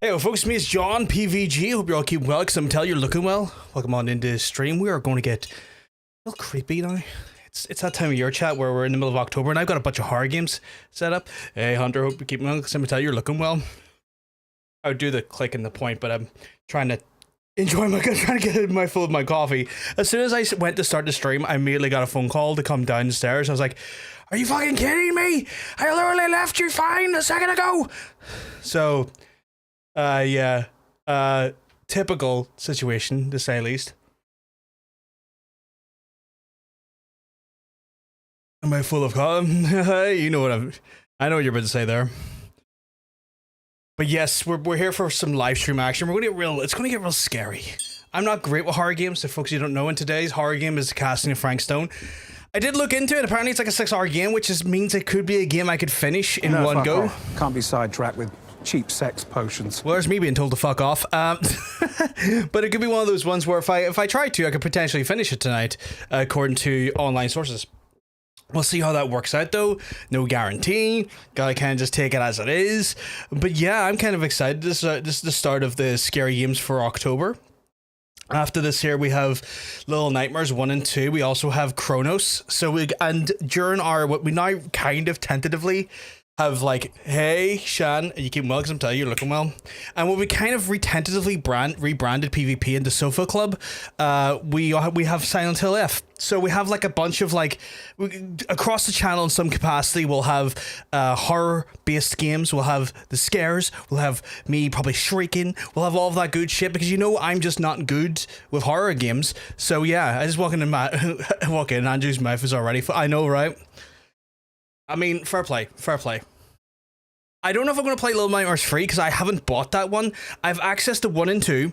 Hey, well, folks, me is John PVG. Hope you're all keeping well, because I'm telling you, you're looking well. Welcome on into the stream. We are going to get a little creepy now. It's that time of year, chat, where we're in the middle of October, and I've got a bunch of horror games set up. Hey, Hunter, hope you're keeping well, because I'm telling you, you're looking well. I would do the click and the point, but I'm trying to enjoy trying to get my full of my coffee. As soon as I went to start the stream, I immediately got a phone call to come downstairs. I was like, are you fucking kidding me? I literally left you fine a second ago. So... yeah, typical situation, to say the least. Am I full of you know what I know what you're about to say there. But yes, we're here for some live stream action. We're it's gonna get real scary. I'm not great with horror games, so folks you don't know, in today's horror game is Casting of Frank Stone. I did look into it. Apparently it's like a 6-hour game, which means it could be a game I could finish in one go. Can't be sidetracked with cheap sex potions. Well, there's me being told to fuck off. But it could be one of those ones where if I try to, I could potentially finish it tonight, according to online sources. We'll see how that works out, though. No guarantee. Gotta kind of just take it as it is. But yeah, I'm kind of excited. This is the start of the scary games for October. After this here, we have Little Nightmares 1 and 2. We also have Chronos. And during what we now kind of tentatively have, like, hey, Shan, you keep well, because I'm telling you, you're looking well. And what we kind of tentatively rebranded PvP into Sofa Club, we have Silent Hill F. So we have, like, a bunch of, like, across the channel in some capacity, we'll have horror-based games, we'll have the scares, we'll have me probably shrieking, we'll have all of that good shit, because you know I'm just not good with horror games. So yeah, I just walk in, Andrew's mouth is already, I know, right? I mean, fair play. I don't know if I'm going to play Little Nightmares 3 because I haven't bought that one. I have access to 1 and 2,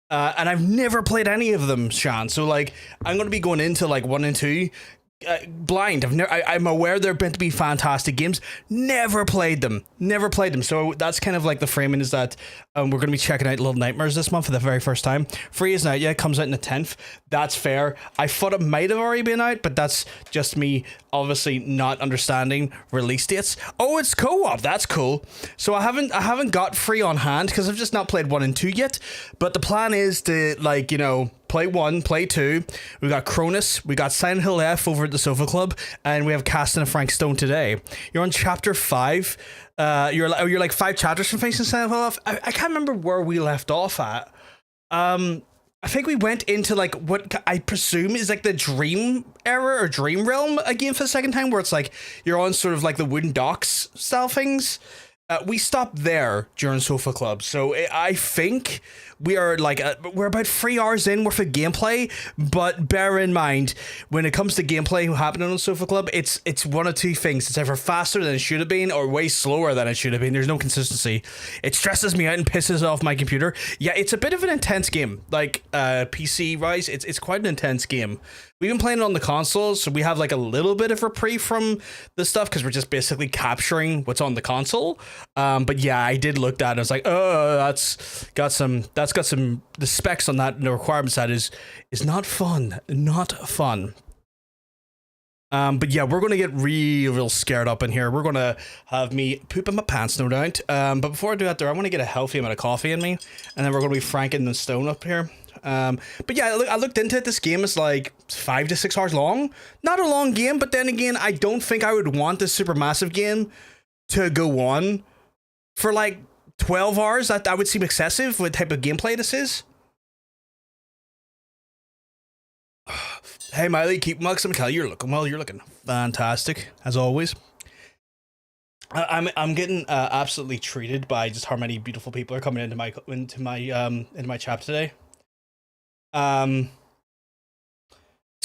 and I've never played any of them, Shan. So, like, I'm going to be going into, like, 1 and 2 blind. I'm aware they're meant to be fantastic games. Never played them. So that's kind of like the framing is that we're going to be checking out Little Nightmares this month for the very first time. Free isn't out yet. It comes out on the 10th. That's fair. I thought it might have already been out, but that's just me obviously not understanding release dates. Oh, it's co-op. That's cool. So I haven't got free on hand because I've just not played 1 and 2 yet. But the plan is to, like, you know, play 1, play 2. We got Cronus, we got Silent Hill F over at the Sofa Club, and we have Casting of Frank Stone today. You're on chapter 5. You're like 5 chapters from facing Silent Hill F. I can't remember where we left off at. I think we went into, like, what I presume is like the dream era or dream realm again for the second time, where it's like you're on sort of like the wooden docks style things. We stopped there during Sofa Club, so I think we are like we're about 3 hours in worth of gameplay. But bear in mind, when it comes to gameplay happening on Sofa Club, it's one of two things: it's either faster than it should have been, or way slower than it should have been. There's no consistency. It stresses me out and pisses off my computer. Yeah, it's a bit of an intense game. Like PC wise, it's quite an intense game. We've been playing it on the consoles, so we have like a little bit of reprieve from the stuff because we're just basically capturing what's on the console. But yeah, I did look at it. I was like, oh, that's got some the specs on that and the requirements that is not fun. But yeah, we're gonna get real scared up in here. We're gonna have me poop in my pants, no doubt. But before I do that, I want to get a healthy amount of coffee in me, and then we're gonna be franking the stone up here. But yeah, I looked into it. This game is like 5 to 6 hours long. Not a long game, but then again, I don't think I would want this Supermassive game to go on for like 12 hours. That would seem excessive with the type of gameplay this is. Hey Miley, keep mugs. I'm telling you, you're looking well. You're looking fantastic as always. I'm getting absolutely treated by just how many beautiful people are coming into my chat today. It's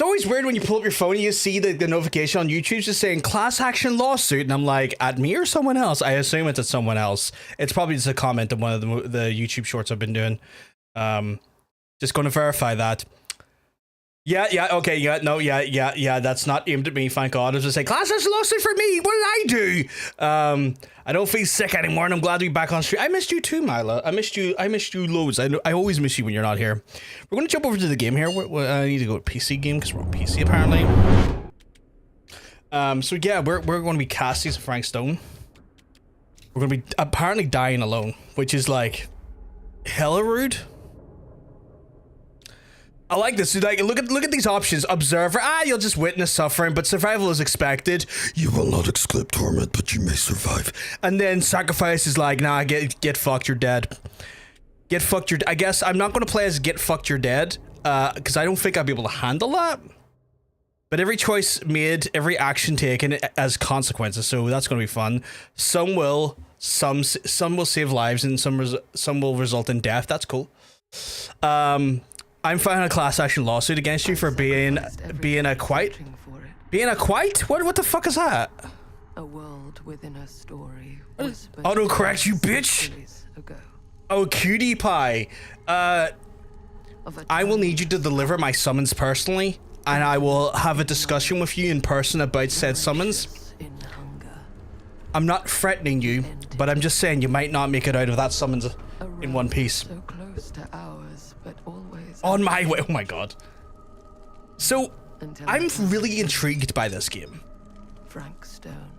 always weird when you pull up your phone and you see the notification on YouTube just saying class action lawsuit, and I'm like, at me or someone else? I assume it's at someone else. It's probably just a comment on one of the YouTube shorts I've been doing. Just going to verify that. Yeah, okay, yeah, that's not aimed at me, thank God. I was just saying, class action lawsuit for me, what did I do? I don't feel sick anymore, and I'm glad to be back on stream. I missed you too, Mila. I missed you loads. I always miss you when you're not here. We're going to jump over to the game here. I need to go to PC game, because we're on PC, apparently. So yeah, we're going to be casting some Frank Stone. We're going to be apparently dying alone, which is like hella rude. I like this. Like, look at these options. Observer, you'll just witness suffering, but survival is expected. You will not escape torment, but you may survive. And then sacrifice is like, nah, get fucked, you're dead. Get fucked, you're. I guess I'm not gonna play as get fucked, you're dead, because I don't think I'll be able to handle that. But every choice made, every action taken has consequences, so that's gonna be fun. Some will save lives, and some will result in death. That's cool. I'm filing a class action lawsuit against you for being a quite. Being a quite? What the fuck is that? A world within a story. Autocorrect, you bitch. Oh, cutie pie. I will need you to deliver my summons personally, and I will have a discussion with you in person about said summons. I'm not threatening you, but I'm just saying you might not make it out of that summons in one piece. So close to ours, but always on my way. Oh my god. So I'm really intrigued by this game. Frank Stone.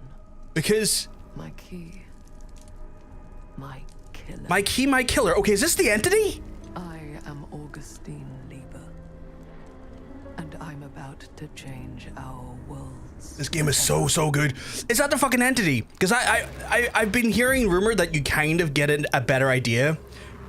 Because my key, my killer. My key, my killer. Okay, is this the entity? I am Augustine Lieber, and I'm about to change our worlds. This game is so good. Is that the fucking entity? Because I've been hearing rumor that you kind of get a better idea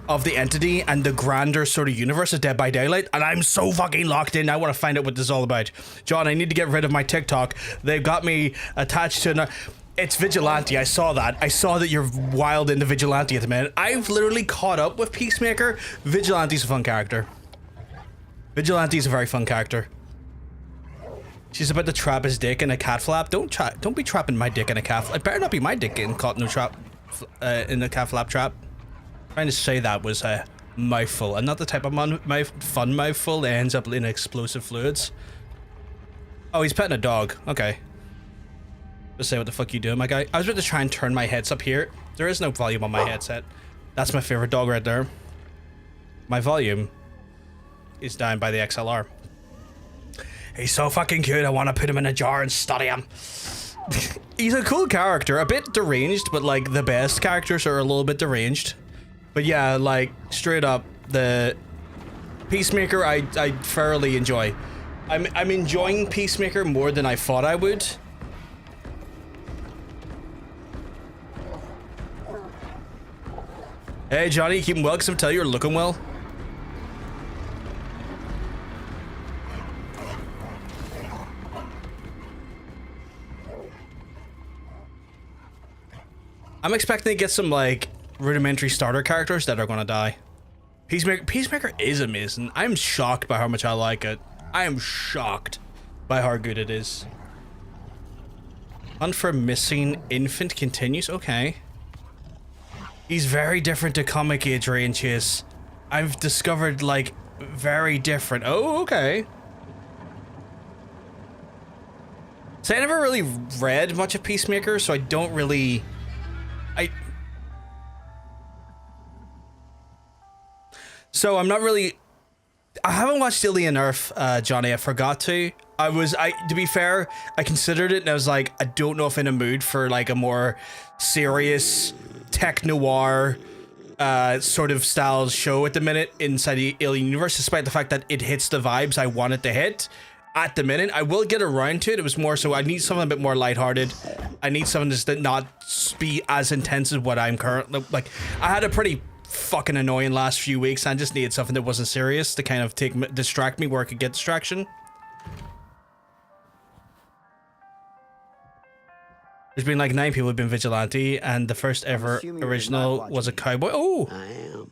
of the entity and the grander sort of universe of Dead by Daylight, and I'm so fucking locked in. I want to find out what this is all about. John, I need to get rid of my TikTok. They've got me attached to it's Vigilante. I saw that. I saw that you're wild into Vigilante at the minute. I've literally caught up with Peacemaker. Vigilante's a fun character. Vigilante's a very fun character. She's about to trap his dick in a cat flap. Don't be trapping my dick in a cat flap. It better not be my dick getting caught in a trap, in the cat flap trap. Trying to say that was a mouthful, and not the type of fun mouthful that ends up in explosive fluids. Oh, he's petting a dog. Okay. Just say what the fuck you doing, my guy. I was about to try and turn my heads up here. There is no volume on my headset. That's my favorite dog right there. My volume is down by the XLR. He's so fucking cute. I want to put him in a jar and study him. He's a cool character, a bit deranged, but like the best characters are a little bit deranged. But yeah, like straight up, the Peacemaker I thoroughly enjoy. I'm enjoying Peacemaker more than I thought I would. Hey Johnny, you keeping well? Cause I'm telling you, you're looking well. I'm expecting to get some like rudimentary starter characters that are gonna die. Peacemaker is amazing. I'm shocked by how much I like it. I am shocked by how good it is. Hunt for missing infant continues. Okay. He's very different to comic age Rain Chase. I've discovered like very different. Oh, okay. So I never really read much of Peacemaker, so I don't really. So I'm not really. I haven't watched Alien Earth, Johnny. I forgot to. To be fair, I considered it and I was like, I don't know if in a mood for like a more serious tech noir sort of style show at the minute inside the Alien universe, despite the fact that it hits the vibes I want it to hit. At the minute, I will get around to it. It was more so I need something a bit more lighthearted. I need something that's not be as intense as what I'm currently like. I had a pretty fucking annoying last few weeks. I just needed something that wasn't serious to kind of distract me where I could get distraction. There's been like 9 people who've been Vigilante, and the first ever original was a cowboy. Oh! I am.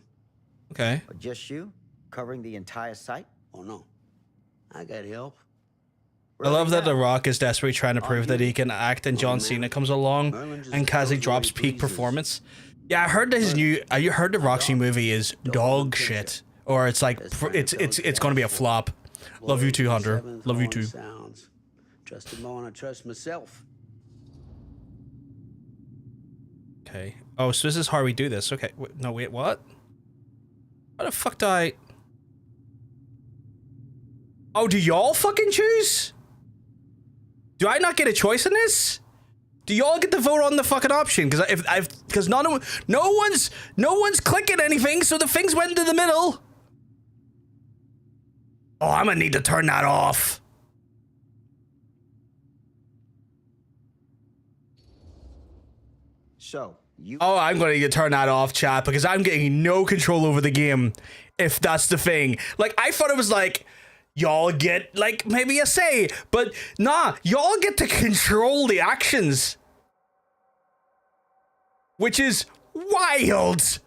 Okay. But just you? Covering the entire site? Oh no. I got help. I love that The Rock is desperately trying to prove that he can act, and John Cena comes along and Kazi drops peak performance. Yeah, I heard that his new. You heard the Rock's new movie is dog shit, or it's like it's going to be a flop. Love you too, Hunter. Love you too. Trust him more than I trust myself. Okay. Oh, so this is how we do this. Okay. No, wait. What? How the fuck do I? Oh, do y'all fucking choose? Do I not get a choice in this? Do y'all get to vote on the fucking option? Because if because no one's clicking anything, so the things went into the middle. Oh, I'm gonna need to turn that off. So, you... Oh, I'm gonna need to turn that off, chat, because I'm getting no control over the game if that's the thing. Like, I thought it was like, y'all get, like, maybe a say, but nah, y'all get to control the actions. Which is wild.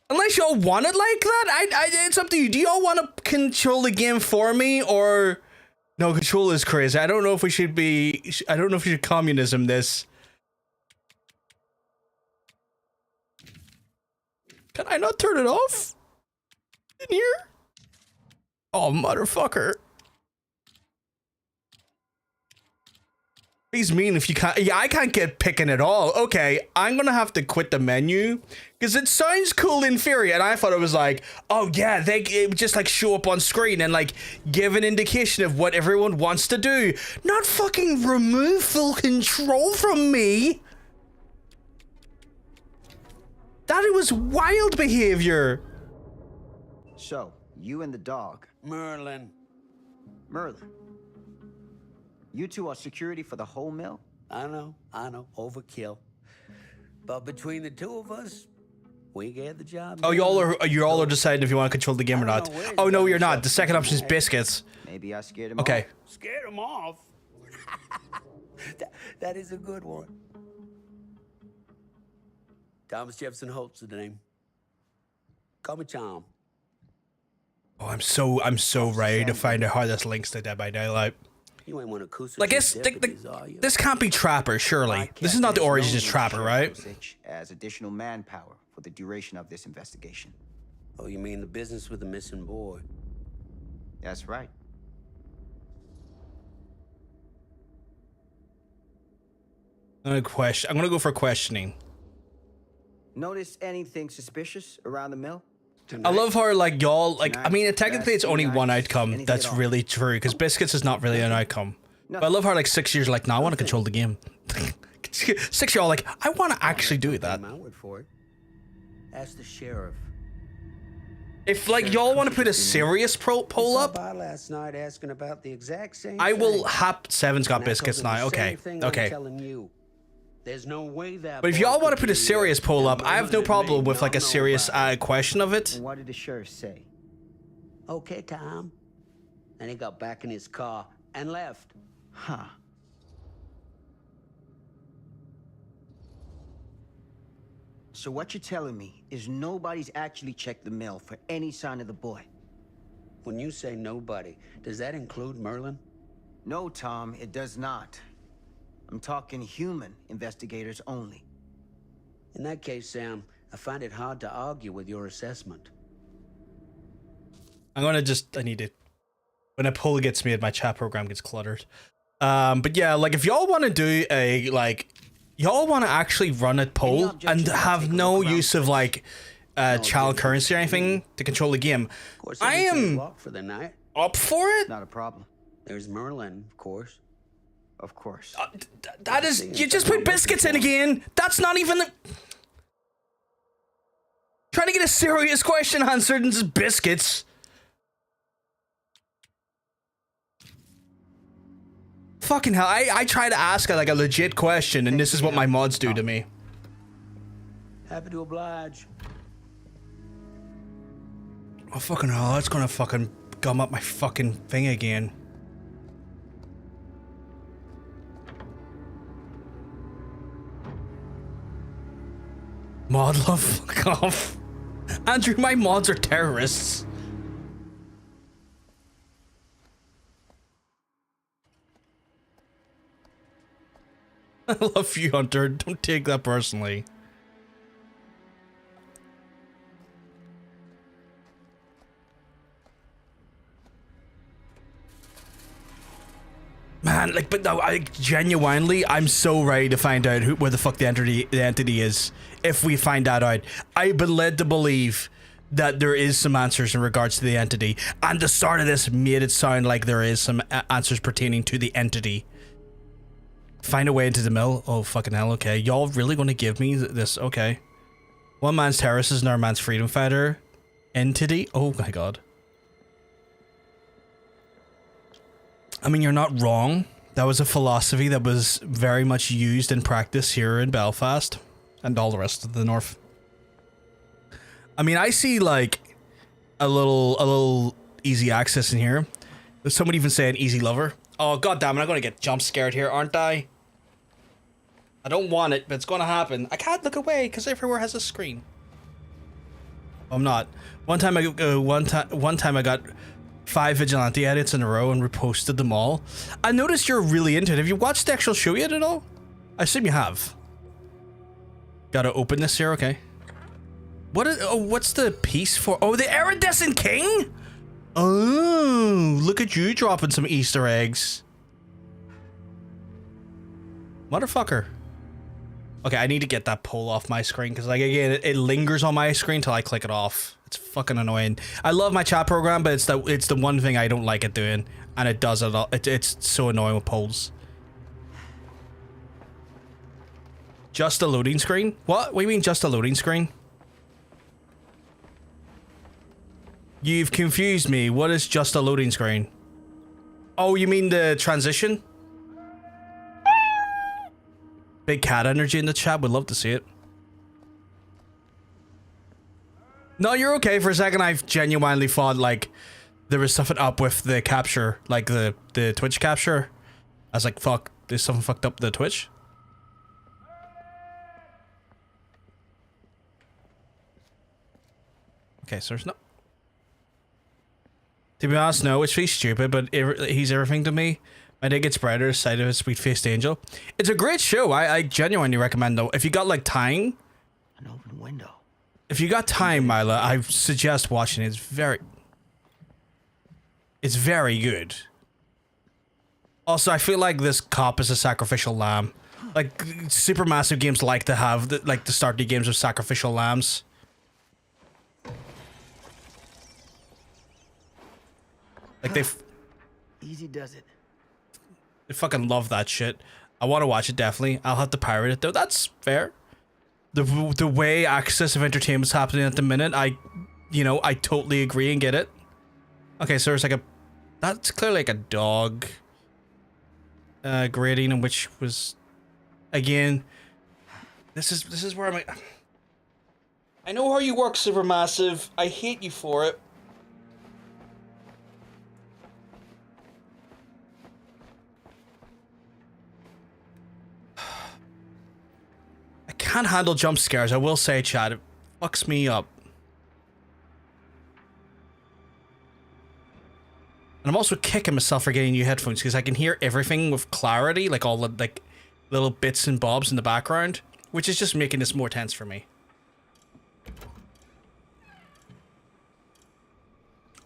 Unless y'all want it like that, it's up to you. Do y'all want to control the game for me, or... No, control is crazy. I don't know if we should be... I don't know if we should communism this. Can I not turn it off? In here? Oh, motherfucker. He's mean if you can't... Yeah, I can't get picking at all. Okay, I'm gonna have to quit the menu. Because it sounds cool in theory, and I thought it was like, oh yeah, it would just like show up on screen and like give an indication of what everyone wants to do. Not fucking remove full control from me. That was wild behavior. So, you and the dog. Merlin. Merlin. You two are security for the whole mill? I know. Overkill. But between the two of us, we get the job. Oh, y'all are deciding if you want to control the game or not. Oh no, you're not. The second option is biscuits. Maybe I scared him Okay. off. Scared him off? that is a good one. Thomas Jefferson Holt's the name. Call me Tom. Oh, I'm so ready to find out how this links to Dead by Daylight. You ain't one of Kusa's Like, deputies, are you? this can't be Trapper, surely. This is not the origins of Trapper, right? As additional manpower for the duration of this investigation. Oh, you mean the business with the missing boy? That's right. I'm gonna go for questioning. Notice anything suspicious around the mill? I love how, like, y'all, like, I mean, technically it's only one Tonight, outcome. anything That's at all? really true, because biscuits is not really an outcome. But I love how, like, 6 years, like, no, I want to control the game. 6 year old, like, I want to actually do that. My word for it. Ask the sheriff. If, like, y'all want to put a serious poll up, By last night asking about the exact same I will thing. hap Seven's got And I told biscuits him the now. same Okay, thing I'm okay. telling you. There's no way that. But if boy y'all want could to put a be, serious poll up, I have no problem with, like, a serious question of it. And what did the sheriff say? Okay, Tom. Then he got back in his car and left. Huh. So what you're telling me is nobody's actually checked the mill for any sign of the boy? When you say nobody, does that include Merlin? No, Tom, it does not. I'm talking human investigators only. In that case, Sam, I find it hard to argue with your assessment. I need to, when a poll gets made, my chat program gets cluttered. But yeah, like, if y'all want to do a, like, y'all want to actually run a poll and have no use of, like, child currency or anything to control the game, Of course, I everything's am locked for the night. up for it. Not a problem. There's Merlin, of course. Of course. That is, you just put biscuits in again. That's not even the... Trying to get a serious question answered and just biscuits. Fucking hell, I try to ask like a legit question and this is what my mods do to me. Happy to oblige. Oh fucking hell, that's gonna fucking gum up my fucking thing again. Mod love, fuck off. Andrew, my mods are terrorists. I love you, Hunter. Don't take that personally. Man, like, but no, I genuinely, I'm so ready to find out where the fuck the entity is. If we find that out, I've been led to believe that there is some answers in regards to the entity, and the start of this made it sound like there is some answers pertaining to the entity. Find a way into the mill. Oh, fucking hell, okay. Y'all really gonna give me this? Okay. One man's terrorist is another man's freedom fighter. Entity? Oh my god. I mean, you're not wrong. That was a philosophy that was very much used in practice here in Belfast. And all the rest of the north. I mean, I see, like, a little easy access in here. There's somebody even saying easy lover. Oh, goddammit, I'm gonna get jump scared here, aren't I? I don't want it, but it's gonna happen. I can't look away because everywhere has a screen. I'm not. One time I got 5 vigilante edits in a row and reposted them all. I noticed you're really into it. Have you watched the actual show yet at all? I assume you have. Gotta open this here, okay. What's the piece for? Oh, the Iridescent King? Oh, look at you dropping some Easter eggs. Motherfucker. Okay, I need to get that poll off my screen because, like, again, it lingers on my screen till I click it off. It's fucking annoying. I love my chat program, but it's the one thing I don't like it doing, and it does it all. It's so annoying with polls. Just a loading screen? What do you mean just a loading screen? You've confused me. What is just a loading screen? Oh, you mean the transition? Big cat energy in the chat. Would love to see it. No, you're okay. For a second, I've genuinely thought, like, there was something up with the capture, like the Twitch capture. I was like, fuck, there's something fucked up with the Twitch. Okay, so there's no... To be honest, no, it's pretty stupid, but he's everything to me. My day gets brighter, side of a sweet-faced angel. It's a great show. I genuinely recommend, though. If you got, like, time... An open window. If you got time, Mila, I suggest watching it. It's very good. Also, I feel like this cop is a sacrificial lamb. Like, Supermassive games like to have, to start the games with sacrificial lambs. Like, Easy does it. They fucking love that shit. I want to watch it, definitely. I'll have to pirate it, though. That's fair. The way access of entertainment's happening at the minute, I totally agree and get it. Okay, so there's like that's clearly like a dog grading, in which was, again, this is where I'm like, I know how you work, Supermassive. I hate you for it. Can't handle jump scares, I will say, chat. It fucks me up. And I'm also kicking myself for getting new headphones because I can hear everything with clarity, like all the like little bits and bobs in the background, which is just making this more tense for me.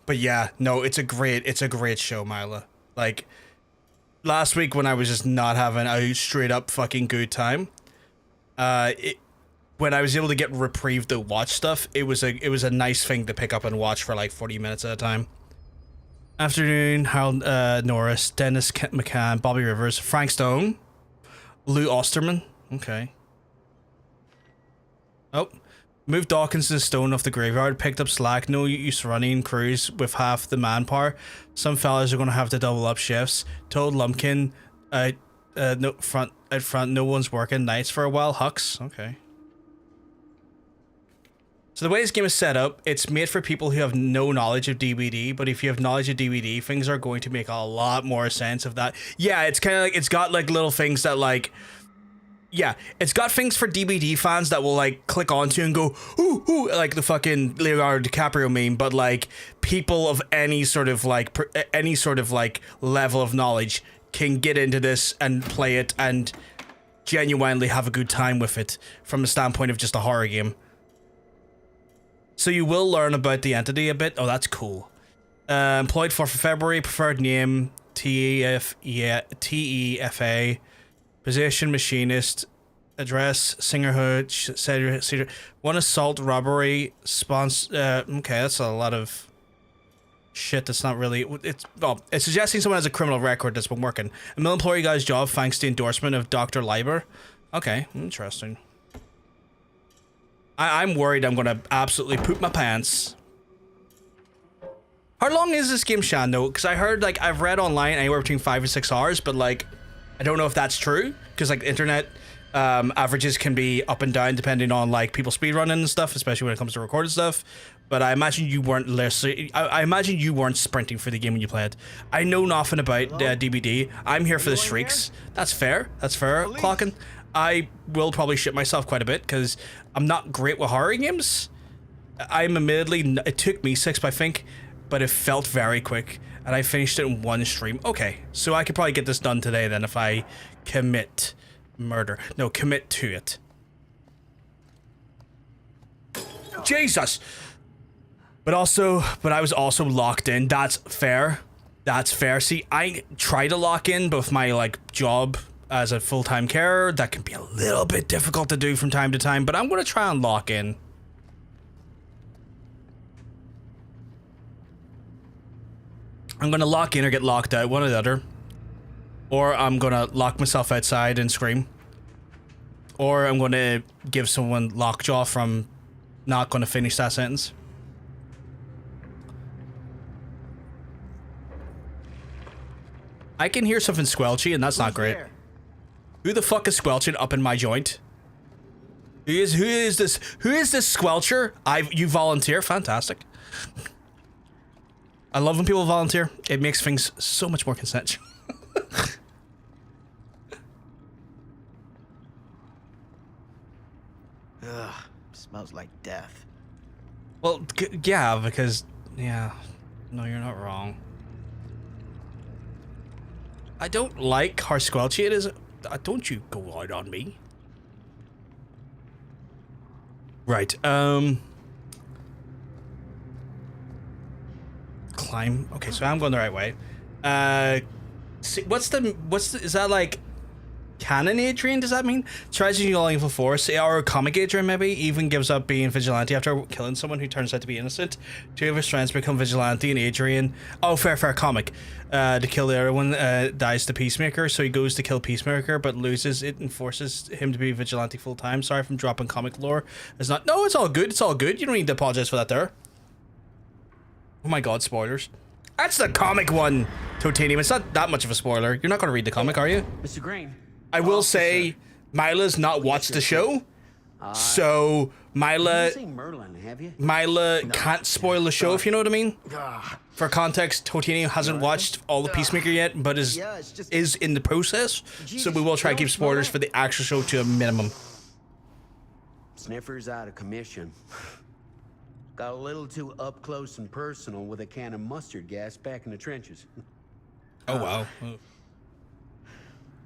But yeah, no, it's a great show, Mila. Like, last week when I was just not having a straight up fucking good time, when I was able to get reprieve to watch stuff, it was a nice thing to pick up and watch for like 40 minutes at a time. Afternoon, Harold Norris, Dennis McCann, Bobby Rivers, Frank Stone, Lou Osterman. Okay. Oh, moved Dawkins and Stone off the graveyard, picked up slack. No use running crews with half the manpower. Some fellas are gonna have to double up shifts. Told Lumpkin, out front, no one's working nights for a while. Hux, okay. So the way this game is set up, it's made for people who have no knowledge of DBD, but if you have knowledge of DBD, things are going to make a lot more sense of that. Yeah, it's kind of like, it's got like little things that like, yeah, it's got things for DBD fans that will like click onto and go, ooh, ooh, like the fucking Leonardo DiCaprio meme, but like people of any sort of like level of knowledge can get into this and play it and genuinely have a good time with it from the standpoint of just a horror game. So you will learn about the entity a bit. Oh, that's cool. Employed for February, preferred name, TEFA, position, machinist, address, Singerhood, Cedar, one assault, robbery, okay, that's a lot of... Shit, that's not really... It's suggesting someone has a criminal record that's been working. A mill employee got his job thanks to the endorsement of Dr. Leiber. Okay, interesting. I'm worried I'm gonna absolutely poop my pants. How long is this game, Shan, though? Because I heard, like, I've read online anywhere between 5 and 6 hours, but, like, I don't know if that's true. Because, like, internet averages can be up and down depending on, like, people speedrunning and stuff, especially when it comes to recorded stuff. But I imagine you weren't I imagine you weren't sprinting for the game when you played. I know nothing about DBD. I'm here for the shrieks. That's fair. That's fair, Clockin. I will probably shit myself quite a bit because I'm not great with horror games. I'm admittedly... It took me 6, I think, but it felt very quick, and I finished it in 1 stream. Okay, so I could probably get this done today then if I commit murder. No, commit to it. Jesus! But I was also locked in. That's fair. That's fair. See, I try to lock in, but with my, like, job as a full-time carer, that can be a little bit difficult to do from time to time, but I'm gonna try and lock in. I'm gonna lock in or get locked out, one or the other. Or I'm gonna lock myself outside and scream. Or I'm gonna give someone lockjaw from not gonna finish that sentence. I can hear something squelchy, and that's not great. Who the fuck is squelching up in my joint? Who is this squelcher? You volunteer? Fantastic. I love when people volunteer. It makes things so much more consensual. Ugh, smells like death. Well, yeah, because... Yeah. No, you're not wrong. I don't like how squelchy it is. Don't you go out on me. Right, climb. Okay, so I'm going the right way. See, is that like canon Adrian, does that mean? Tries using all evil force, or comic Adrian maybe, even gives up being vigilante after killing someone who turns out to be innocent. 2 of his friends become vigilante, and Adrian, oh fair comic, to kill the other one, dies to Peacemaker, so he goes to kill Peacemaker, but loses it and forces him to be vigilante full time. Sorry if I'm dropping comic lore. No, it's all good, you don't need to apologize for that there. Oh my god, spoilers. That's the comic one, Totanium. It's not that much of a spoiler. You're not going to read the comic, are you? Mr. Green. I will say, Mila's not watched the show, so Mila can't spoil the show, if you know what I mean. For context, Totanium hasn't watched all the Peacemaker yet, but is in the process, so we will try to keep spoilers for the actual show to a minimum. Sniffer's out of commission. Got a little too up close and personal with a can of mustard gas back in the trenches. Oh, wow.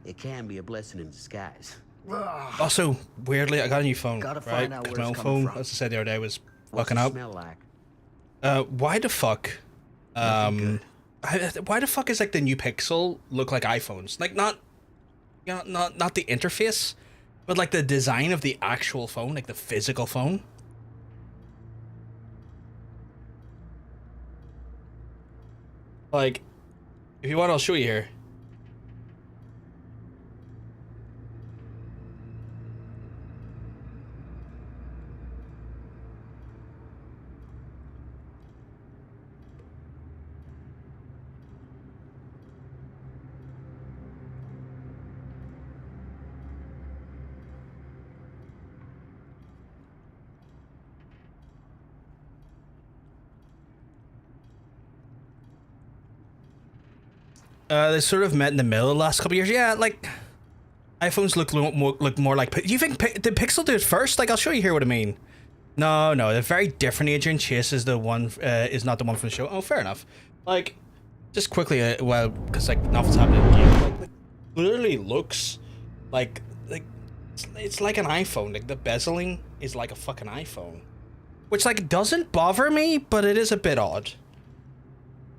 It can be a blessing in disguise. Also, weirdly, I got a new phone, Gotta right? find out Because where my it's old coming phone, from. as I said the other day, was What's fucking it up. smell like? Why the fuck? Why the fuck is like the new Pixel look like iPhones? Like not the interface, but like the design of the actual phone, like the physical phone. Like, if you want, I'll show you here. They sort of met in the middle the last couple of years. Yeah, like iPhones look more like. Do you think did Pixel do it first? Like, I'll show you here what I mean. No, they're very different. Adrian Chase is the one, is not the one from the show. Oh, fair enough. Like, just quickly, well, because like nothing's happening. Yeah, like, literally looks like it's like an iPhone. Like the bezeling is like a fucking iPhone, which like doesn't bother me, but it is a bit odd.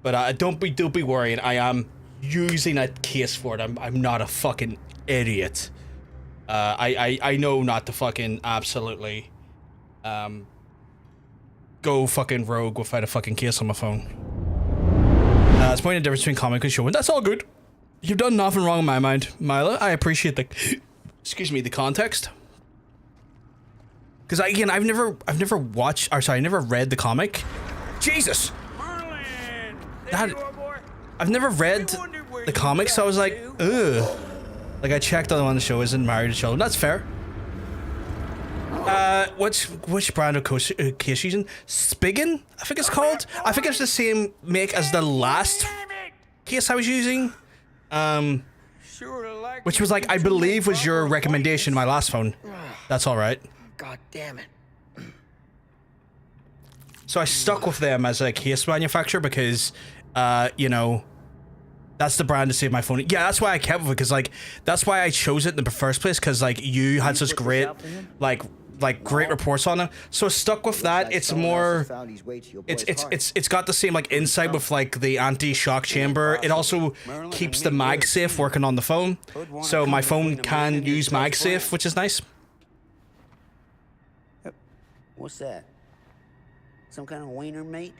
But don't be worried. I am using a case for it. I'm not a fucking idiot. I know not to fucking absolutely go fucking rogue without a fucking case on my phone. It's pointing the difference between comic and show, and that's all good. You've done nothing wrong in my mind, Mila. I appreciate the, excuse me, the context. Because again, I've never watched, or sorry, I never read the comic. Jesus. That, I've never read the comic, so I was like, ugh. Like I checked on the show isn't married to children. That's fair. Which brand of case using? Spigen, I think it's called. I think it's the same make as the last case I was using. Which was like, I believe was your recommendation, my last phone. That's all right. God damn it. So I stuck with them as a case manufacturer because, you know, that's the brand to save my phone. Yeah, that's why I kept with it, because like that's why I chose it in the first place, because like you had such great great reports on them. So I stuck with that. It's more, it's got the same like inside with like the anti-shock chamber. It also keeps the MagSafe working on the phone, so my phone can use MagSafe, which is nice. What's that? Some kind of wiener mate?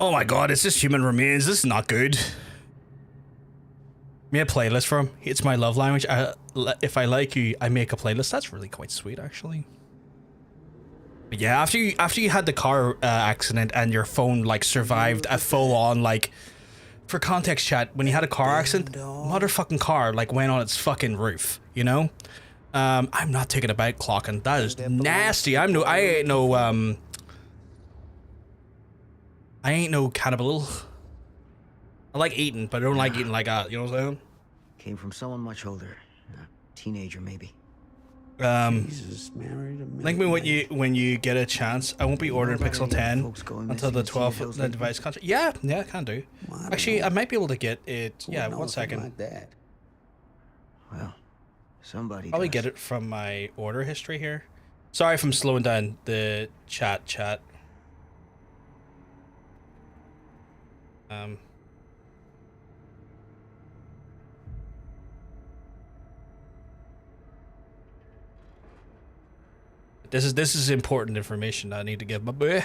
Oh my god, it's just human remains. This is not good. Made a playlist for him. It's my love language. If I like you, I make a playlist. That's really quite sweet, actually. But yeah, after you had the car accident and your phone like survived a full-on like, for context, chat, when you had a car accident, motherfucking car like went on its fucking roof. You know, I'm not taking a bite clocking. That is nasty. I ain't no cannibal. I like eating, but I don't like eating like that. You know what I'm saying? Came from someone much older, a teenager maybe. Jesus, married a Link me when you get a chance. I won't be ordering Pixel 10 until the 12th the device contract. Yeah, I can do. Actually, I might be able to get it. Yeah, 1 second. Like that? Well, somebody Probably does. get it from my order history here. Sorry if I'm slowing down the chat. This is important information I need to give my boy.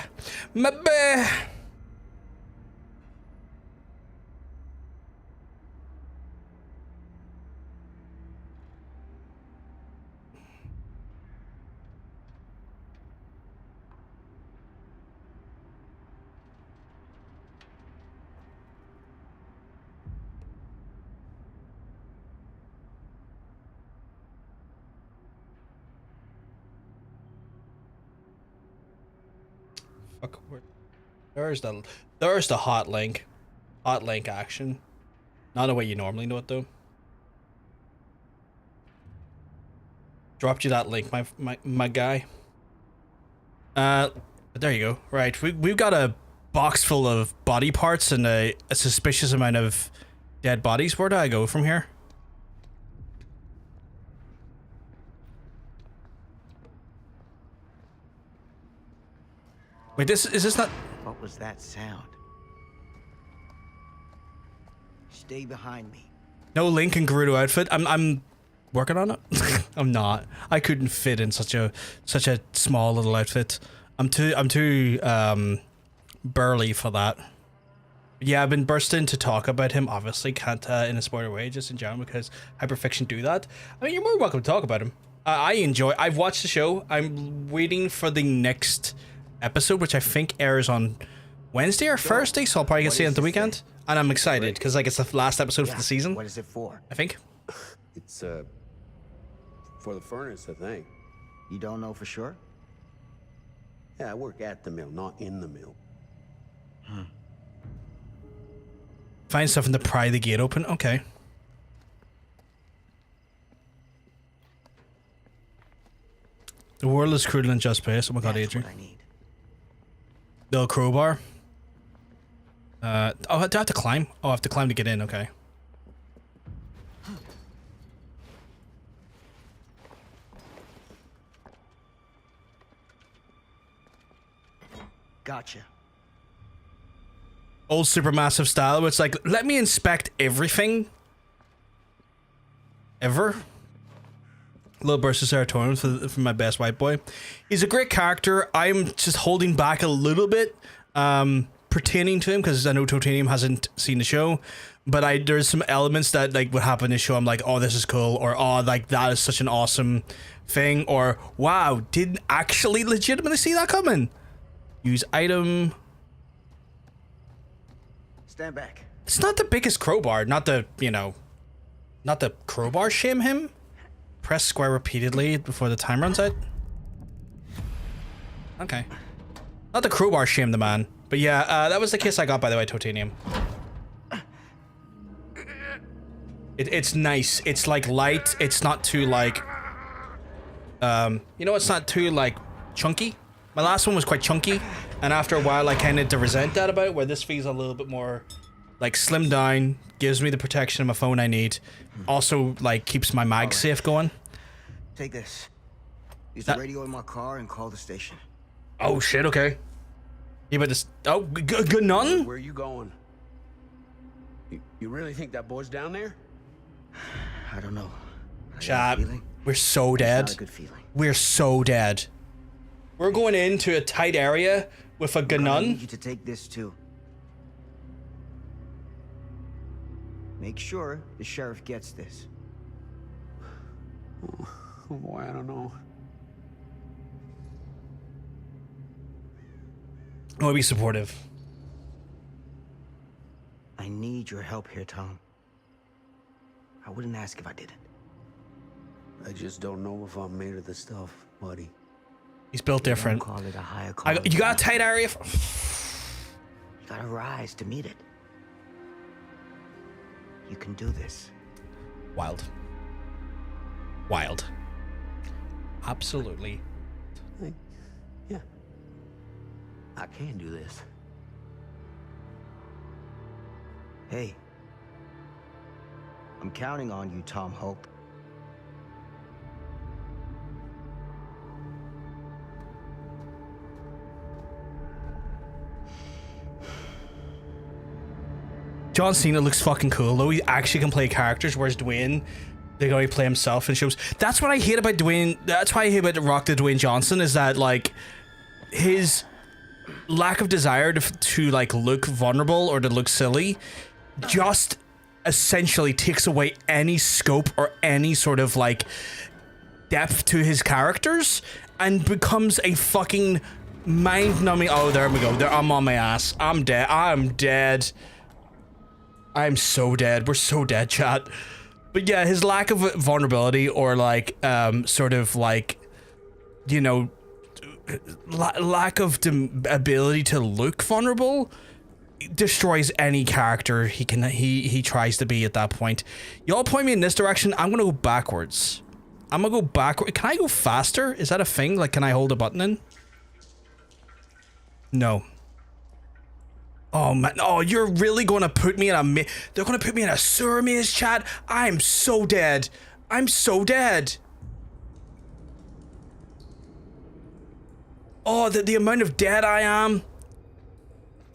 Fuck, there's the hot link action. Not the way you normally know it though. Dropped you that link, my guy. But there you go. Right, we've got a box full of body parts and a suspicious amount of dead bodies. Where do I go from here? Wait, is this not? What was that sound? Stay behind me. No Link and Gerudo outfit. I'm working on it. I'm not. I couldn't fit in such a small little outfit. I'm too burly for that. Yeah, I've been bursting to talk about him. Obviously, can't in a spoiler way, just in general, because Hyperfiction do that. I mean, you're more welcome to talk about him. I enjoy. I've watched the show. I'm waiting for the next episode, which I think airs on Wednesday or Thursday, so I'll probably get to see it on the weekend. And I'm excited because like it's the last episode for the season. What is it for? I think. It's for the furnace, I think. You don't know for sure? Yeah, I work at the mill, not in the mill. Find something to pry the gate open. Okay. The world is cruel and just place. Oh my god, That's Adrian. what I need. The crowbar. Do I have to climb? Oh, I have to climb to get in. Okay. Gotcha. Old Supermassive style, where it's like, let me inspect everything. Ever. Little burst of serotonin for my best white boy. He's a great character. I'm just holding back a little bit pertaining to him because I know Totanium hasn't seen the show, but there's some elements that like would happen in the show. I'm like, oh, this is cool, or oh, like that is such an awesome thing, or wow, didn't actually legitimately see that coming. Use item. Stand back. It's not the biggest crowbar, not the crowbar shame him. Press square repeatedly before the time runs out. Okay. Not the crowbar shame the man. But yeah, that was the kiss I got, by the way, Totanium. It's nice. It's like light. It's not too like... it's not too like chunky. My last one was quite chunky. And after a while, I kind of resent that about it, where this feels a little bit more like slimmed down, gives me the protection of my phone I need. Also, like, keeps my mag safe going. Take this. Use the radio in my car and call the station. Oh shit, okay. Yeah, but this... Oh, none? Where are you going? You really think that boy's down there? I don't know. Chat, we're so dead. Not a good feeling. We're so dead. We're going into a tight area with a I gunun. need you to take this too. Make sure the sheriff gets this. Oh boy, I don't know. I want to be supportive. I need your help here, Tom. I wouldn't ask if I didn't. I just don't know if I'm made of the stuff, buddy. He's built different. Call it a higher calling. You got a tight area? You gotta rise to meet it. You can do this. Wild. Wild. Absolutely. Yeah. I can do this. Hey. I'm counting on you, Tom Hope. John Cena looks fucking cool though. He actually can play characters, whereas Dwayne, they can only play himself in shows. That's what I hate about Dwayne. That's why I hate about the Rock the Dwayne Johnson, is that like his lack of desire to like look vulnerable or to look silly just essentially takes away any scope or any sort of like depth to his characters and becomes a fucking mind-numbing... Oh, there we go. I'm on my ass. I'm dead. I'm dead. I'm so dead. We're so dead, chat. But yeah, his lack of vulnerability or like sort of like, you know, lack of ability to look vulnerable destroys any character he tries to be at that point. Y'all point me in this direction. I'm gonna go backwards. I'm gonna go backward. Can I go faster? Is that a thing? Like, can I hold a button in? No. Oh man, oh, you're really gonna put me in a they're gonna put me in a sewer maze, chat? I'm so dead. I'm so dead. Oh, the amount of dead I am.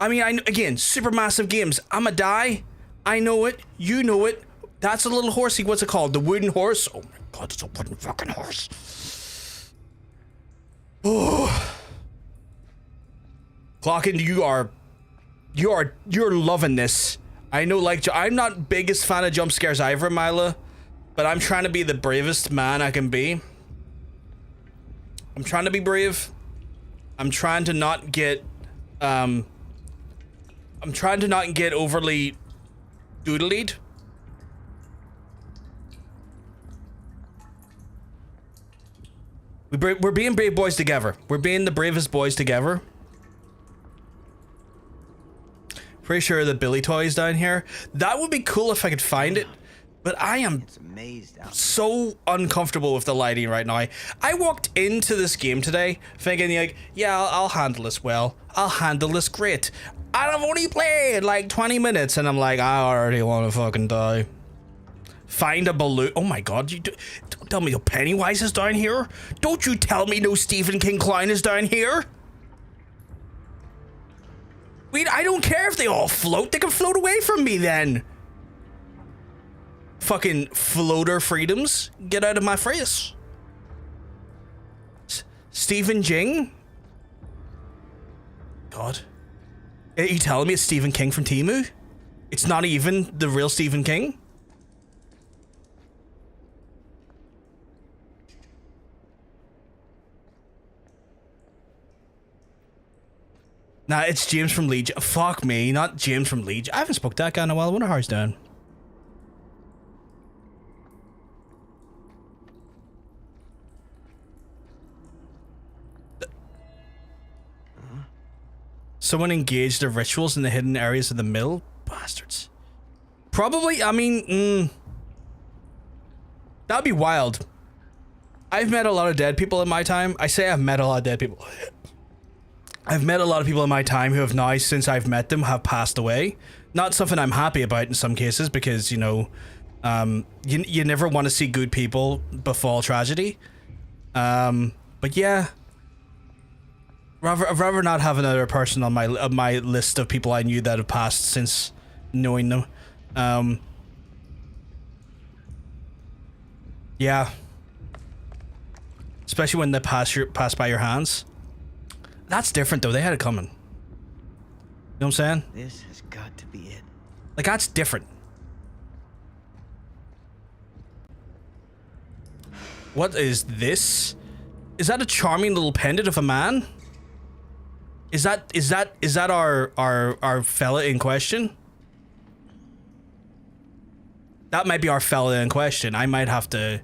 I mean, again, Supermassive games. I'ma die. I know it. You know it. That's a little horsey. What's it called? The wooden horse? Oh my god, it's a wooden fucking horse. Oh. Clockin', you're loving this. I know, like, I'm not biggest fan of jump scares either, Mila, but I'm trying to be the bravest man I can be. I'm trying to be brave. I'm trying to not get, I'm trying to not get overly doodlied. We're being brave boys together. We're being the bravest boys together. Pretty sure the Billy toy's down here. That would be cool if I could find it, but I am so uncomfortable with the lighting right now. I walked into this game today thinking like, yeah, I'll handle this well. I'll handle this great. And I've only played like 20 minutes and I'm like, I already want to fucking die. Find a balloon. Oh my god, don't tell me no Pennywise is down here. Don't you tell me no Stephen King clown is down here. Wait, I don't care if they all float. They can float away from me then. Fucking floater freedoms. Get out of my face. Stephen Jing? God. Are you telling me it's Stephen King from Temu? It's not even the real Stephen King? Nah, it's James from Legion. Fuck me, not James from Legion. I haven't spoke to that guy in a while. I wonder how he's doing. Someone engaged the rituals in the hidden areas of the mill? Bastards. Probably, I mean, that'd be wild. I've met a lot of dead people in my time. I say I've met a lot of dead people. I've met a lot of people in my time who have now, since I've met them, have passed away. Not something I'm happy about in some cases because, you know, you never want to see good people befall tragedy. But yeah. I'd rather not have another person on my list of people I knew that have passed since knowing them. Yeah. Especially when they pass by your hands. That's different though. They had it coming. You know what I'm saying? This has got to be it. Like, that's different. What is this? Is that a charming little pendant of a man? Is that our fella in question? That might be our fella in question. I might have to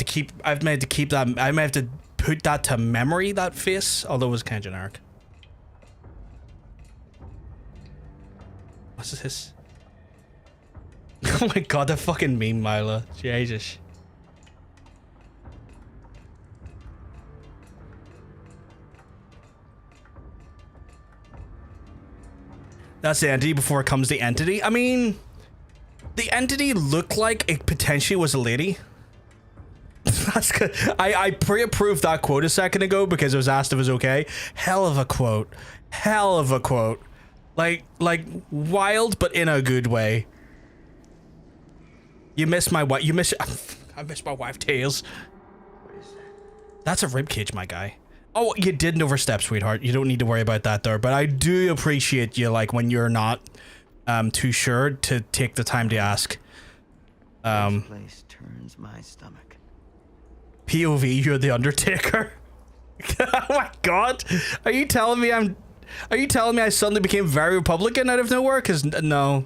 keep that. I might have to put that to memory, that face, although it was kind of generic. What's this? Oh my god, that fucking meme, Mila. Jesus. That's the entity before it comes the entity. I mean, the entity looked like it potentially was a lady. That's good. I pre-approved that quote a second ago because it was asked if it was okay. Hell of a quote. Hell of a quote. Like wild, but in a good way. You miss my wife. I miss my wife, Tails. What is that? That's a ribcage, my guy. Oh, you didn't overstep, sweetheart. You don't need to worry about that there. But I do appreciate you, like, when you're not too sure to take the time to ask. This place turns my stomach. POV, you're the Undertaker. Oh my god. Are you telling me I suddenly became very Republican out of nowhere? Cause no.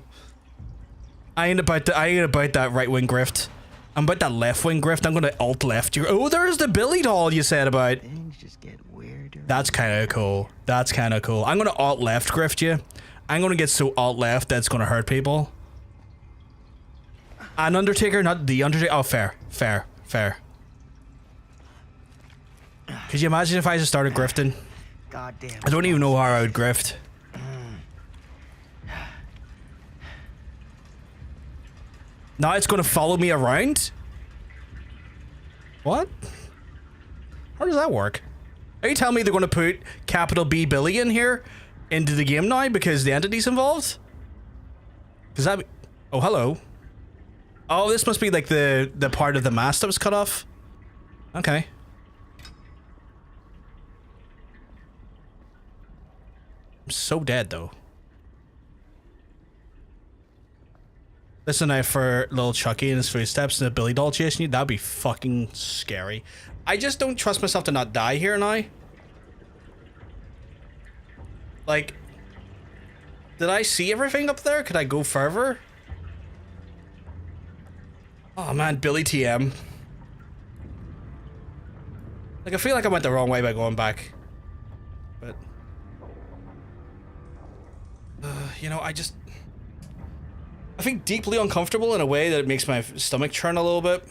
I ain't about that right-wing grift. I'm about that left-wing grift. I'm gonna alt-left you. Oh, there's the Billy doll you said about. Things just get weirder. That's kind of cool. That's kind of cool. I'm gonna alt-left grift you. I'm gonna get so alt-left that it's gonna hurt people. An Undertaker, not the Undertaker. Oh, fair. Could you imagine if I just started grifting? God damn. I don't even know how I would grift. Now it's gonna follow me around? What? How does that work? Are you telling me they're gonna put capital B Billy in here into the game now because the entity's involved? Does that be... Oh, hello. Oh, this must be like the part of the mask that was cut off. Okay. I'm so dead though. Listen out for little Chucky and his footsteps and a Billy doll chasing you. That'd be fucking scary. I just don't trust myself to not die here now. Like, did I see everything up there? Could I go further? Oh man, Billy TM. Like, I feel like I went the wrong way by going back. But... you know, I think deeply uncomfortable in a way that it makes my stomach churn a little bit.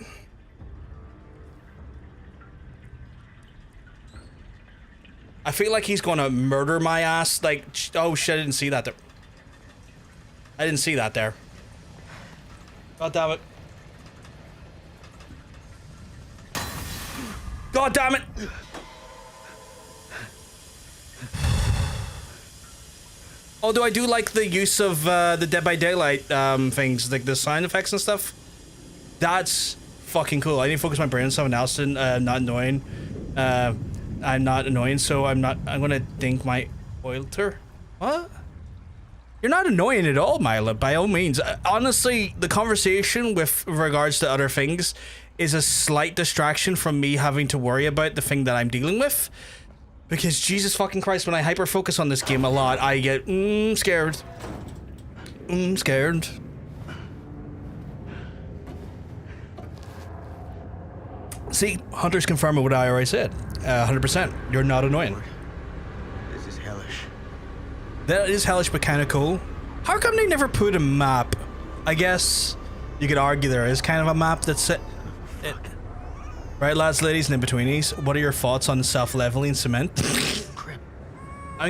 I feel like he's gonna murder my ass. Like, oh shit, I didn't see that there. I didn't see that there. God damn it. God damn it! Although I do like the use of the Dead by Daylight things, like the sound effects and stuff. That's fucking cool. I need to focus my brain on something else and not annoying. I'm not annoying, so I'm gonna dink my oilter. What? You're not annoying at all, Mila, by all means. Honestly, the conversation with regards to other things is a slight distraction from me having to worry about the thing that I'm dealing with. Because Jesus fucking Christ, when I hyper focus on this game a lot, I get scared. Scared. See, Hunter's confirming what I already said. 100%. You're not annoying. This is hellish. That is hellish, but kind of cool. How come they never put a map? I guess you could argue there is kind of a map that's it. Right, lads, ladies, and in-betweenies, what are your thoughts on self-leveling cement?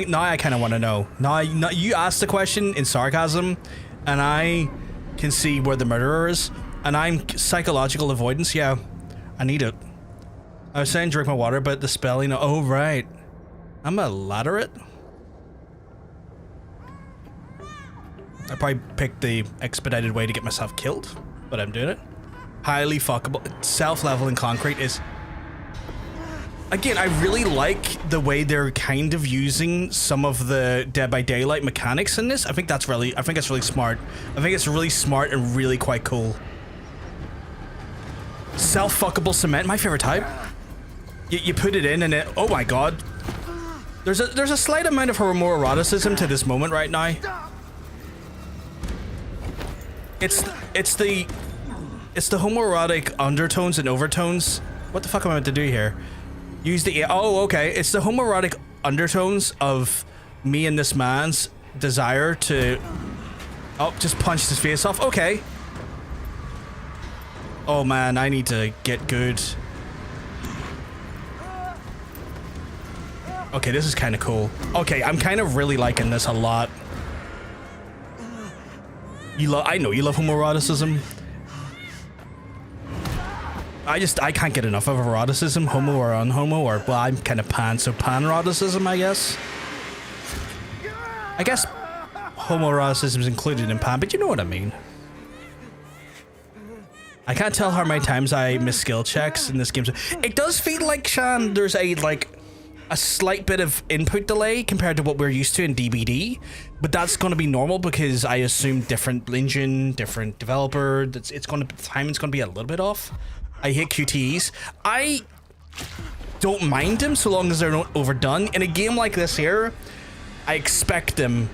Now I kind of want to know. Now you asked the question in sarcasm, and I can see where the murderer is, and I'm psychological avoidance. Yeah, I need it. I was saying drink my water, but the spelling. Oh right, I'm a literate. I probably picked the expedited way to get myself killed, but I'm doing it. Highly fuckable. Self-leveling concrete is... Again, I really like the way they're kind of using some of the Dead by Daylight mechanics in this. I think that's really smart. I think it's really smart and really quite cool. Self-fuckable cement, my favorite type. You put it in and it... Oh my god. There's a slight amount of homoeroticism to this moment right now. It's the homoerotic undertones and overtones. What the fuck am I meant to do here? Use the... Oh, okay. It's the homoerotic undertones of me and this man's desire to... Oh, just punch his face off. Okay. Oh man, I need to get good. Okay, this is kind of cool. Okay, I'm kind of really liking this a lot. I know you love homoeroticism. I can't get enough of eroticism, homo or unhomo, or, well, I'm kind of pan, so pan-eroticism, I guess. I guess homoeroticism is included in pan, but you know what I mean. I can't tell how many times I miss skill checks in this game. It does feel like, Shan, there's a slight bit of input delay compared to what we're used to in DBD, but that's going to be normal because I assume different engine, different developer, the timing's going to be a little bit off. I hate QTEs. I don't mind them so long as they're not overdone. In a game like this here, I expect them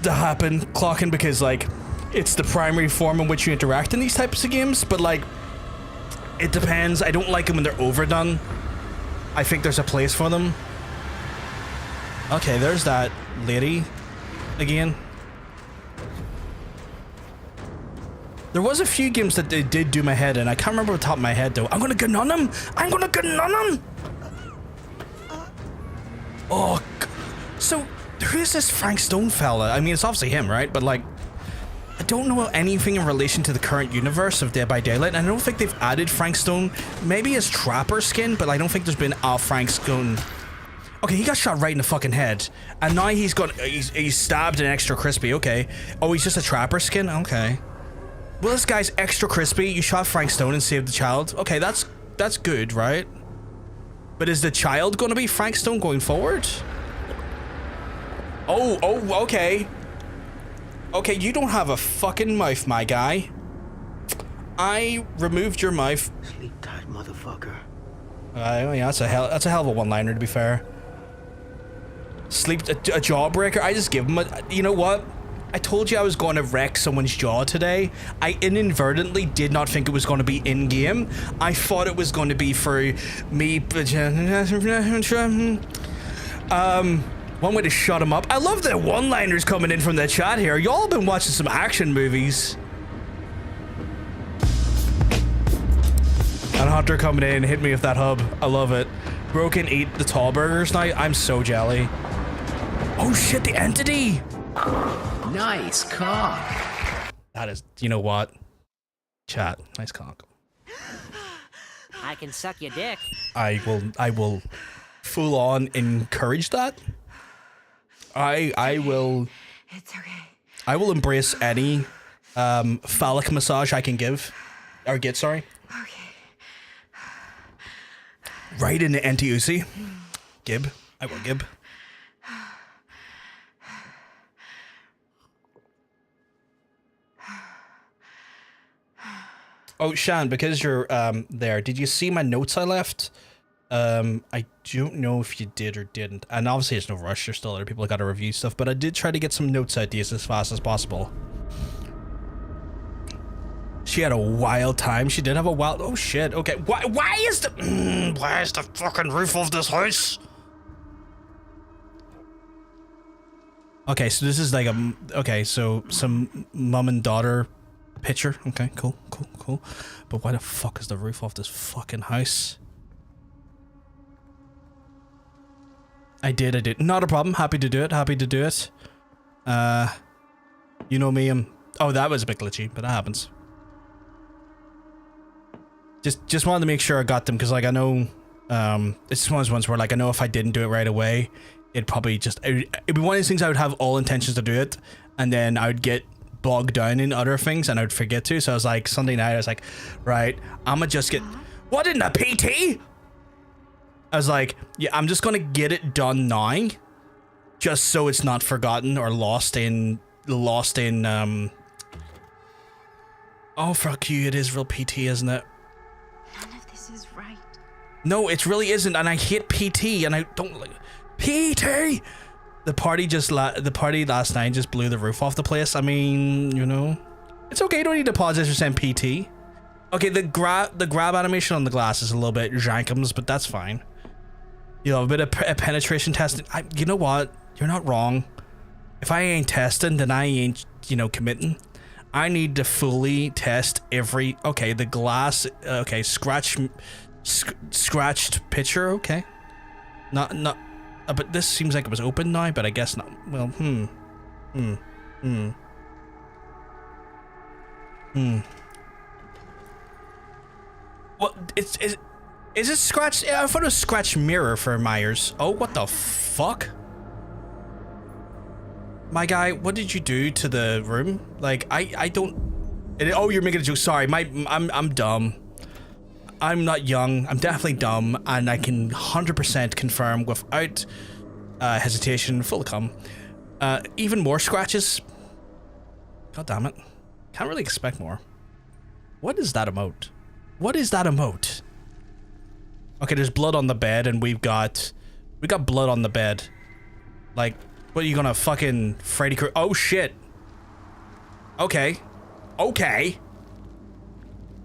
to happen, clocking, because like it's the primary form in which you interact in these types of games, but like it depends. I don't like them when they're overdone. I think there's a place for them. Okay, there's that lady again. There was a few games that they did do my head in. I can't remember off the top of my head though. I'm gonna get on him! I'm gonna get on him! Oh, so who is this Frank Stone fella? I mean, it's obviously him, right? But like, I don't know anything in relation to the current universe of Dead by Daylight, and I don't think they've added Frank Stone. Maybe his Trapper skin, but I don't think there's been a Frank Stone. Okay, he got shot right in the fucking head, and now he's stabbed and extra crispy. Okay. Oh, he's just a Trapper skin. Okay. Well, this guy's extra crispy. You shot Frank Stone and saved the child. Okay, that's good, right? But is the child going to be Frank Stone going forward? Oh, okay. Okay, you don't have a fucking mouth, my guy. I removed your mouth. Sleep tight, motherfucker. Yeah, that's a hell of a one-liner, to be fair. Sleep a jawbreaker. I just give him a. You know what? I told you I was going to wreck someone's jaw today. I inadvertently did not think it was going to be in-game. I thought it was going to be for me. One way to shut him up. I love the one-liners coming in from the chat here. Y'all have been watching some action movies. And Hunter coming in, hit me with that hub. I love it. Broken eat the tall burgers now. I'm so jelly. Oh shit, the entity. Nice cock. That is, you know what? Chat, nice cock. I can suck your dick. I will full on encourage that. I will. It's okay. I will embrace any phallic massage I can give or get. Sorry. Okay. right into NTUC. Gib. I will Gib. Oh, Shan, because you're there, did you see my notes I left? I don't know if you did or didn't. And obviously there's no rush, there's still other people that gotta review stuff, but I did try to get some notes ideas as fast as possible. She had a wild time. She did have a wild... Oh, shit. Okay. Why is the... why is the fucking roof of this house? Okay, so this is like a... Okay, so some mom and daughter picture. Okay, cool. But why the fuck is the roof off this fucking house? I did. Not a problem. Happy to do it. You know me, oh, that was a bit glitchy, but that happens. Just wanted to make sure I got them, because like I know it's one of those ones where like I know if I didn't do it right away, it'd probably just it'd be one of these things I would have all intentions to do it, and then I would get bogged down in other things and I would forget to. So I was like, Sunday night I was like, right, I'ma just get what in the PT? I was like, yeah, I'm just gonna get it done now, just so it's not forgotten or lost in oh fuck you, it is real PT, isn't it? None of this is right. No, it really isn't, and I hate PT, and I don't like PT. The party last night just blew the roof off the place. I mean, you know, it's okay. You don't need to apologize for saying PT. Okay, the grab animation on the glass is a little bit jankums, but that's fine. You know, a bit of penetration testing. You know what? You're not wrong. If I ain't testing, then I ain't, you know, committing. I need to fully test every... Okay, the glass... Okay, scratched picture, okay. Not... but this seems like it was open now, but I guess not. Well, Well, is it scratched? I thought it was scratched mirror for Myers. Oh, what the fuck? My guy, what did you do to the room? Like, I don't... Oh, you're making a joke. Sorry, I'm dumb. I'm not young. I'm definitely dumb, and I can 100% confirm without hesitation, full cum. Even more scratches. God damn it. Can't really expect more. What is that emote? What is that emote? Okay, there's blood on the bed, and we got blood on the bed. Like, what are you gonna fucking Freddy Krueger? Oh shit. Okay.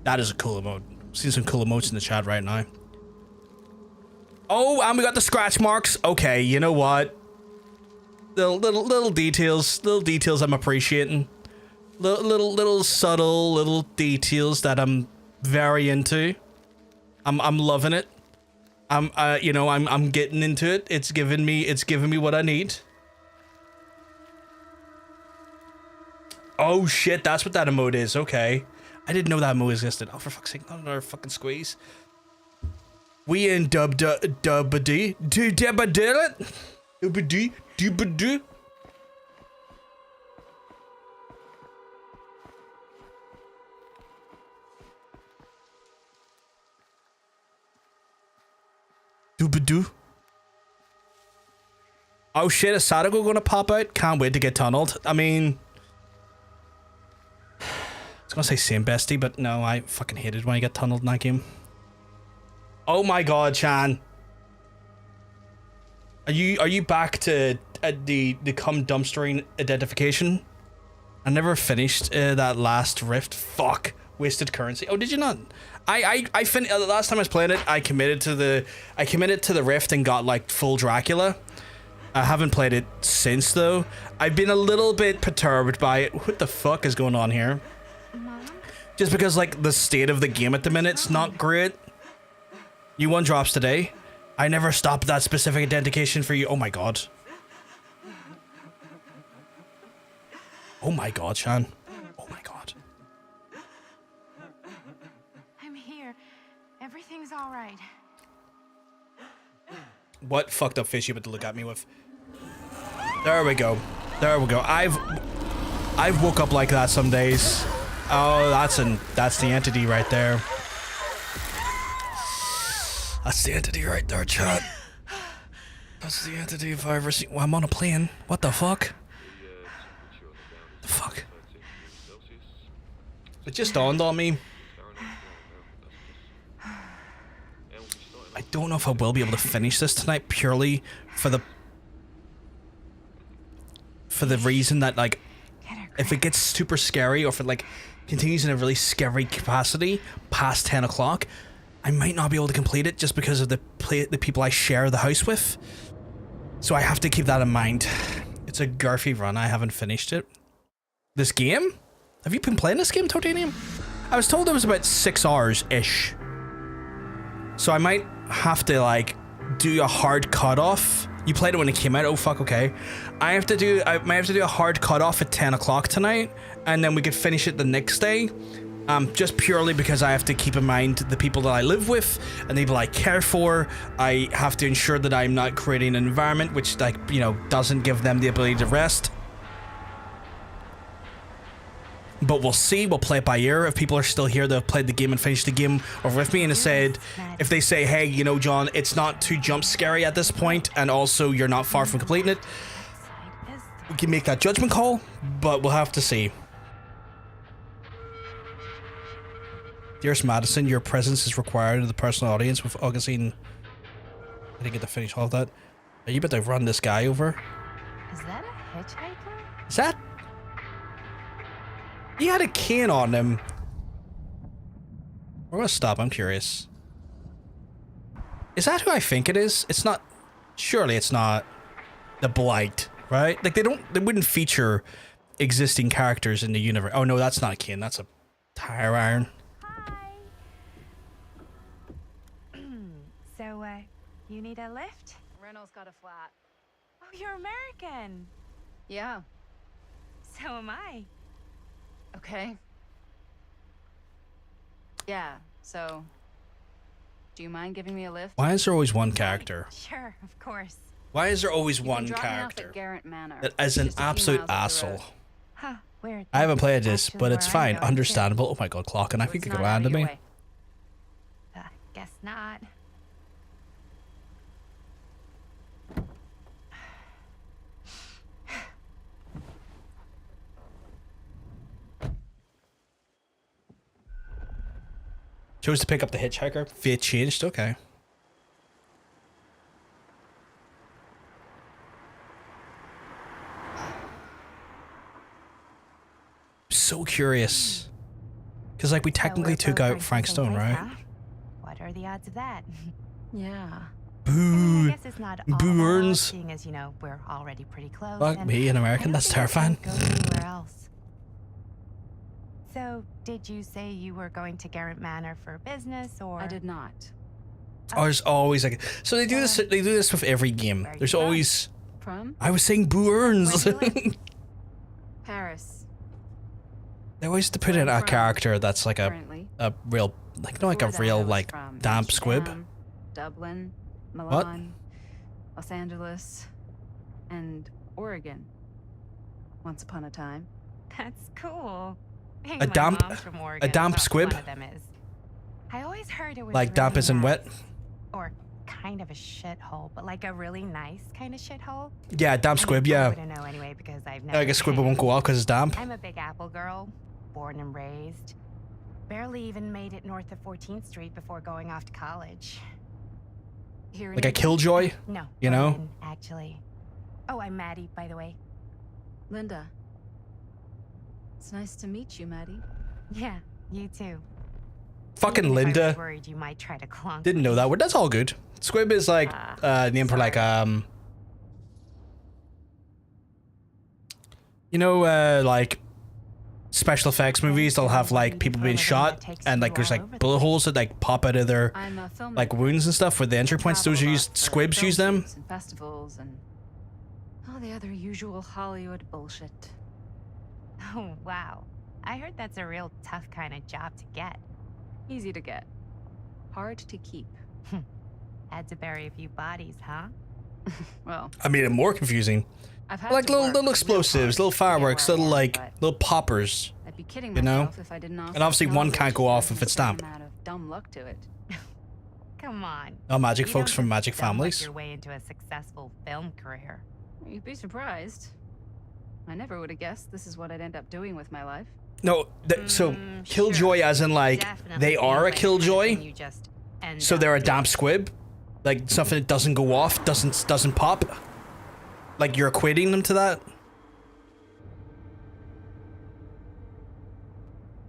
That is a cool emote. Seeing some cool emotes in the chat right now. Oh, and we got the scratch marks. Okay, you know what? Little details I'm appreciating. Little subtle little details that I'm very into. I'm loving it. You know, I'm getting into it. It's giving me what I need. Oh shit, that's what that emote is. Okay. I didn't know that emote existed. Oh, for fuck's sake, not another fucking squeeze. We in dub-a-dee. Dub-a-dee-it? Dub-a-dee? Dub-a-dee? Dub-a-doo? Oh shit, is Sadako gonna pop out? Can't wait to get tunneled. I mean... I was gonna say same bestie, but no, I fucking hated when I get tunneled in that game. Oh my god, Chan. Are you back to the cum dumpstering identification? I never finished that last rift. Fuck. Wasted currency. Oh, did you not? I finished the last time I was playing it. I committed to the rift and got like full Dracula. I haven't played it since though. I've been a little bit perturbed by it. What the fuck is going on here? Just because like the state of the game at the minute's not great. New one drops today. I never stopped that specific identification for you. Oh my god. Oh my god, Shan. Oh my god. I'm here. Everything's all right. What fucked up face you about to look at me with? There we go. There we go. I've woke up like that some days. Oh, that's the entity right there. That's the entity right there, chat. That's the entity if I ever seen. Well, I'm on a plane. What the fuck? The fuck? It just dawned on me. I don't know if I will be able to finish this tonight purely for the reason that, like, if it gets super scary or if it, like, continues in a really scary capacity past 10 o'clock, I might not be able to complete it just because of the people I share the house with. So I have to keep that in mind. It's a girthy run. I haven't finished it. This game? Have you been playing this game, Totanium? I was told it was about 6 hours-ish. So I might have to, like, do a hard cutoff. You played it when it came out. Oh fuck, okay. I might have to do a hard cutoff at 10 o'clock tonight, and then we could finish it the next day. Just purely because I have to keep in mind the people that I live with and the people I care for. I have to ensure that I'm not creating an environment which, like, you know, doesn't give them the ability to rest. But we'll see. We'll play it by ear. If people are still here that have played the game and finished the game over with me, and if they say, hey, you know, John, it's not too jump scary at this point, and also you're not far from completing it, we can make that judgment call, but we'll have to see. Dearest Madison, your presence is required in the personal audience with Augustine. I didn't get to finish all of that. Are you about to run this guy over? Is that a hitchhiker? Is that? He had a cane on him. We're gonna stop, I'm curious. Is that who I think it is? It's not. Surely it's not the Blight, right? Like, they wouldn't feature existing characters in the universe. Oh no, that's not a cane, that's a tire iron. Hi. So, you need a lift? Reynolds got a flat. Oh, you're American. Yeah. So am I. Okay. Yeah, so... Do you mind giving me a lift? Why is there always one character? Sure, of course. Why is there always You one can drop me off character at Garrett Manor. that is an Just a few absolute miles up the asshole? road. Huh, weird. I haven't played this, Actually, but it's where I'm fine. going, too. Understandable. Oh my god, clock, and I So think it's it could not out land of on your me. way. Guess not. Chose to pick up the hitchhiker. Fate changed. Okay. So curious. Because, like, we technically took out Frank Stone, right? What are the odds of that? Yeah. I Boo. guess it's not all Boo that earns. odd, seeing as, you know, we're already pretty close. Fuck and me, an American. I don't That's think I terrifying. can go anywhere else. So, did you say you were going to Garrett Manor for business, or? I did not. Oh, there's always like. So they do this. They do this with every game. Where are you There's from? always. From? I was saying Boo earns. Where do you live? Paris. They always have to put in a character that's like Currently. a real, like, not like a Before that, real, I was like, from damp squib. Amsterdam, Dublin, Milan, Los Angeles, and Oregon. Once upon a time. That's cool. Hey, A my damp- mom's from a Oregon, damp well, squib? one of them is. I always heard it was Like damp really isn't wet. nice. Or kind of a shithole, but like a really nice kind of shithole. Yeah, damp squib. I Yeah. wouldn't know anyway because I've never. Like a squib been. won't go off because it's damp. I'm a Big Apple girl, born and raised. Barely even made it north of 14th Street before going off to college. Here in Like a England. killjoy. No, You know? Berlin, actually. Oh, I'm Maddie, by the way. Linda. It's nice to meet you, Maddie. Yeah, you too. Fucking Even if I was Linda. worried you might try to clunk Didn't know me. that word. That's all good. Squib is like name for like you know, like special effects movies. They'll have like people being shot and like there's like bullet holes that like pop out of their I'm a filmmaker. like wounds and stuff with the entry points. Those are used. Travel Squibs film use them. shoots and festivals and all the other usual Hollywood bullshit. Oh, wow. I heard that's a real tough kind of job to get. Easy to get. Hard to keep. Had to bury a few bodies, huh? Well, I made it more confusing. I've had Like to little work little real explosives, hard little to get fireworks, where I little am, like but little poppers. I'd be kidding you know? myself if I didn't offer And obviously one knowledge can't go that off has if it's a certain damp. amount of dumb luck to it. Come on. Oh, magic You folks don't from just magic stumble families. your way into a successful film career. You'd be surprised. I never would have guessed this is what I'd end up doing with my life. No, so killjoy Sure. as in like Definitely they seems are a like the kind of killjoy, thing you just end so up they're a doing. damp squib, like something that doesn't go off, doesn't pop. Like you're equating them to that.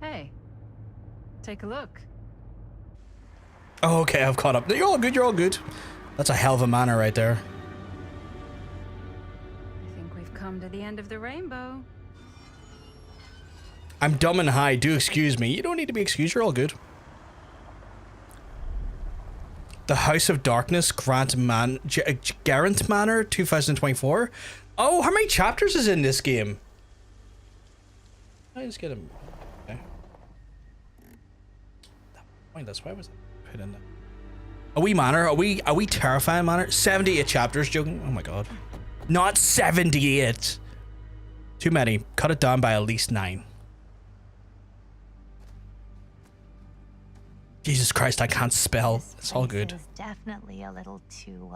Hey, take a look. Oh, okay, I've caught up. You're all good. You're all good. That's a hell of a manor right there. I think we've come to the end of the rainbow. I'm dumb and high. Do excuse me. You don't need to be excused. You're all good. The House of Darkness, Garant Manor, 2024. Oh, how many chapters is in this game? I just get him. Okay. Pointless. Why was I put in that? A wee manor. Are we terrifying manor? 78 chapters. Joking. Oh my god. Not 78. Too many. Cut it down by at least 9. Jesus Christ, I can't spell. It's all good. It's definitely a little too,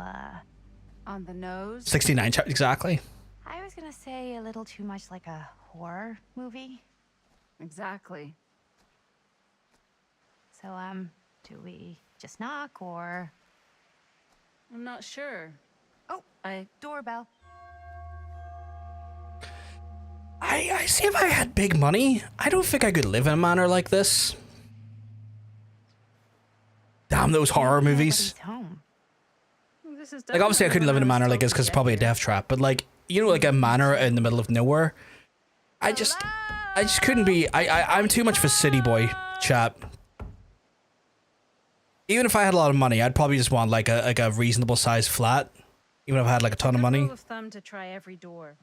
On the nose. 69 chapters, exactly. I was gonna say a little too much like a horror movie. Exactly. So, do we just knock or... I'm not sure. Oh, doorbell. I see if I had big money, I don't think I could live in a manor like this. Damn those horror movies. Nobody's home. This is Like obviously I couldn't live in a manor like this because it's probably a death trap, but like, you know, like a manor in the middle of nowhere. I just couldn't be. I'm too much of a city boy, chap. Even if I had a lot of money, I'd probably just want like a reasonable sized flat. Even if I had like a ton of money. Rule of thumb to try every door.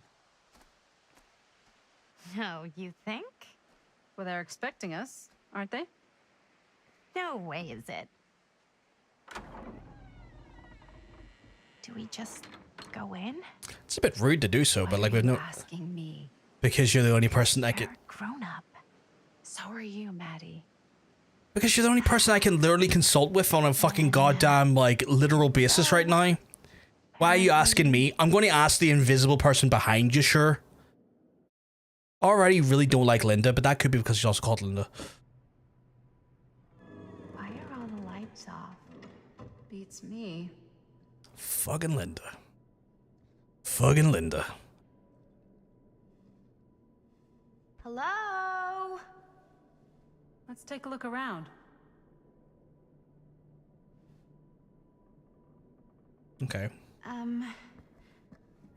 No, you think? Well, they're expecting us, aren't they? No way is it. Do we just go in? It's a bit rude to do so, but like with no, Asking me. because you're the only person that could. You're grown up. So are you, Maddie. Because you're the only person I can literally consult with on a fucking goddamn like literal basis right now. Why are you asking me? I'm going to ask the invisible person behind you, sure. Already really don't like Linda, but that could be because she's also called Linda. Why are all the lights off? Beats me. Fucking Linda. Fucking Linda. Hello? Let's take a look around. Okay.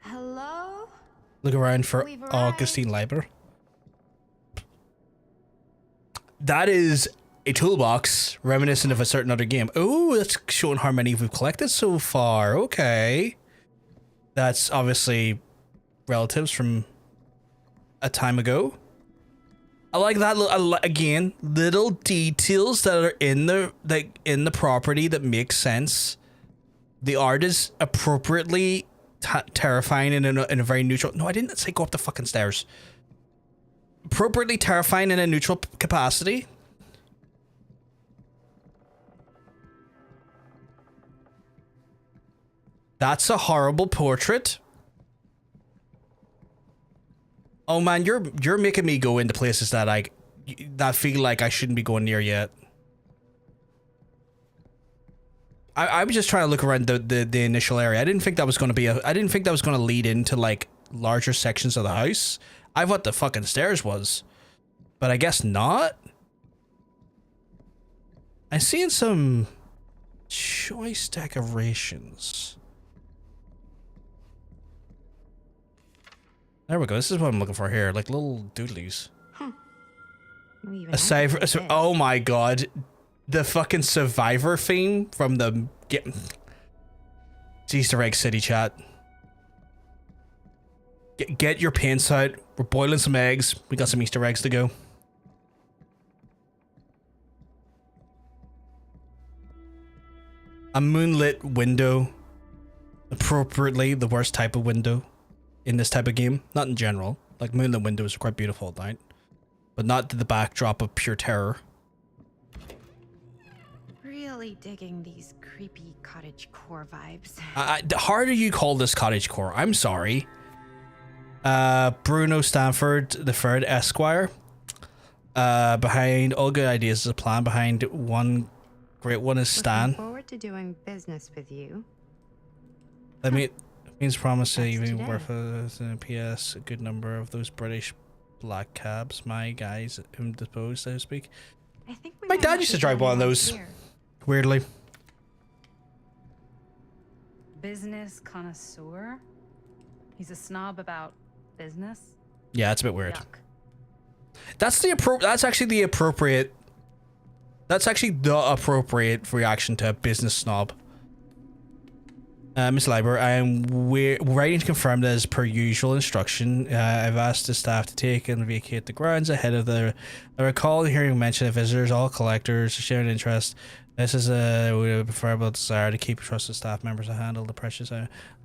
Hello? Look around for We've arrived. Augustine Leiber. That is a toolbox reminiscent of a certain other game. Oh, that's showing how many we've collected so far. Okay. That's obviously relatives from a time ago. I like that again, little details that are in the property that make sense. The art is appropriately terrifying in a very neutral. No, I didn't say go up the fucking stairs. Appropriately terrifying in a neutral capacity. That's a horrible portrait. Oh man, you're making me go into places that that feel like I shouldn't be going near yet. I was just trying to look around the initial area. I didn't think that was going to be I didn't think that was going to lead into like larger sections of the house. I thought the fucking stairs was, but I guess not. I'm seeing some choice decorations. There we go. This is what I'm looking for here, like little doodlies. Oh my god. The fucking Survivor theme from the... It's Easter Egg City, chat. Get your pants out. We're boiling some eggs. We got some Easter eggs to go. A moonlit window. Appropriately the worst type of window in this type of game. Not in general. Like, moonlit windows are quite beautiful at night. But not to the backdrop of pure terror. Really digging these creepy cottage core vibes. How do you call this cottage core? I'm sorry. Bruno Stanford the Third Esquire. Behind all good ideas is a plan. Behind one great one is Stan. Looking forward to doing business with you. That means promise to That's even today. worth a PS. A good number of those British black cabs, my guys, indisposed, so to speak. I think we My might dad have used to the drive one of only those. ones here. Weirdly. Business connoisseur? He's a snob about business? Yeah, it's a bit weird. Yuck. That's actually the appropriate reaction to a business snob. Miss Leiber, I am writing to confirm that as per usual instruction. I've asked the staff to take and vacate the grounds ahead of the. I recall hearing mention of visitors, all collectors, sharing interest. This is a preferable desire to keep trusted staff members to handle the precious.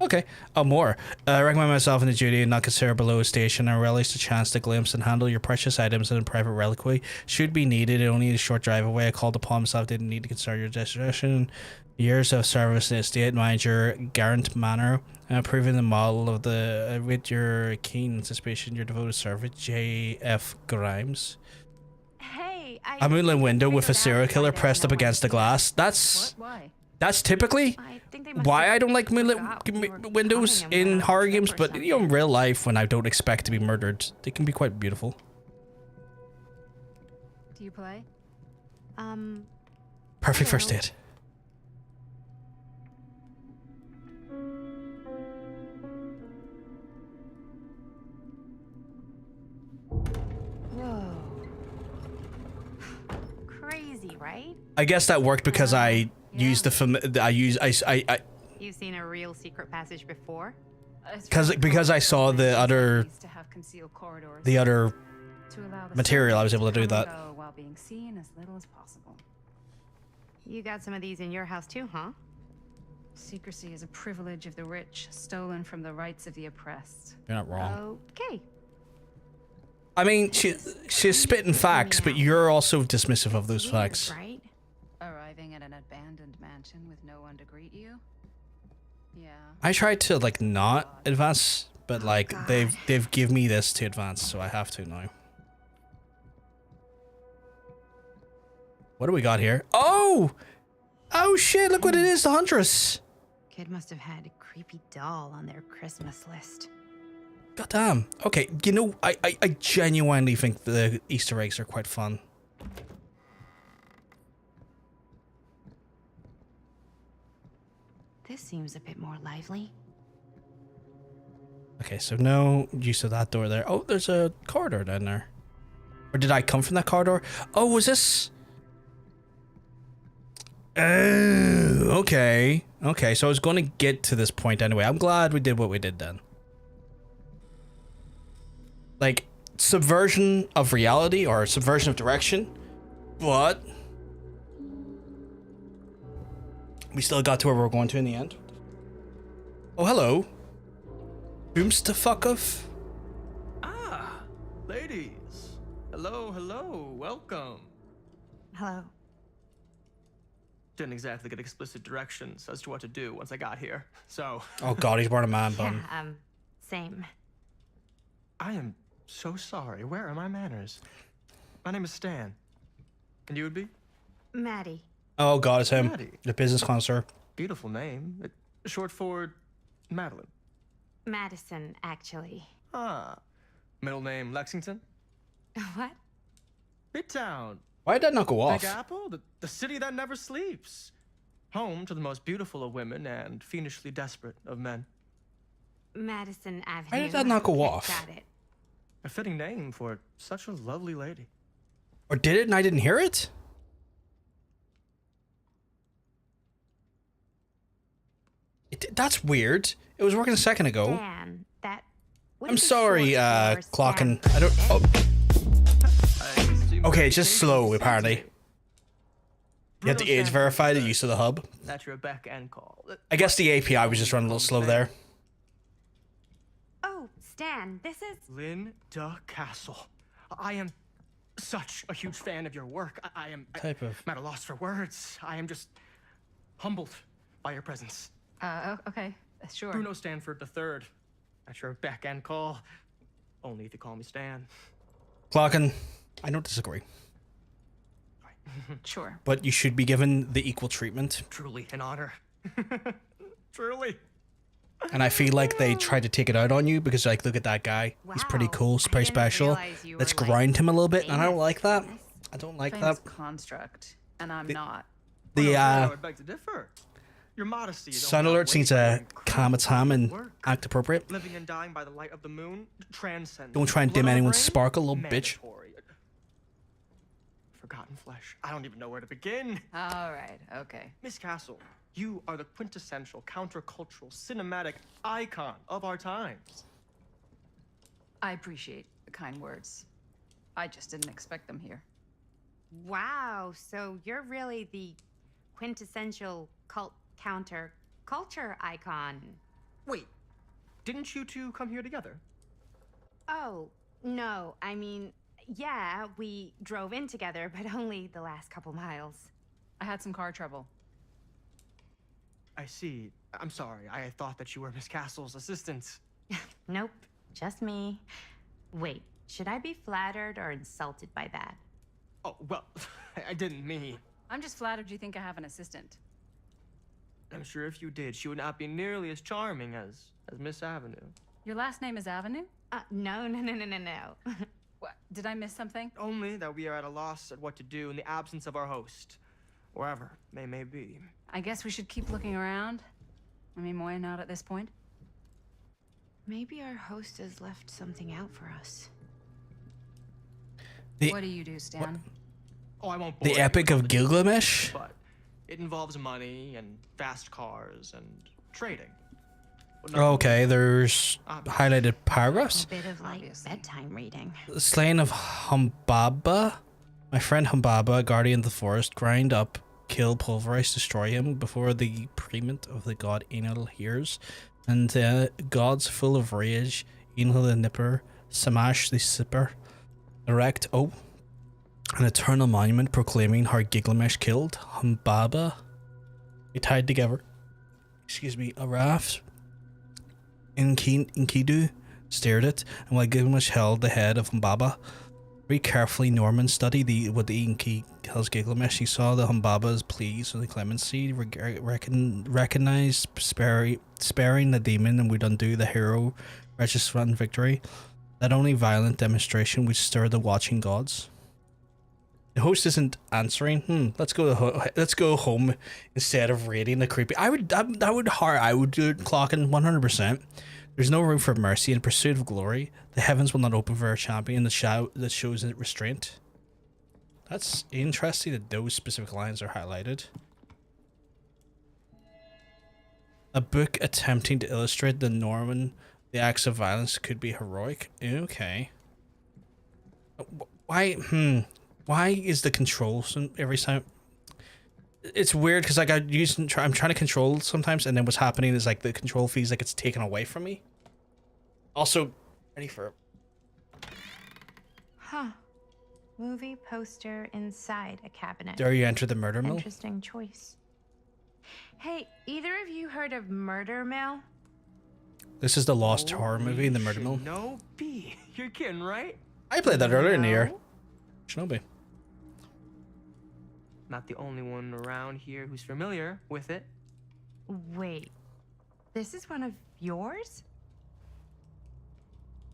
Okay, more. I recommend myself in the duty and not consider below a station. I relish the chance to glimpse and handle your precious items in a private reliquary. Should be needed, only a short drive away. I called upon myself, didn't need to consider your discretion. Years of service in estate manager, Garant Manor, approving the model of the with your keen suspicion, your devoted servant, J.F. Grimes. Hey, A moonlit window with a figured out serial why killer there's pressed no up one against the here. glass. That's Why? typically I think they must why have I don't like moonlit forgot we were windows coming and in went on a horror trip games, or but you know, in something. real life when I don't expect to be murdered, they can be quite beautiful. Do you play? Perfect first Hello. date. Whoa. Crazy, right? I guess that worked because I used the You've seen a real secret passage before? because I saw the other To have concealed corridors the other to allow the material, I was able to do come and that. go while being seen as little as possible. You got some of these in your house too, huh? Secrecy is a privilege of the rich, stolen from the rights of the oppressed. You're not wrong. Okay. I mean, she's spitting facts, but you're also dismissive of those facts. Right? Arriving at an abandoned mansion with no one to greet you? Yeah. I tried to like not advance, but like God. they've given me this to advance, so I have to now. What do we got here? Oh shit! Look what it is, the Huntress. Kid must have had a creepy doll on their Christmas list. God damn. Okay, you know, I genuinely think the Easter eggs are quite fun. This seems a bit more lively. Okay, so no use of that door there. Oh, there's a corridor down there. Or did I come from that corridor? Oh, was this? Oh, okay. Okay, so I was going to get to this point anyway. I'm glad we did what we did then. Like, subversion of reality or subversion of direction. But we still got to where we were going to in the end. Oh, hello. Booms to fuck off. Ah, ladies. Hello, hello, welcome. Hello. Didn't exactly get explicit directions as to what to do once I got here, so. Oh god, he's wearing a man bun. Yeah, same. I am so sorry. Where are my manners? My name is Stan. And you would be? Maddie. Oh god, it's him. Maddie. The business connoisseur. Beautiful name. Short for Madeline. Madison, actually. Ah. Middle name Lexington? What? Midtown. Why did that not go off? Big Apple, the city that never sleeps. Home to the most beautiful of women and fiendishly desperate of men. Madison Avenue. Why did that not go Okay, off? Got it. A fitting name for such a lovely lady. Or did it and I didn't hear it? That's weird. It was working a second ago. Dan, that. I'm sorry, clocking. Stan. I don't. Oh. I seem Okay, very it's just changed slow, since apparently. yesterday. You have to Bruno age Stanford verify the said use of the hub. At your beck and call. I guess the API was just running a little slow there. Oh, Stan, this is. Linda Castle. I am such a huge fan of your work. I am Type of. I'm at a loss for words. I am just humbled by your presence. Okay, sure. Bruno Stanford III, at your beck and call. Only if you call me Stan. Clocken, I don't disagree. Sure. But you should be given the equal treatment. Truly an honor. Truly. And I feel like they tried to take it out on you because, like, look at that guy. He's pretty cool. He's pretty special. Let's grind him a little bit. And I don't like that. I don't like Famous that. construct, and I'm not. I would beg to differ. Your modesty is Sound only alert needs to calm its ham and act appropriate. living and dying by the light of the moon transcends. Don't try and dim Blood on the anyone's brain? sparkle, little bitch. Mandatory. Forgotten flesh. I don't even know where to begin. All right, okay. Miss Castle, you are the quintessential countercultural cinematic icon of our times. I appreciate the kind words. I just didn't expect them here. Wow, so you're really the quintessential cult counter culture icon. Wait, didn't you two come here together? Oh, no, I mean, yeah, we drove in together, but only the last couple miles. I had some car trouble. I see. I'm sorry. I thought that you were Miss Castle's assistant. Nope, just me. Wait, should I be flattered or insulted by that? Oh, well, I didn't mean. I'm just flattered you think I have an assistant. I'm sure if you did, she would not be nearly as charming as Miss Avenue. Your last name is Avenue? No. What? Did I miss something? Only that we are at a loss at what to do in the absence of our host, wherever they may be. I guess we should keep looking around. I mean, why not at this point? Maybe our host has left something out for us. What do you do, Stan? Oh, I won't bore The you Epic with of Gilgamesh? but it involves money and fast cars and trading. But nothing Okay, there's highlighted paragraphs. A bit of like bedtime reading. The Slaying of Humbaba. My friend Humbaba, guardian of the forest, grind up, kill, pulverize, destroy him before the prement of the god Enel hears. And the gods full of rage, Enel the Nipper, Samash the Sipper, erect, an eternal monument proclaiming how Gilgamesh killed Humbaba. They tied together, a raft. Enkidu stared at, and while Gilgamesh held the head of Humbaba, very carefully Norman studied what the Enki tells Gilgamesh. He saw the Humbaba's pleas for the clemency, recognized sparing the demon, and would undo the hero registrant victory. That only violent demonstration would stir the watching gods. The host isn't answering. Let's go home instead of raiding the creepy. I would do it clocking 100%. There's no room for mercy in pursuit of glory. The heavens will not open for a champion that shows restraint. That's interesting that those specific lines are highlighted. A book attempting to illustrate the acts of violence could be heroic. Okay. Why is the controls every time? It's weird because like I'm trying to control sometimes, and then what's happening is like the control feels like it's taken away from me. Also, ready for it. Huh. Movie poster inside a cabinet. Dare you enter the murder mill? Interesting choice. Hey, either of you heard of Murder Mill? This is the lost horror movie in the murder mill. No, B. You're kidding, right? I played that earlier in the year. Shinobi. Not the only one around here who's familiar with it. Wait, this is one of yours?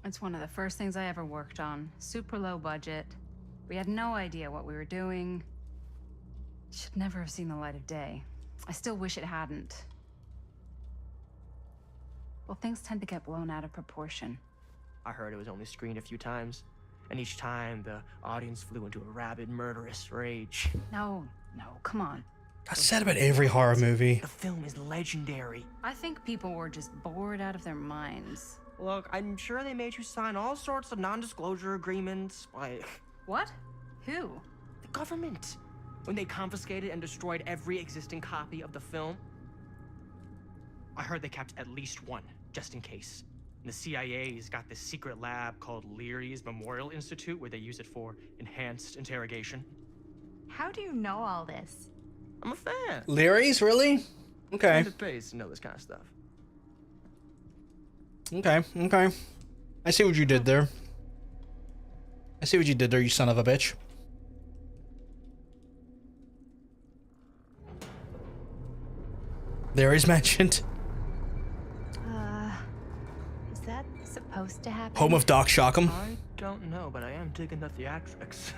It's one of the first things I ever worked on. Super low budget. We had no idea what we were doing. Should never have seen the light of day. I still wish it hadn't. Well, things tend to get blown out of proportion. I heard it was only screened a few times, and each time the audience flew into a rabid, murderous rage. No, come on. That's said about every horror movie. The film is legendary. I think people were just bored out of their minds. Look, I'm sure they made you sign all sorts of non-disclosure agreements, like... What? Who? The government. When they confiscated and destroyed every existing copy of the film. I heard they kept at least one, just in case. And the CIA's got this secret lab called Leary's Memorial Institute where they use it for enhanced interrogation. How do you know all this? I'm a fan. Leary's, really? Okay. It pays to know this kind of stuff. Okay, okay. I see what you did there. I see what you did there, you son of a bitch. Leary's mentioned. Is that supposed to happen? Home of Doc Shockham. I don't know, but I am digging the theatrics.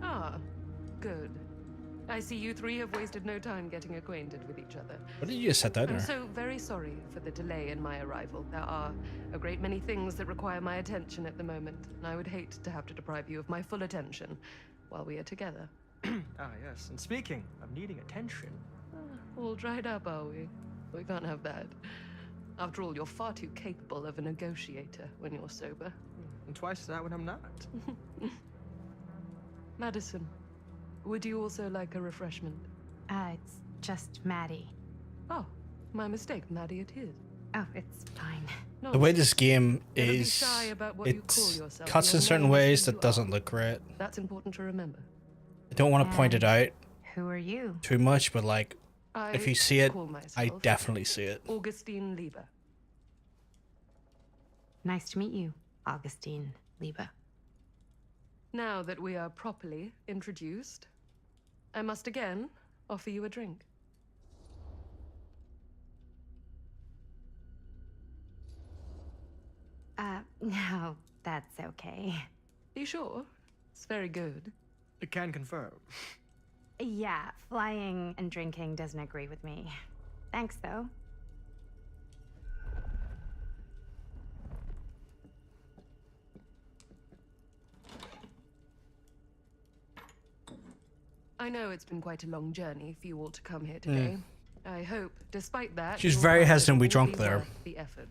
Ah, good. I see you three have wasted no time getting acquainted with each other. What did you just set that I'm there? so very sorry for the delay in my arrival. There are a great many things that require my attention at the moment, and I would hate to have to deprive you of my full attention while we are together. Ah, yes. And speaking of needing attention. All dried up, are we? We can't have that. After all, you're far too capable of a negotiator when you're sober. And twice that when I'm not. Madison, would you also like a refreshment? It's just Maddie. Oh, my mistake. Maddie it is. Oh, it's fine. No, The way this game never be is, shy about what you call it yourself. cuts in You're certain more than ways you that doesn't are. look great. That's important to remember. I don't want to point it out Who are you? too much, but like, if you see it, call I myself definitely see it. Augustine Lieber. Nice to meet you, Augustine Lieber. Now that we are properly introduced, I must again offer you a drink. No, that's okay. You sure? It's very good. I can confirm. Yeah, flying and drinking doesn't agree with me. Thanks, though. I know it's been quite a long journey for you all to come here today. I hope, despite that, She's you'll very find it hesitant we will drunk be there. worth the effort.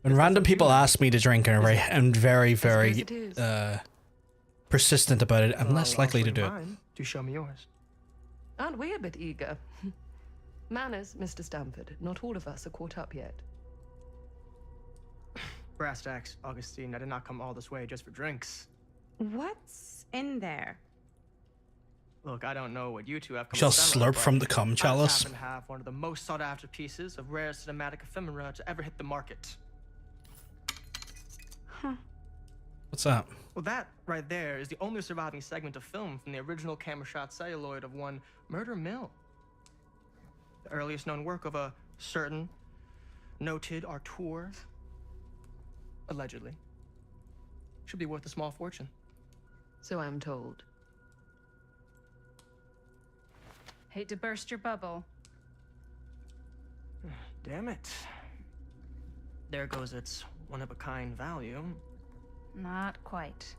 When random people ask me to drink and I'm very, very it is. persistent about it, I'm Well, less I'll likely to show you do it. mine. Do show me yours. Aren't we a bit eager? Manners, Mr. Stamford. Not all of us are caught up yet. Brass tacks, Augustine. I did not come all this way just for drinks. What's in there? Look, I don't know what you two have come Shall to settle, slurp but from the cum I just chalice. happen to have one of the most sought-after pieces of rare cinematic ephemera to ever hit the market. What's that? Well, that right there is the only surviving segment of film from the original camera shot celluloid of one Murder Mill. The earliest known work of a certain noted auteur, allegedly. Should be worth a small fortune. So I'm told. Hate to burst your bubble. Damn it. There goes its one-of-a-kind value. Not quite.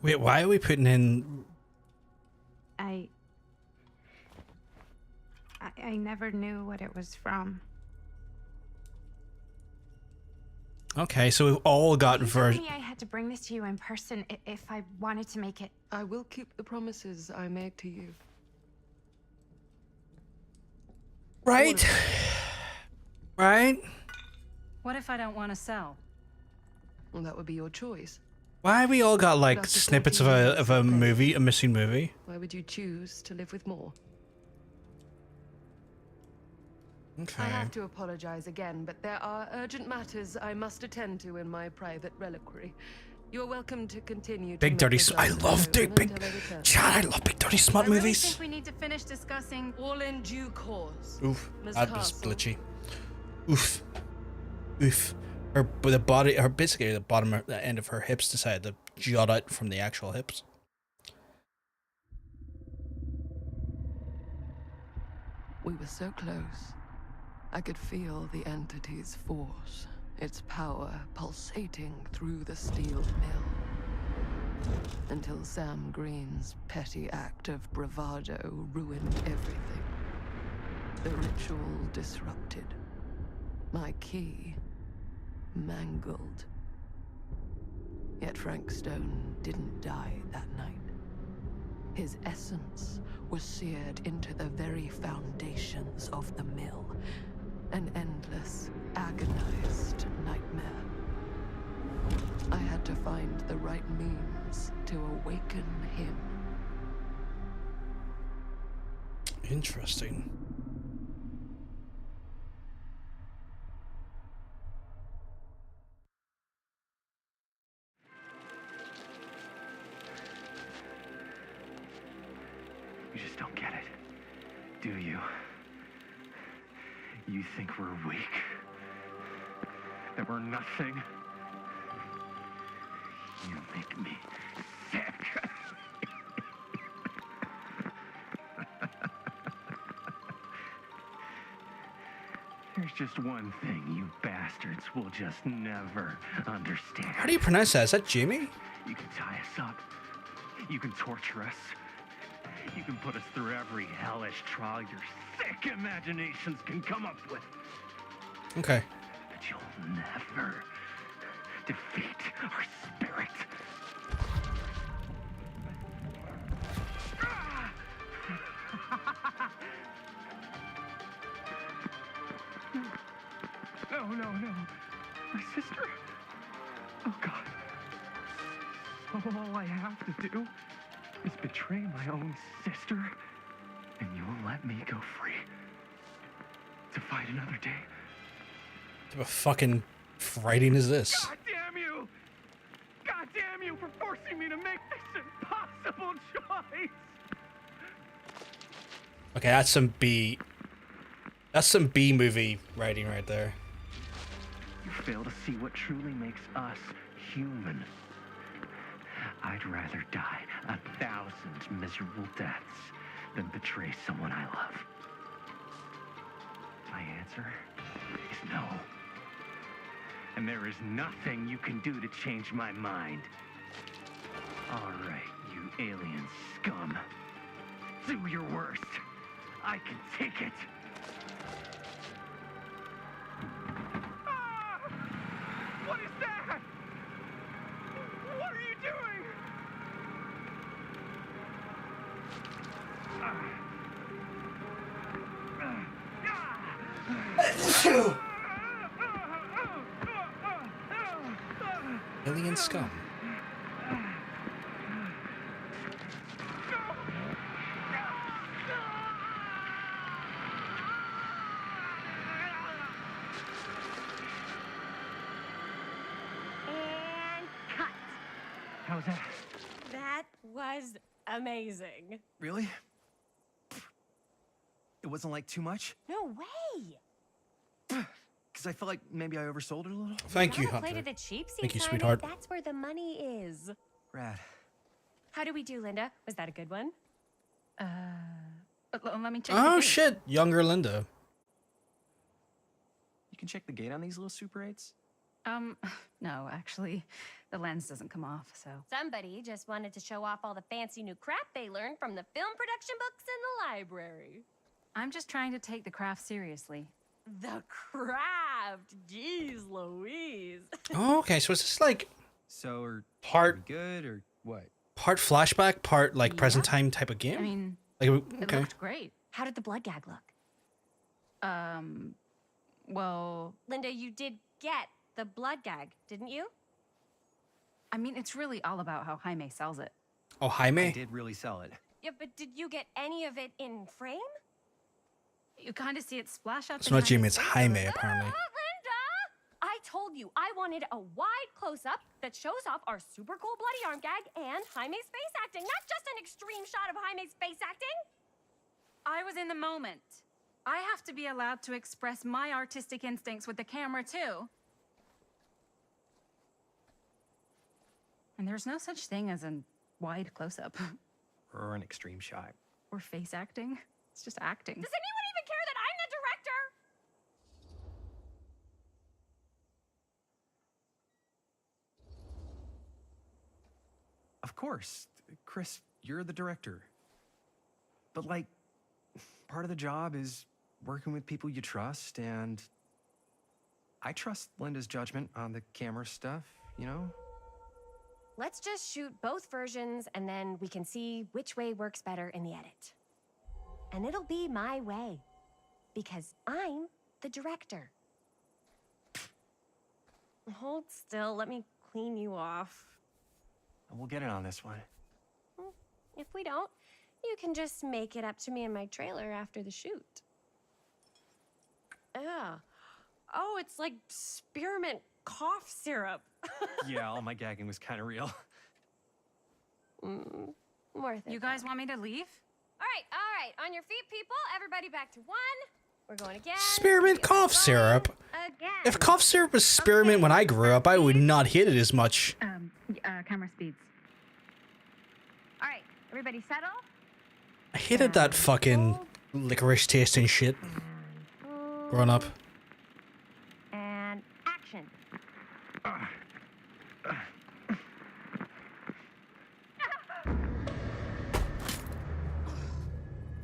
Wait, why are we putting in? I never knew what it was from. Okay, so we've all got You told version. me I had to bring this to you in person if I wanted to make it. I will keep the promises I made to you. Right? Right? What if I don't want to sell? Well, that would be your choice. Why we all got like After snippets 14 of a years, movie, a missing movie? Why would you choose to live with more? Okay. I have to apologize again, but there are urgent matters I must attend to in my private reliquary. You are welcome to continue. Big dirty. I love big big. Chad, I love big dirty smut I really movies. think we need to finish discussing. All in due course. Oof, Ms. that was Castle. glitchy. Oof, oof. The body, basically the bottom, the end of her hips decided to jut out from the actual hips. We were so close. I could feel the entity's force, its power pulsating through the steel mill. Until Sam Green's petty act of bravado ruined everything. The ritual disrupted. My key mangled. Yet Frank Stone didn't die that night. His essence was seared into the very foundations of the mill. An endless, agony the right means to awaken him. Interesting. You just don't get it, do you? You think we're weak? That we're nothing? You make me sick. There's just one thing you bastards will just never understand. How do you pronounce that? Is that Jamie? You can tie us up. You can torture us. You can put us through every hellish trial your sick imaginations can come up with. Okay. But you'll never defeat our spirit. No. My sister. Oh, God. All I have to do is betray my own sister, and you will let me go free to fight another day. What type of fucking writing is this? God damn you! God damn you for forcing me to make this impossible choice! Okay, that's some B. That's some B movie writing right there. You fail to see what truly makes us human. I'd rather die 1,000 miserable deaths than betray someone I love. My answer is no. And there is nothing you can do to change my mind. All right, you alien scum. Do your worst. I can take it. Ah! What is that? What are you doing? Alien scum. And cut. How's that? That was amazing. Really? It wasn't like too much? No way. Because I felt like maybe I oversold it a little. Thank you, Gotta play Hunter. to the cheap seats, Thank you, Simon. sweetheart. That's where the money is. Rad. How do we do, Linda? Was that a good one? Let me check. the Oh gate. shit, younger Linda. You can check the gate on these little Super 8s? No, actually, the lens doesn't come off, so. Somebody just wanted to show off all the fancy new crap they learned from the film production books in the library. I'm just trying to take the craft seriously. The craft! Jeez Louise. Oh, okay, so is this like So, are part we good or what? part flashback, part like present Yeah. time type of game? I mean, like, it okay. looked great. How did the blood gag look? Well, Linda, you did get the blood gag, didn't you? I mean, it's really all about how Jaime sells it. Oh, I Jaime. did really sell it. Yeah, but did you get any of it in frame? You kind of see it splash up. It's in not Jamie, Jaime's it's face. Jaime apparently. Linda! I told you I wanted a wide close-up that shows off our super cool bloody arm gag and Jaime's face acting, not just an extreme shot of Jaime's face acting. I was in the moment. I have to be allowed to express my artistic instincts with the camera, too. And there's no such thing as a wide close-up. Or an extreme shot. Or face acting. It's just acting. Does anyone even care that I'm the director? Of course. Chris, you're the director. But, like, part of the job is working with people you trust, and I trust Linda's judgment on the camera stuff, you know? Let's just shoot both versions and then we can see which way works better in the edit. And it'll be my way. Because I'm the director. Hold still, let me clean you off. We'll get it on this one. If we don't, you can just make it up to me in my trailer after the shoot. Yeah. Oh, it's like spearmint cough syrup. Yeah, all my gagging was kind of real. Worth it. You guys want me to leave? All right. On your feet, people. Everybody back to one. We're going again. Spearmint cough syrup. Again. If cough syrup was spearmint when I grew up, I would not hate it as much. Camera speeds. All right, everybody settle. I hated that fucking licorice tasting shit growing up. And action.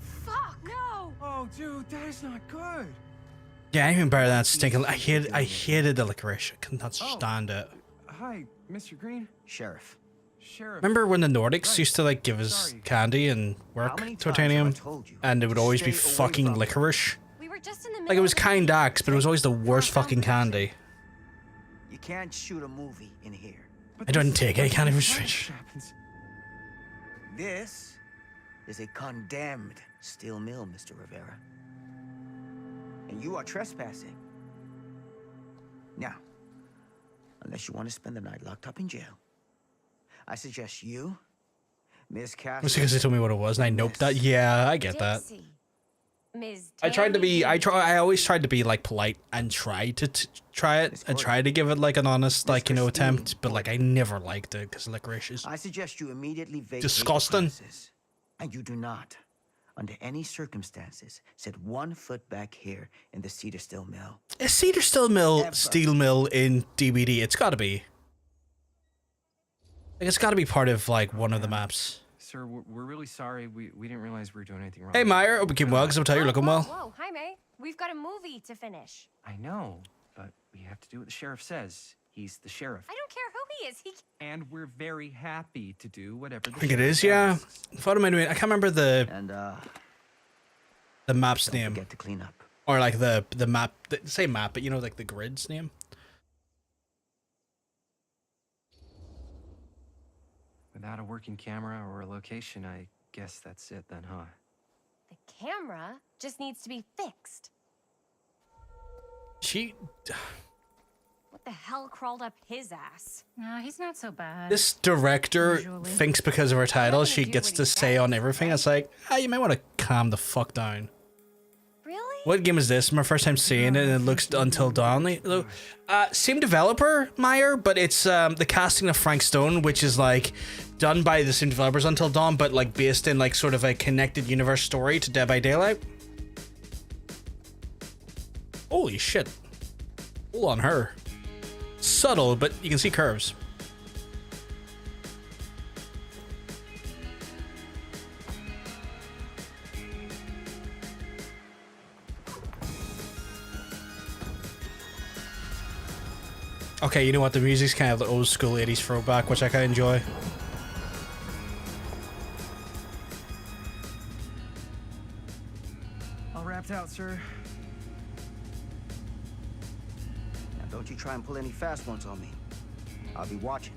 Fuck, no! Oh, dude, that is not good. Yeah, anything better than that stinking. I hated the licorice. I could not stand it. Hi, Mr. Green. Sheriff. Sheriff. Remember when the Nordics used to like give us candy and work titanium, and it would always be fucking licorice? We were just in the middle. Like it was kind acts, but it was always the worst fucking candy. You can't shoot a movie in here. I don't take any candy from strange. This is a condemned steel mill, Mr. Rivera. And you are trespassing. Now, unless you want to spend the night locked up in jail, I suggest you, Miss Cass. Just because they told me what it was, and I noped that. Yeah, I get that. Ms. I tried to be. I always tried to be like polite and try to try it and try to give it like an honest like attempt, but like I never liked it because licorice is I suggest you immediately vacate disgusting. the premises, and you do not, under any circumstances, set 1 foot back here in the Cedar Steel Mill. Is Cedar Steel Mill in DBD? It's got to be. Like it's got to be part of like one of the maps. Sir, we're really sorry. We didn't realize we were doing anything wrong. Hey Meyer, hope you keep well because I'm telling you, you're looking well. Whoa, hi May. We've got a movie to finish. I know, but we have to do what the sheriff says. He's the sheriff. I don't care who he is. And we're very happy to do whatever the I think it is, yeah. Photo menu. I can't remember the map's name. Get to clean up. Or like the map, the same map, but you know, like the grid's name. Without a working camera or a location, I guess that's it then, huh? The camera just needs to be fixed. What the hell crawled up his ass? No, he's not so bad. This director thinks because of her title, she gets to say on everything. It's like, you might want to calm the fuck down. Really? What game is this? My first time seeing it, and it looks Until Dawn. Same developer, Meyer, but it's the casting of Frank Stone, which is like done by the same developers Until Dawn, but like based in like sort of a connected universe story to Dead by Daylight. Holy shit. Pull on her. Subtle, but you can see curves. Okay, you know what? The music's kind of the old school 80s throwback, which I kind of enjoy. All wrapped out, sir. Now, don't you try and pull any fast ones on me. I'll be watching.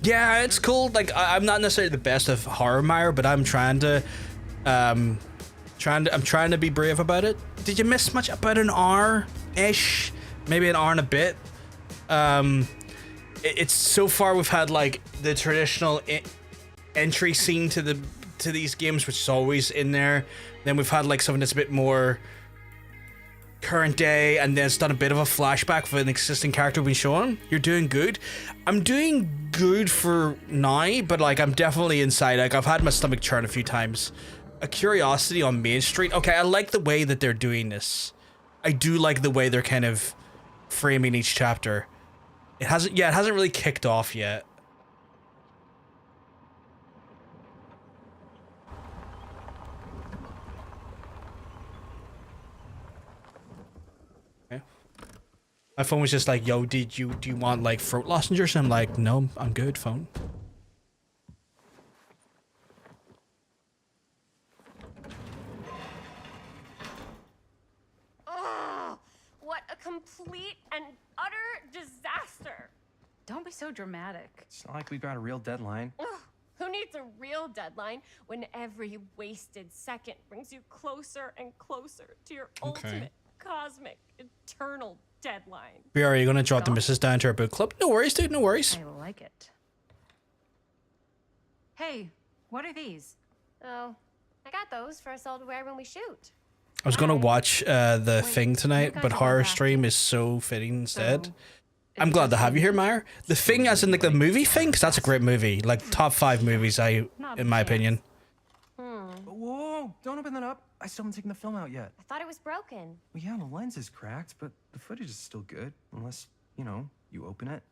Yeah, it's cool. Like, I'm not necessarily the best of horror, Meyer, but I'm trying to, I'm trying to be brave about it. Did you miss much? About an hour-ish? Maybe an hour and a bit. It's so far we've had like the traditional entry scene to these games, which is always in there. Then we've had like something that's a bit more current day, and then it's done a bit of a flashback for an existing character we've been showing. You're doing good. I'm doing good for now, but like I'm definitely inside. Like I've had my stomach churn a few times. A Curiosity on Main Street. Okay, I like the way that they're doing this. I do like the way they're kind of framing each chapter. It hasn't really kicked off yet. Okay. My phone was just like, yo, do you want like throat lozenges? I'm like, no, I'm good, phone. What a complete and utter disaster. Don't be so dramatic. It's not like we've got a real deadline. Ugh, who needs a real deadline when every wasted second brings you closer and closer to your ultimate, cosmic, eternal deadline? Are you gonna drop the missus down to our book club? No worries, dude. No worries. I like it. Hey, what are these? Oh, I got those for us all to wear when we shoot. I was gonna watch the Thing tonight, but horror stream is so fitting instead. I'm glad to have you here, Meyer. The Thing, as in like the movie Thing, because that's a great movie. Like top 5 movies, in my opinion. Whoa, don't open that up. I still haven't taken the film out yet. I thought it was broken. Well, yeah, the lens is cracked, but the footage is still good. Unless, you know, you open it.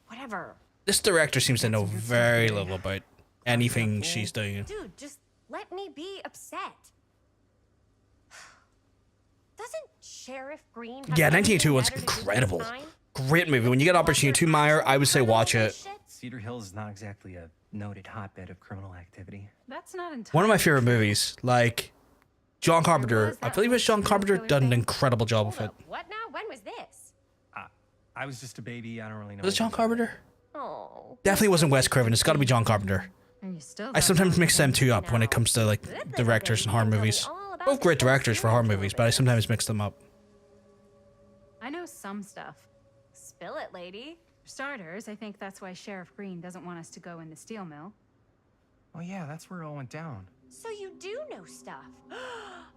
Whatever. This director seems to know very little about anything she's doing. Dude, just let me be upset. Doesn't Sheriff Green have Yeah, anything 1982 was better to do with his incredible. time? Great movie. When you get opportunity to, Meyer, I would say watch it. Cedar Hills is not exactly a noted hotbed of criminal activity. That's not entirely One of my favorite movies. Like, John Carpenter. I believe it's John Carpenter done an incredible job with it. What now? When was this? I was just a baby. I don't really know. Was it John Carpenter? Oh. Definitely wasn't Wes Craven. It's got to be John Carpenter. I sometimes mix them two up when it comes to like directors and horror movies. Both great directors for horror movies, but I sometimes mix them up. I know some stuff. Spill it, lady. For starters, I think that's why Sheriff Green doesn't want us to go in the steel mill. Oh yeah, that's where it all went down. So you do know stuff.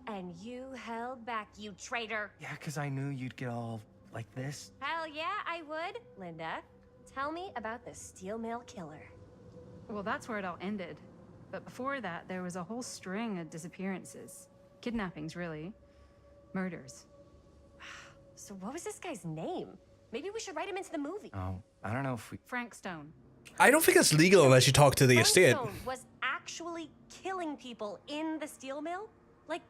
And you held back, you traitor. Yeah, because I knew you'd get all like this. Hell yeah, I would. Linda, tell me about the steel mill killer. Well, that's where it all ended. But before that, there was a whole string of disappearances. Kidnappings, really. Murders. So what was this guy's name? Maybe we should write him into the movie. Oh, I don't know if we... Frank Stone. I don't think it's legal unless you talk to the estate. Stone was actually killing people in the steel mill? Like,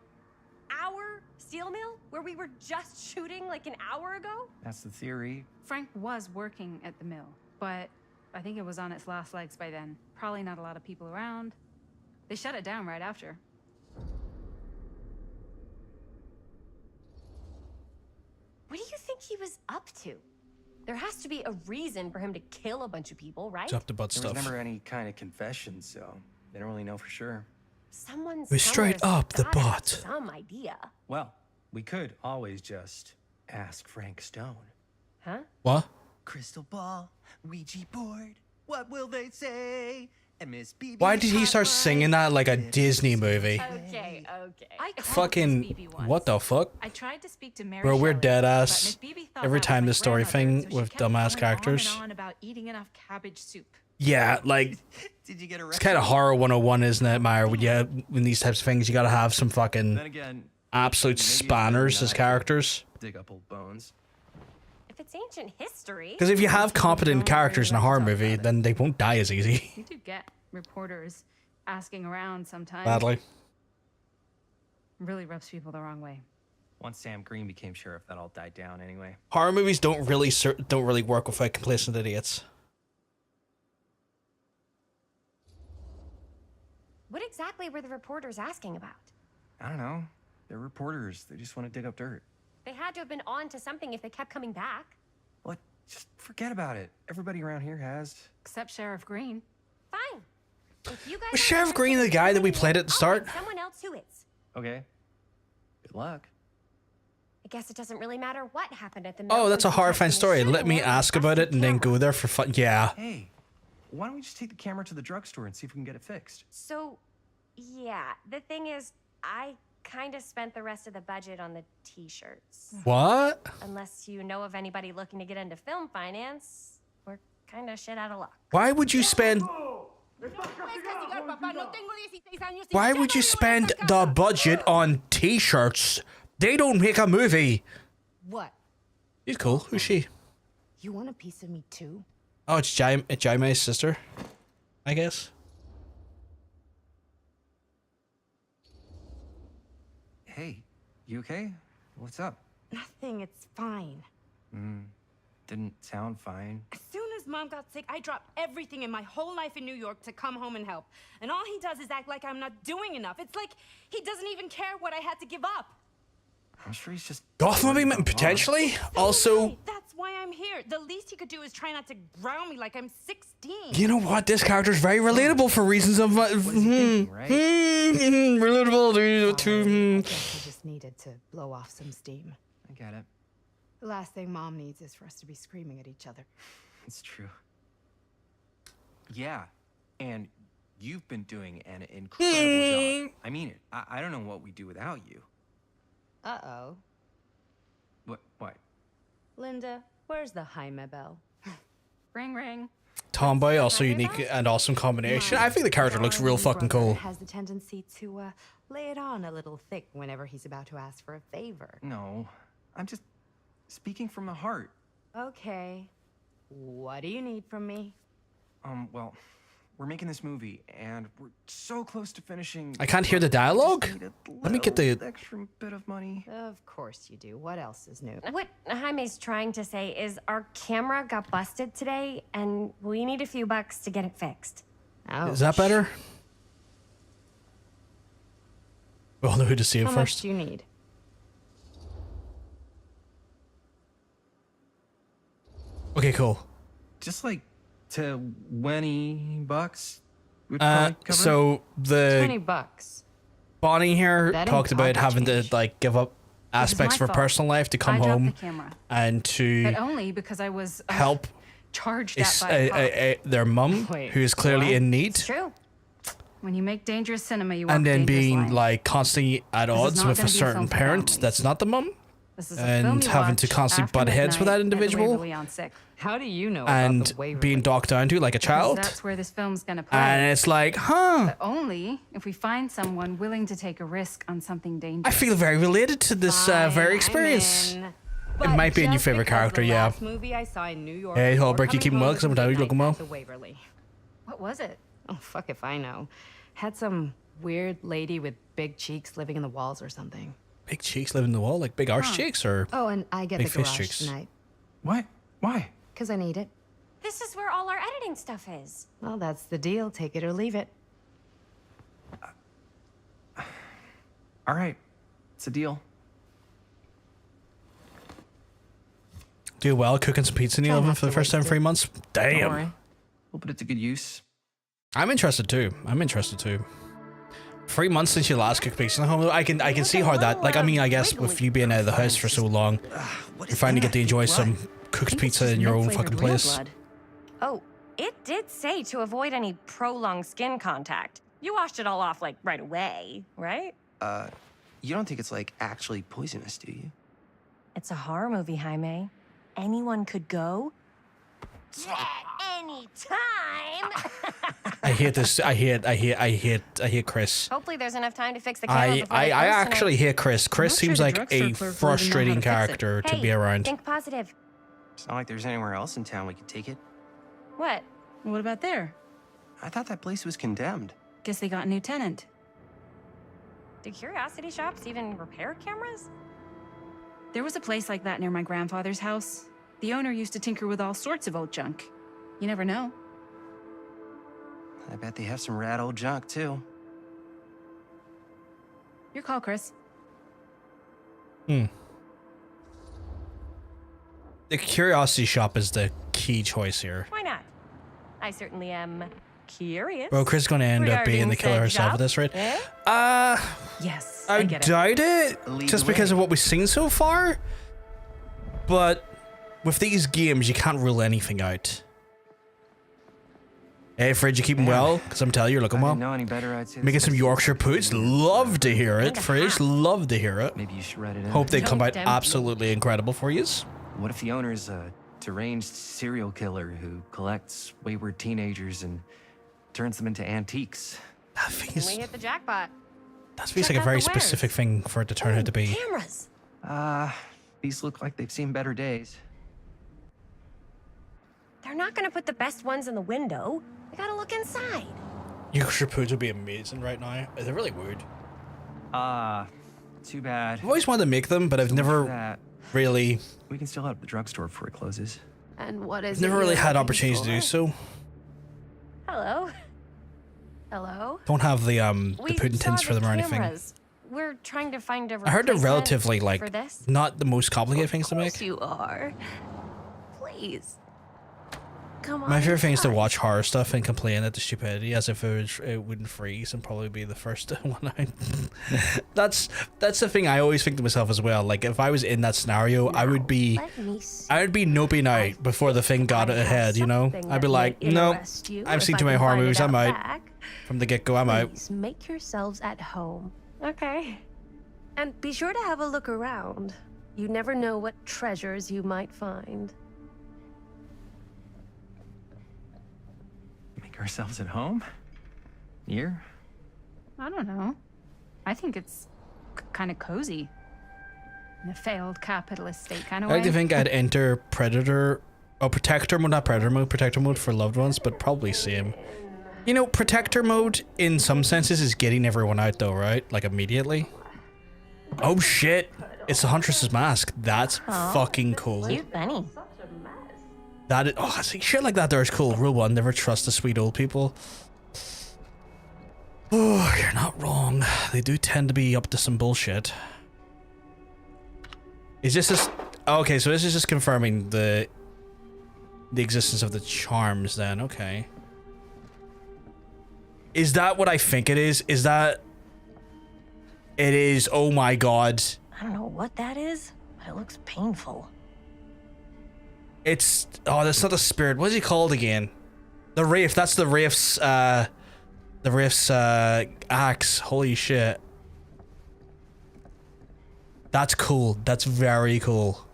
our steel mill? Where we were just shooting like an hour ago? That's the theory. Frank was working at the mill, but I think it was on its last legs by then. Probably not a lot of people around. They shut it down right after. What do you think he was up to? There has to be a reason for him to kill a bunch of people, right? It's up to butt There stuff. was never any kind of confession, so they don't really know for sure. Someone We're straight somewhere's up the gotta have butt. Some idea. Well, we could always just ask Frank Stone. Huh? What? Crystal ball, Ouija board, what will they say? And Miss BB. Why did he start singing that like a Disney movie? Okay. I called Fucking, Miss Beebe once. what the fuck? I tried to speak to Mary Bro, we're Shelley, dead but ass Miss Beebe thought every that time was this my story grandmother, thing so she with kept dumbass going characters. On and on about eating enough cabbage soup. Yeah, like, Did you get it's kind of horror 101, isn't it, Meyer? When these types of things, you gotta have some Then fucking again, absolute maybe it's spanners really as not characters. dig up old bones. If it's ancient history. Because if you have competent characters in a horror movie, then they won't die as easy. You do get reporters asking around sometimes. Badly. Really rubs people the wrong way. Once Sam Green became sheriff, that all died down anyway. Horror movies don't really work without complacent idiots. What exactly were the reporters asking about? I don't know. They're reporters. They just want to dig up dirt. They had to have been on to something if they kept coming back. What? Just forget about it. Everybody around here has. Except Sheriff Green. Fine. If you guys Was aren't Sheriff Green the guy that we played at the I'll start? find someone else who is. Okay. Good luck. I guess it doesn't really matter what happened at the mill. Oh, that's a once you horrifying catch story. them Let me shooting ask and about it busted and then camera. go there for fun. Yeah. Hey, why don't we just take the camera to the drugstore and see if we can get it fixed? So, yeah, the thing is, I kind of spent the rest of the budget on the t-shirts. What? Unless you know of anybody looking to get into film finance, we're kind of shit out of luck. Why would you spend... Why would you spend the budget on t-shirts? They don't make a movie. What? She's cool. Who's she? You want a piece of me too? Oh, it's Jaime's sister, I guess. Hey, you okay? What's up? Nothing, it's fine. Didn't sound fine. As soon as Mom got sick, I dropped everything in my whole life in New York to come home and help. And all he does is act like I'm not doing enough. It's like he doesn't even care what I had to give up. I'm sure he's just... Goth movie, potentially? Also... That's why I'm I'm here. The least he could do is try not to ground me like I'm 16. You know what? This character is very relatable for reasons of relatable to. I guess I just needed to blow off some steam. I get it. The last thing Mom needs is for us to be screaming at each other. It's true. Yeah, and you've been doing an incredible job. I mean it. I don't know what we'd do without you. Uh-oh. What? Linda, where's the Jaime bell? Ring, ring. Tomboy, also unique and awesome combination. I think the character looks real fucking cool. Has the tendency to lay it on a little thick whenever he's about to ask for a favor. No, I'm just speaking from the heart. Okay. What do you need from me? Well, we're making this movie, and we're so close to finishing. I can't hear the dialogue. Let me get the extra bit of money. Of course you do. What else is new? What Jaime's trying to say is our camera got busted today, and we need a few bucks to get it fixed. Oh. Is that better? We all know who to see it How first. much do you need? Okay, cool. Just like $20 would probably cover So the $20. Bonnie here That ain't talked about pocket having to change. like give up aspects of her fault. personal life to come I dropped home the camera. and to But only because I was help charged at by a cop. their mum, Wait, who is clearly what? in need, True. When you make dangerous cinema, you walk and then dangerous being lines. like constantly at This is odds not with gonna a be a certain film for parent families. that's not the mum, This is a film and you having to watch constantly after butt heads with that midnight at the individual, Waverly on Sick. How do you know and about the Waverly? being docked down to like a Because child, that's where this film's gonna play. and it's like, huh? But only if we find someone willing to take a risk on something dangerous. I feel very related to this very experience. It might be a new favorite character, yeah. Last movie I saw in New York. Hey, before Holbrook, you coming keeping home well? was 'Cause I'm telling you, Midnight looking well. at the Waverly. What was it? Oh, fuck if I know. Had some weird lady with big cheeks living in the walls or something. Big cheeks living in the wall, like big arse cheeks, or Oh, and I get big the fish garage cheeks. tonight. What? Why? Because I need it. This is where all our editing stuff is. Well, that's the deal. Take it or leave it. All right, it's a deal. do well cooking some pizza in the oven for the first time in 3 months. Don't Damn. worry. We'll put it to good use. I'm interested too. 3 months since you last cooked pizza at home. I can see how that, like, I mean, I guess with you being out of the house for so long, you're finally get to enjoy some cooked pizza in your own fucking place. Oh, it did say to avoid any prolonged skin contact. You washed it all off, like, right away, right? You don't think it's, like, actually poisonous, do you? It's a horror movie, Jaime. Anyone could go. Any time. I hate this. I hate Chris. Hopefully, there's enough time to fix the camera before I they close actually tonight. hate Chris. Chris seems like a frustrating character to Hey, be around. Think positive. It's not like there's anywhere else in town we could take it. What? What about there? I thought that place was condemned. Guess they got a new tenant. Do curiosity shops even repair cameras? There was a place like that near my grandfather's house. The owner used to tinker with all sorts of old junk. You never know. I bet they have some rad old junk, too. Your call, Chris. The curiosity shop is the key choice here. Why not? I certainly am curious. Bro, Chris is going to end up being the killer regarding herself said at this rate. shop. Yes, I get it. doubt it, just because of what we've seen so far. But with these games, you can't rule anything out. Hey, Fridge, you keeping well? Because I'm telling you, you're looking I well. didn't know any better, I'd say. Making some Yorkshire puds. Love to hear it, Fridge. Love to hear it. Maybe you should write it in. Hope they come out tempt me. absolutely incredible for you. What if the owner's a deranged serial killer who collects wayward teenagers and turns them into antiques? That thing We is, hit the jackpot. that feels Check like a out very the wares. specific thing for it to turn out to be. Cameras. These look like they've seen better days. They're not gonna put the best ones in the window. We gotta look inside. Yorkshire puds would be amazing right now. They really would. Too bad. I've always wanted to make them, but I've never That. really, We can still head to the drugstore before it closes. And what is never really had opportunities to do so. Hello. Hello. Don't have the We pudding saw tins for the them or anything. cameras. We're trying to find a I heard they're replacement relatively for like this. not the most complicated things to Of make. course you are. days. Come on. My favorite thing is to inside. watch horror stuff and complain at the stupidity as if it wouldn't freeze and probably be the first one out. That's the thing I always think to myself as well. Like if I was in that scenario, I would be noping out before the thing got ahead, you know? I'd be like, no, I've seen too many horror movies, I'm out. From the get-go, I'm out. Please make yourselves at home. Okay. And be sure to have a look around. You never know what treasures you might find. Ourselves at home? Here? I don't know. I think it's kind of cozy. In a failed capitalist state kind of I way. like to think I'd enter Predator, Protector mode, not Predator mode, Protector mode for loved ones, but probably same. You know, Protector mode in some senses is getting everyone out though, right? Like immediately. Oh shit! It's the Huntress's mask. That's fucking cool. Cute bunny. That is, see, shit like that there is cool. Rule 1, never trust the sweet old people. Oh, you're not wrong. They do tend to be up to some bullshit. Is this okay, so this is just confirming the existence of the charms then, okay. Is that what I think it is? Is that... It is, oh my god. I don't know what that is, but it looks painful. It's... Oh, that's not the spirit. What is he called again? The Wraith. That's the Wraith's, axe. Holy shit. That's cool. That's very cool.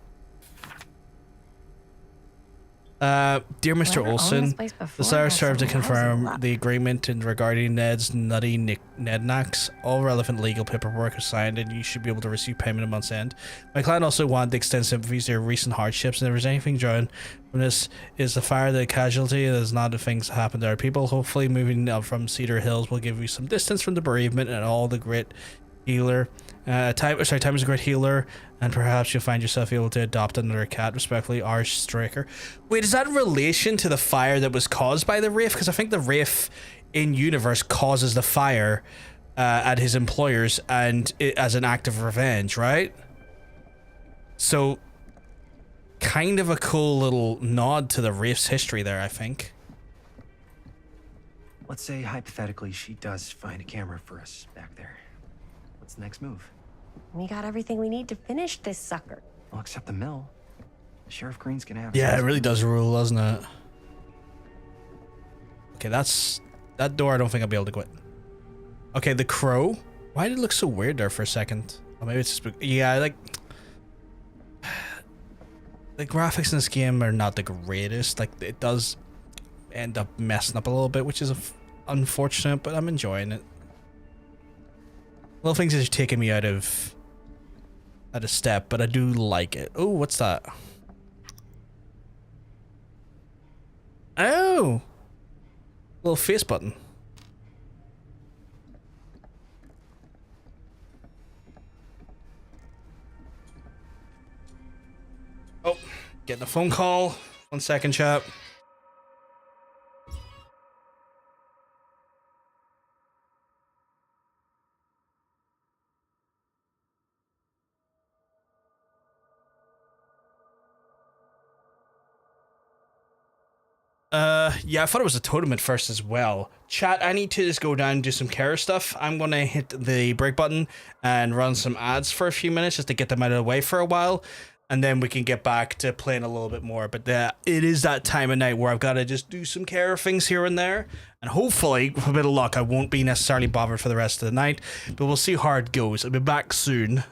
Dear Mr. Olson, the sire served to confirm the agreement in regarding Ned's nutty Nednax. All relevant legal paperwork is signed and you should be able to receive payment a month's end. My client also wanted to extend sympathies to your recent hardships, and if there's anything drawn from this is the fire, the casualty. It is not the things that happen to our people. Hopefully moving up from Cedar Hills will give you some distance from the bereavement and all the great healer. Time is a great healer, and perhaps you'll find yourself able to adopt another cat. Respectfully, Arsh Striker. Wait, is that in relation to the fire that was caused by the Wraith? Because I think the Wraith in universe causes the fire at his employers, and as an act of revenge, right? So, kind of a cool little nod to the Wraith's history there, I think. Let's say hypothetically she does find a camera for us back there. What's the next move? We got everything we need to finish this sucker. Well, except the mill. Sheriff Green's gonna have... Yeah, it really does rule, doesn't it? Okay, that door I don't think I'll be able to quit. Okay, the crow. Why did it look so weird there for a second? Oh, maybe it's just... Yeah, like... The graphics in this game are not the greatest. Like, it does end up messing up a little bit, which is unfortunate, but I'm enjoying it. Little things are taking me out of step, but I do like it. Oh, what's that? Oh! Little face button. Oh, getting a phone call. 1 second, chat. Yeah, I thought it was a totem at first as well. Chat, I need to just go down and do some care stuff. I'm gonna hit the break button and run some ads for a few minutes just to get them out of the way for a while, and then we can get back to playing a little bit more. But it is that time of night where I've got to just do some care things here and there, and hopefully, with a bit of luck, I won't be necessarily bothered for the rest of the night, but we'll see how it goes. I'll be back soon.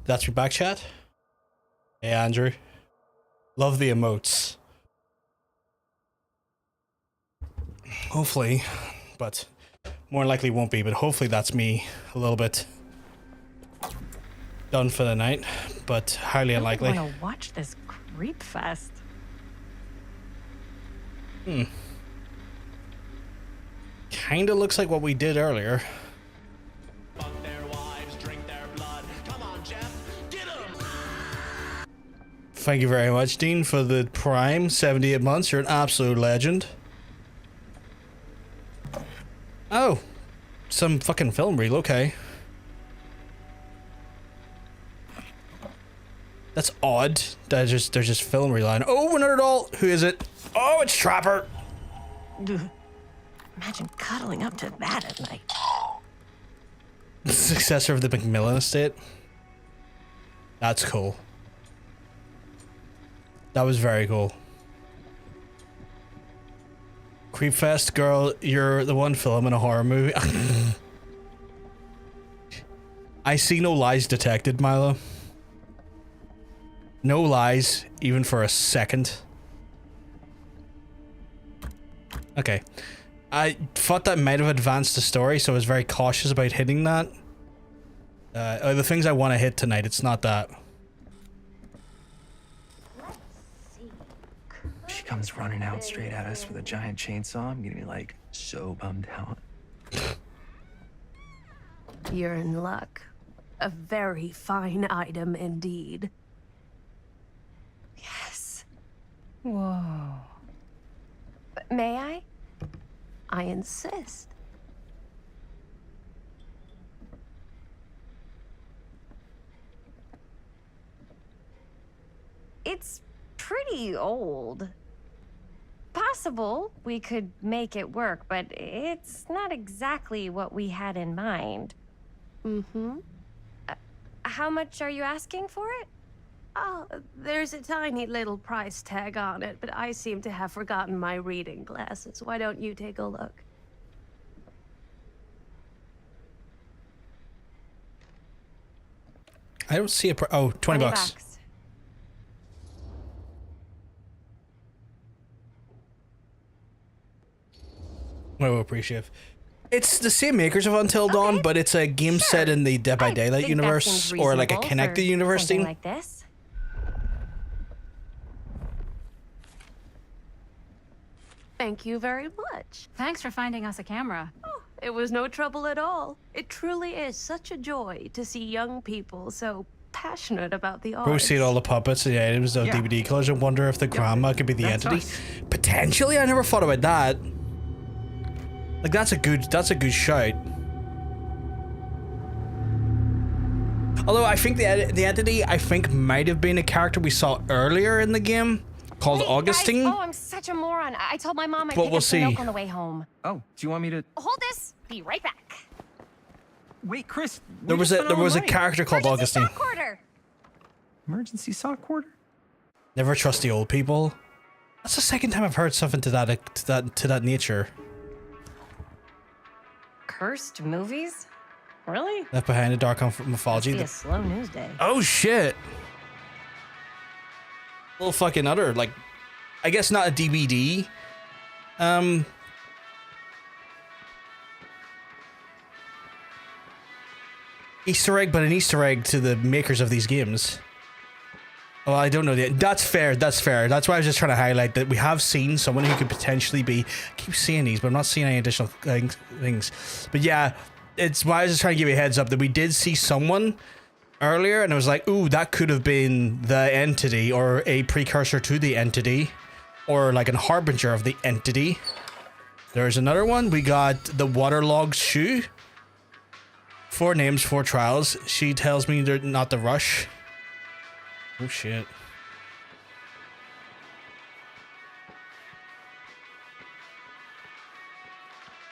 That's me back, chat. Hey, Andrew. Love the emotes. Hopefully, but more likely won't be, but hopefully that's me a little bit done for the night, but highly unlikely. I want to watch this creep fest. Kinda looks like what we did earlier. Thank you very much, Dean, for the Prime 78 months. You're an absolute legend. Oh, some fucking film reel. Okay. That's odd. There's just film reline. Oh, another doll. Who is it? Oh, it's Trapper. Imagine cuddling up to that at night. The successor of the Macmillan estate. That's cool. That was very cool. Creepfest, girl, you're the one film in a horror movie. I see no lies detected, Milo. No lies, even for a second. Okay. I thought that might have advanced the story, so I was very cautious about hitting that. The things I want to hit tonight, it's not that. She comes running out straight at us with a giant chainsaw. I'm gonna be like so bummed out. You're in luck. A very fine item indeed. Yes. Whoa. May I? I insist. It's pretty old. Possible we could make it work, but it's not exactly what we had in mind. Mm-hmm. How much are you asking for it? Oh, there's a tiny little price tag on it, but I seem to have forgotten my reading glasses. Why don't you take a look? I don't see a oh, 20 bucks. Oh, appreciative. It's the same makers of Until Dawn, but it's a game set in the Dead by Daylight universe, or like a connected universe thing. Like this. Thank you very much. Thanks for finding us a camera. Oh, it was no trouble at all. It truly is such a joy to see young people so passionate about the arts. Bro, see all the puppets and the items, the DVD colors, and wonder if the grandma could be the entity. Potentially, I never thought about that. Like that's a good shout. Although I think the entity might have been a character we saw earlier in the game called Augustine. Guys, oh, I'm such a moron. I told my mom I'd But pick we'll up some see. milk on the way home. Oh, do you want me to? Hold this. Be right back. Wait, Chris. There was a character called Augustine. Quarter. Emergency sock quarter. Never trust the old people. That's the second time I've heard something to that nature. Cursed movies? Really? Left Behind the Dark Mythology. Must be a slow news day. Oh shit! Little fucking other, like, I guess not a DVD. Easter egg, but an Easter egg to the makers of these games. Oh, I don't know that. That's fair. That's fair. That's why I was just trying to highlight that we have seen someone who could potentially be. I keep seeing these, but I'm not seeing any additional things. But yeah, it's why I was just trying to give you a heads up that we did see someone earlier, and it was like, ooh, that could have been the entity or a precursor to the entity, or like a harbinger of the entity. There's another one. We got the waterlogged shoe. 4 names, 4 trials. She tells me they're not the rush. Oh shit.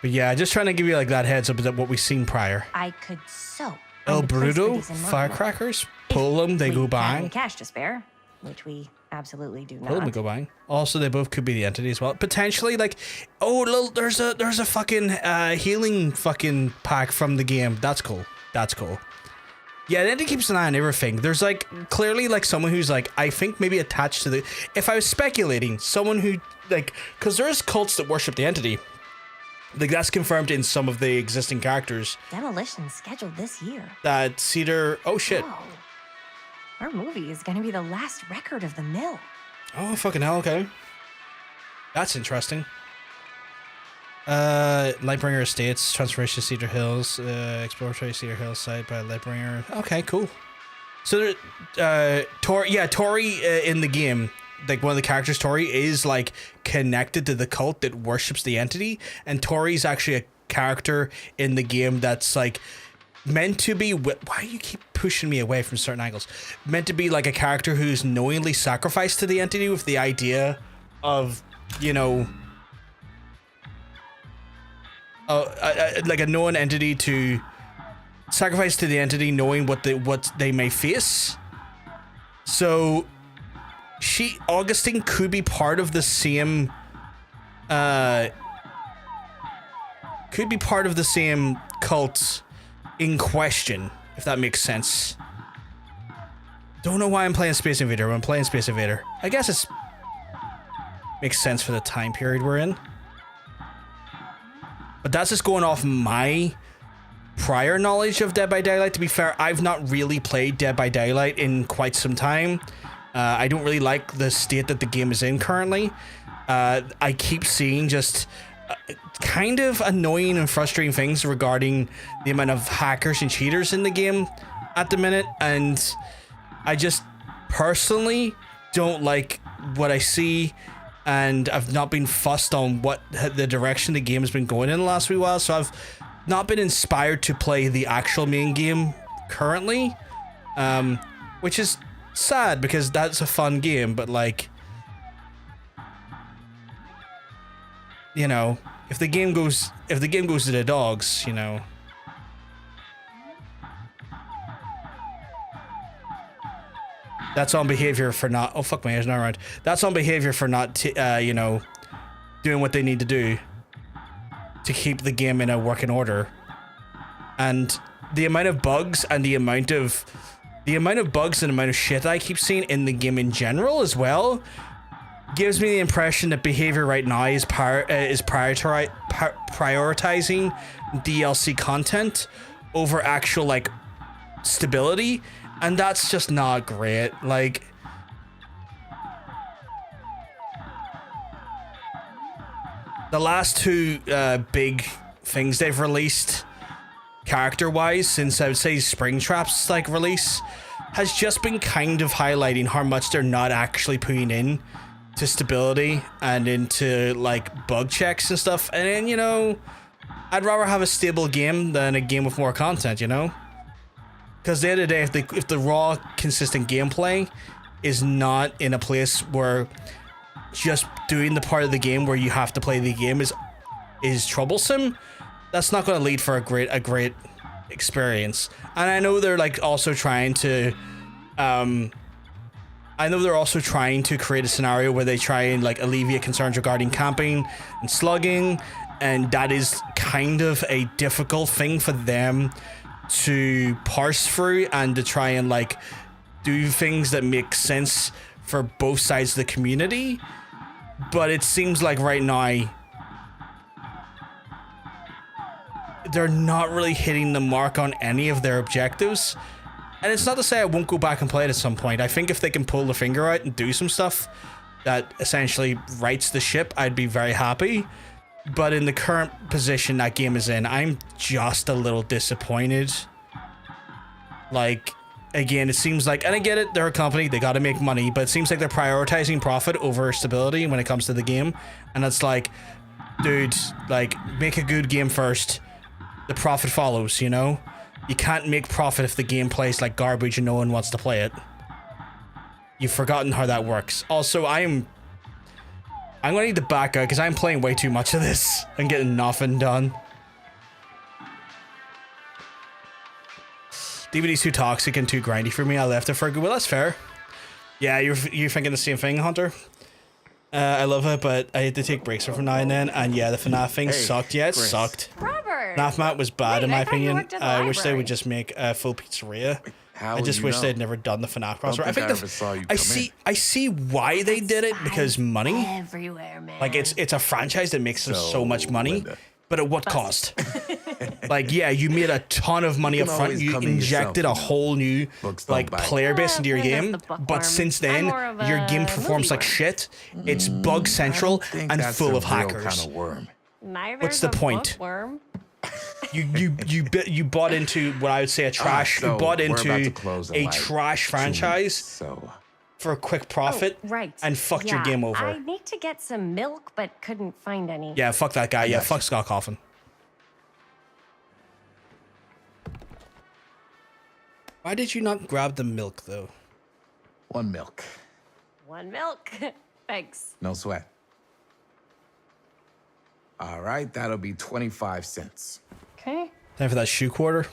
But yeah, just trying to give you like that heads up of what we've seen prior. I could so. El Bruto, firecrackers, pull them, they go bang. Cash to spare, which we absolutely do not. Pull them, they go bang. Also, they both could be the entity as well. Potentially, like, oh, look, there's a fucking healing fucking pack from the game. That's cool. That's cool. Yeah, and it keeps an eye on everything. There's like clearly like someone who's like, I think maybe attached to the, if I was speculating, someone who like, because there's cults that worship the entity. Like that's confirmed in some of the existing characters. Demolition scheduled this year. That Cedar, oh shit. Whoa. Our movie is going to be the last record of the mill. Oh, fucking hell, okay. That's interesting. Lightbringer Estates, transformation of Cedar Hills, exploratory Cedar Hills site by Lightbringer. Okay, cool. So, Tori in the game, like one of the characters, Tori, is like connected to the cult that worships the entity, and Tori's actually a character in the game that's like meant to be. Why do you keep pushing me away from certain angles? Meant to be like a character who's knowingly sacrificed to the entity with the idea of, you know, like a known entity to sacrifice to the entity, knowing what they may face. So Augustine could be part of the same cult in question, if that makes sense. Don't know why I'm playing Space Invader, but I'm playing Space Invader. I guess it's makes sense for the time period we're in. But that's just going off my prior knowledge of Dead by Daylight. To be fair, I've not really played Dead by Daylight in quite some time. I don't really like the state that the game is in currently. I keep seeing just kind of annoying and frustrating things regarding the amount of hackers and cheaters in the game at the minute, and I just personally don't like what I see, and I've not been fussed on what the direction the game has been going in the last wee while, so I've not been inspired to play the actual main game currently, which is sad because that's a fun game, but like, you know, if the game goes to the dogs, you know. That's on behavior for not. Oh fuck, my ears not around. That's on behavior for not, you know, doing what they need to do to keep the game in a working order. And the amount of bugs and the amount of shit that I keep seeing in the game in general as well gives me the impression that behavior right now is prioritizing DLC content over actual like stability. And that's just not great. Like, the last two big things they've released character-wise since I would say Springtrap's like release has just been kind of highlighting how much they're not actually putting in to stability and into like bug checks and stuff. And then, you know, I'd rather have a stable game than a game with more content, you know? Because at the end of the day, if the raw, consistent gameplay is not in a place where just doing the part of the game where you have to play the game is troublesome, that's not going to lead for a great experience. And I know they're like also trying to, create a scenario where they try and like alleviate concerns regarding camping and slugging, and that is kind of a difficult thing for them to parse through and to try and like do things that make sense for both sides of the community. But it seems like right now they're not really hitting the mark on any of their objectives. And it's not to say I won't go back and play it at some point. I think if they can pull the finger out and do some stuff that essentially rights the ship, I'd be very happy. But in the current position that game is in, I'm just a little disappointed. Like, again, it seems like, and I get it, they're a company, they gotta make money, but it seems like they're prioritizing profit over stability when it comes to the game. And it's like, dude, like, make a good game first. The profit follows, you know? You can't make profit if the game plays like garbage and no one wants to play it. You've forgotten how that works. Also, I'm gonna need to back out because I'm playing way too much of this and getting nothing done. DVD's too toxic and too grindy for me. I left it for good. Well, that's fair. Yeah, you're thinking the same thing, Hunter. I love it, but I had to take breaks from now and then. And yeah, the FNAF thing sucked. Yeah, it sucked. Robert! FNAF Mat was bad in my I thought you opinion. worked at the I wish they library. would just make a full pizzeria. How I just would you wish know? they'd never done the FNAF crossover. I think ever saw you I come see in. I see why they did it because money. Everywhere, man. Like it's a franchise that makes them so much money, Linda. but at what cost? Like yeah, you made a ton of money You up can front. always You come in yourself, injected you a know. whole new Books don't like bite. player base into your Linda's game, the bookworm. but since I'm then more of your game a performs like movie shit. It's bug central think and that's full a of real hackers. kind of worm. What's the point? Bookworm. You bought into what I would say a trash. so you bought we're about to into close in a like trash 2 minutes, franchise so for a quick profit, Right. and fucked your Yeah, game over. I need to get some milk, but couldn't find any. Yeah, fuck that guy. Yeah, fuck Scott Coffin. Why did you not grab the milk though? 1 milk. One milk. Thanks. No sweat. All right, that'll be 25 cents. Okay. Time for that shoe quarter.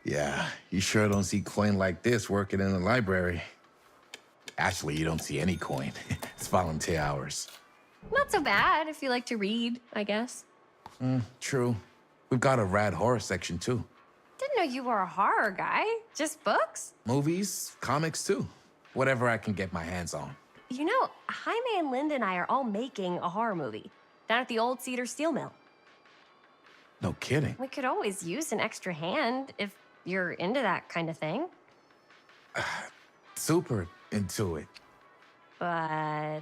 Yeah, you sure don't see coin like this working in the library. Actually, you don't see any coin. It's volunteer hours. Not so bad if you like to read, I guess. True. We've got a rad horror section too. Didn't know you were a horror guy. Just books? Movies, comics too. Whatever I can get my hands on. You know, Jaime and Linda and I are all making a horror movie down at the old Cedar Steel Mill. No kidding. We could always use an extra hand if you're into that kind of thing. Super into it. But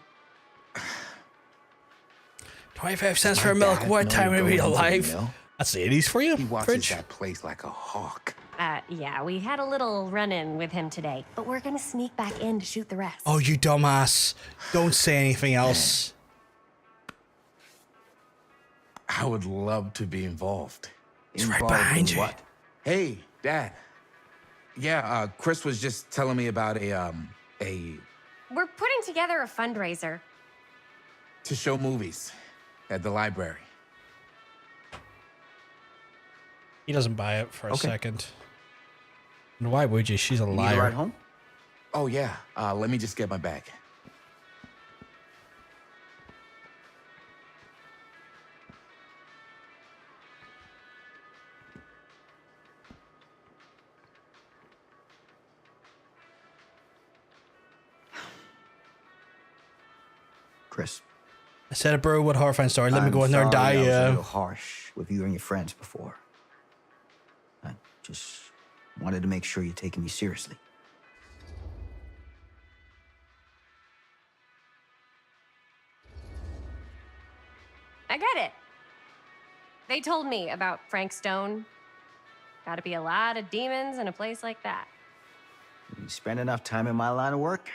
25 cents My for a milk. dad What know time you are go we into the alive? mill? That's the 80s for you. He watches Fridge. that place like a hawk. yeah, we had a little run-in with him today. But we're gonna sneak back in to shoot the rest. Oh, you dumbass! Don't say anything else. I would love to be involved. He's right behind you. What? Hey, Dad. Yeah, Chris was just telling me about a We're putting together a fundraiser. to show movies at the library. He doesn't buy it for a Okay. second. And why would you? She's a Need a liar. ride home? Oh yeah. Let me just get my bag. Chris. I said it, bro. What horrifying story? Let me I'm go in there and sorry die. I was a Yeah. little harsh with you and your friends before. I just wanted to make sure you're taking me seriously. I get it. They told me about Frank Stone. Gotta be a lot of demons in a place like that. You spend enough time in my line of work,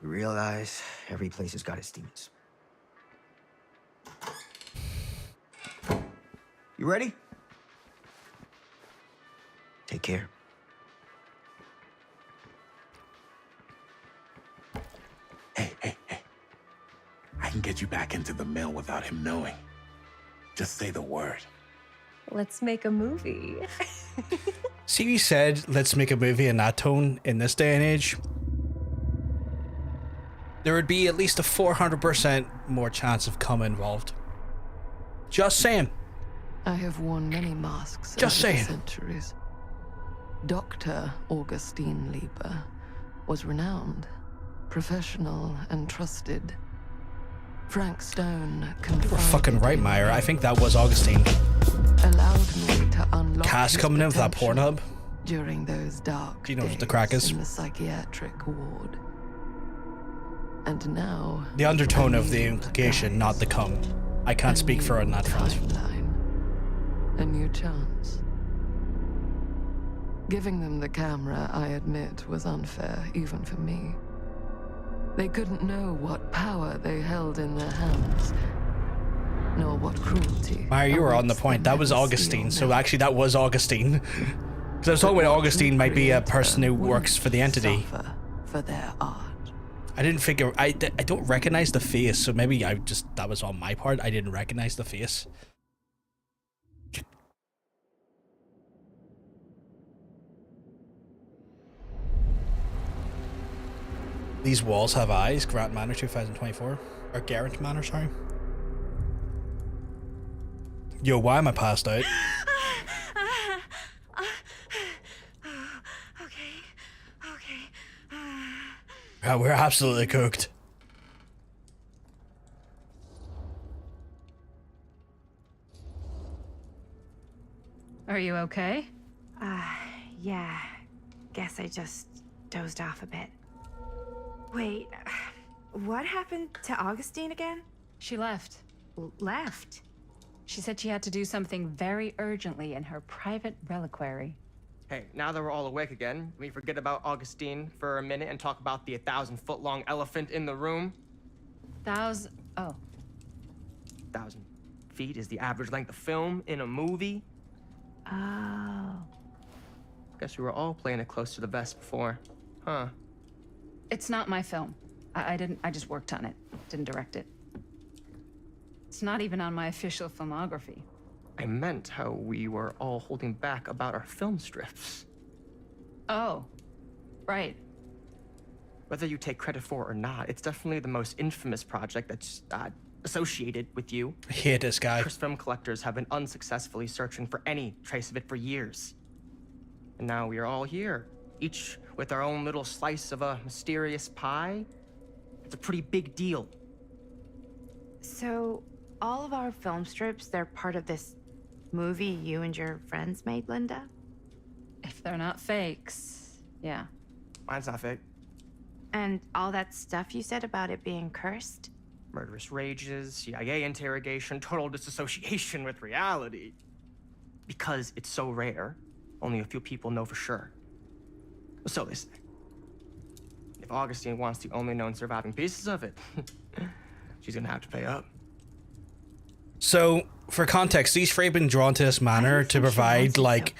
you realize every place has got its demons. You ready? Take care. I can get you back into the mill without him knowing. Just say the word. Let's make a movie. See, you said let's make a movie in that tone in this day and age. There would be at least a 400% more chance of cum involved. Just saying. I have worn many masks Just over the saying. centuries. Dr. Augustine Lieber was renowned, professional, and trusted. Frank Stone You were confided fucking right, in Meyer. me, I think that was Augustine. allowed me to unlock Cass his coming in with that potential Pornhub. during those dark Do you know what days the crack is? in the psychiatric ward. And now The undertone of the implication, not the cum. I can't speak for her on that front. a new chance. Giving them the camera, I admit, was unfair, even for me. They couldn't know what power they held in their hands, nor what cruelty. Meyer, you were on the awaits point. them That was at the Augustine. steel So actually, that was Augustine. Because I was talking about Augustine might be a person who works for the entity. suffer for their art. I didn't figure. I don't recognize the face, so maybe that was on my part. I didn't recognize the face. These walls have eyes. Grant Manor 2024. Or Garrett Manor, sorry. Yo, why am I passed out? Yeah, we're absolutely cooked. Are you okay? Yeah. Guess I just dozed off a bit. Wait, what happened to Augustine again? She left. Left? She said she had to do something very urgently in her private reliquary. Hey, now that we're all awake again, we forget about Augustine for a minute and talk about the 1,000-foot-long elephant in the room. Oh. 1,000 feet is the average length of film in a movie. Oh. Guess we were all playing it close to the vest before, huh? It's not my film. I just worked on it. Didn't direct it. It's not even on my official filmography. I meant how we were all holding back about our film strips. Oh, right. Whether you take credit for it or not, it's definitely the most infamous project that's associated with you. I hate this guy. Cursed film collectors have been unsuccessfully searching for any trace of it for years. And now we are all here, each with our own little slice of a mysterious pie. It's a pretty big deal. So, all of our film strips, they're part of this movie you and your friends made, Linda? If they're not fakes, yeah. Mine's not fake. And all that stuff you said about it being cursed? Murderous rages, CIA interrogation, total disassociation with reality. Because it's so rare, only a few people know for sure. So they say. If Augustine wants the only known surviving pieces of it, she's gonna have to pay up. So, for context, these have been drawn to this manner to provide, like,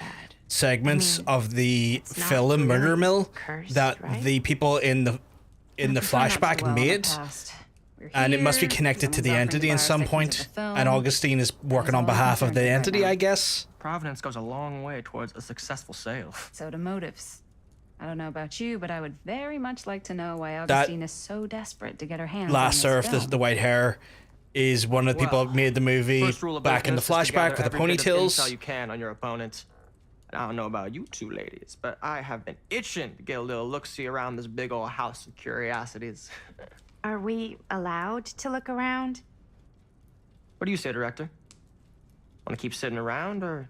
segments of the film Murder Mill that the people in the flashback made. And it must be connected to the entity in some point. And Augustine is working on behalf of the entity, I guess. Providence goes a long way towards a successful sale. So do motives. I don't know about you, but I would very much like to know why Augustine is so desperate to get her hands on Last this Earth, film. the white hair, is one of the people who made the movie back in the flashback with the ponytails. All you can on your opponent. And I don't know about you two ladies, but I have been itching to get a little look-see around this big old house of curiosities. Are we allowed to look around? What do you say, director? Want to keep sitting around, or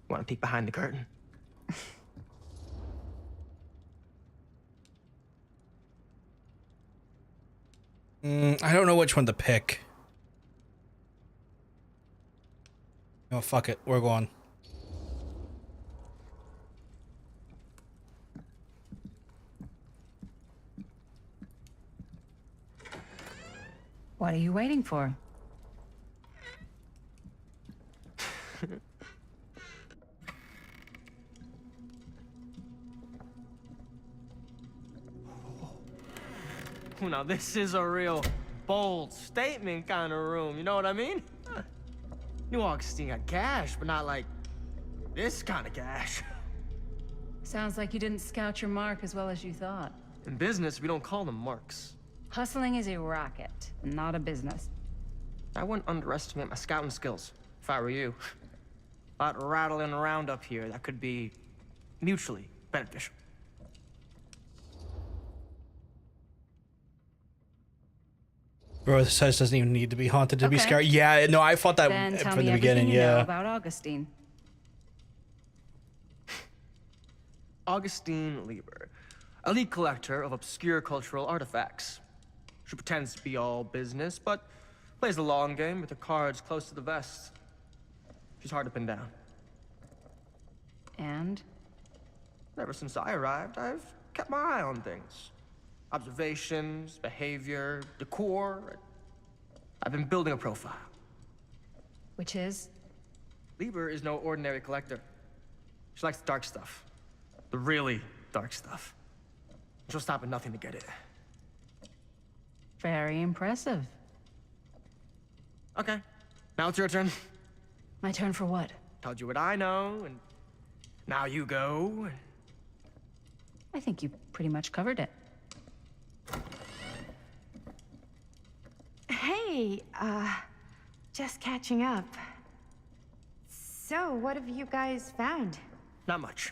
want to peek behind the curtain? I don't know which one to pick. Oh, fuck it. We're going. What are you waiting for? Now this is a real bold statement kind of room, you know what I mean? New Augustine got cash, but not like this kind of cash. Sounds like you didn't scout your mark as well as you thought. In business, we don't call them marks. Hustling is a racket, not a business. I wouldn't underestimate my scouting skills, if I were you. A lot rattling around up here that could be mutually beneficial. Bro, this house doesn't even need to be haunted to be scary. Yeah, no, I thought that Then tell from me the beginning, everything you know yeah. about Augustine. Augustine Lieber, elite collector of obscure cultural artifacts. She pretends to be all business, but plays the long game with her cards close to the vest. She's hard to pin down. And? Ever since I arrived, I've kept my eye on things. Observations, behavior, decor. I've been building a profile. Which is? Lieber is no ordinary collector. She likes the dark stuff. The really dark stuff. She'll stop at nothing to get it. Very impressive. Okay, now it's your turn. My turn for what? Told you what I know, and now you go. I think you pretty much covered it. Hey, just catching up. So, what have you guys found? Not much.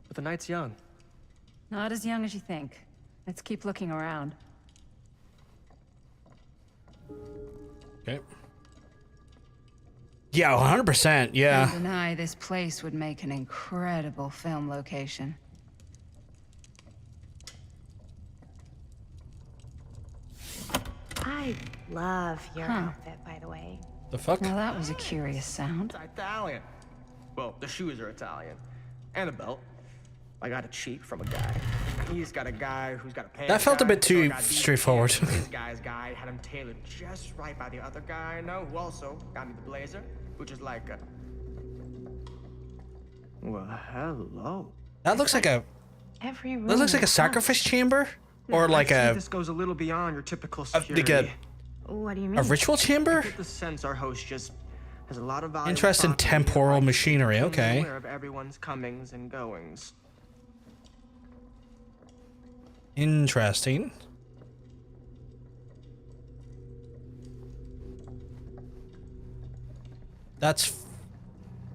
But the night's young. Not as young as you think. Let's keep looking around. Okay. Yeah, 100%. Yeah. Can't deny this place would make an incredible film location. I love your outfit, by the way. The fuck? Now that was a curious sound. It's Italian. Well, the shoes are Italian. And a belt. I got it cheap from a guy. He's got a guy who's got a pants. That felt a bit guy, so I too got these straightforward. pants. This guy's guy had him tailored just right by the other guy I know, who also got me the blazer, which is like a... Well, hello. That looks like a... Every room That looks like a is sacrifice chamber? Or like I see a... This goes a little beyond your typical like security. What do you mean? A ritual chamber? I get the sense our host just has a lot of valuable Interest in property, temporal machinery, being okay. aware of everyone's comings and goings. Interesting. That's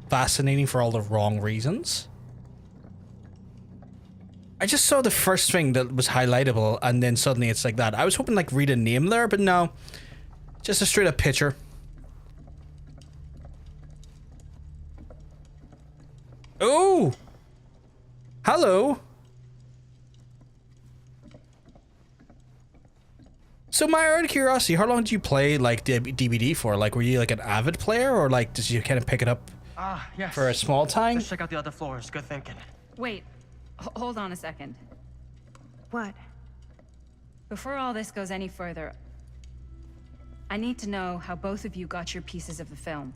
fascinating for all the wrong reasons. I just saw the first thing that was highlightable and then suddenly it's like that. I was hoping like read a name there, but no. Just a straight up picture. Oh! Hello! So my own curiosity, how long did you play like DBD for? Like were you like an avid player or like did you kind of pick it up Yes. for a small time? Let's check out the other floors. Good thinking. Wait, hold on a second. What? Before all this goes any further, I need to know how both of you got your pieces of the film.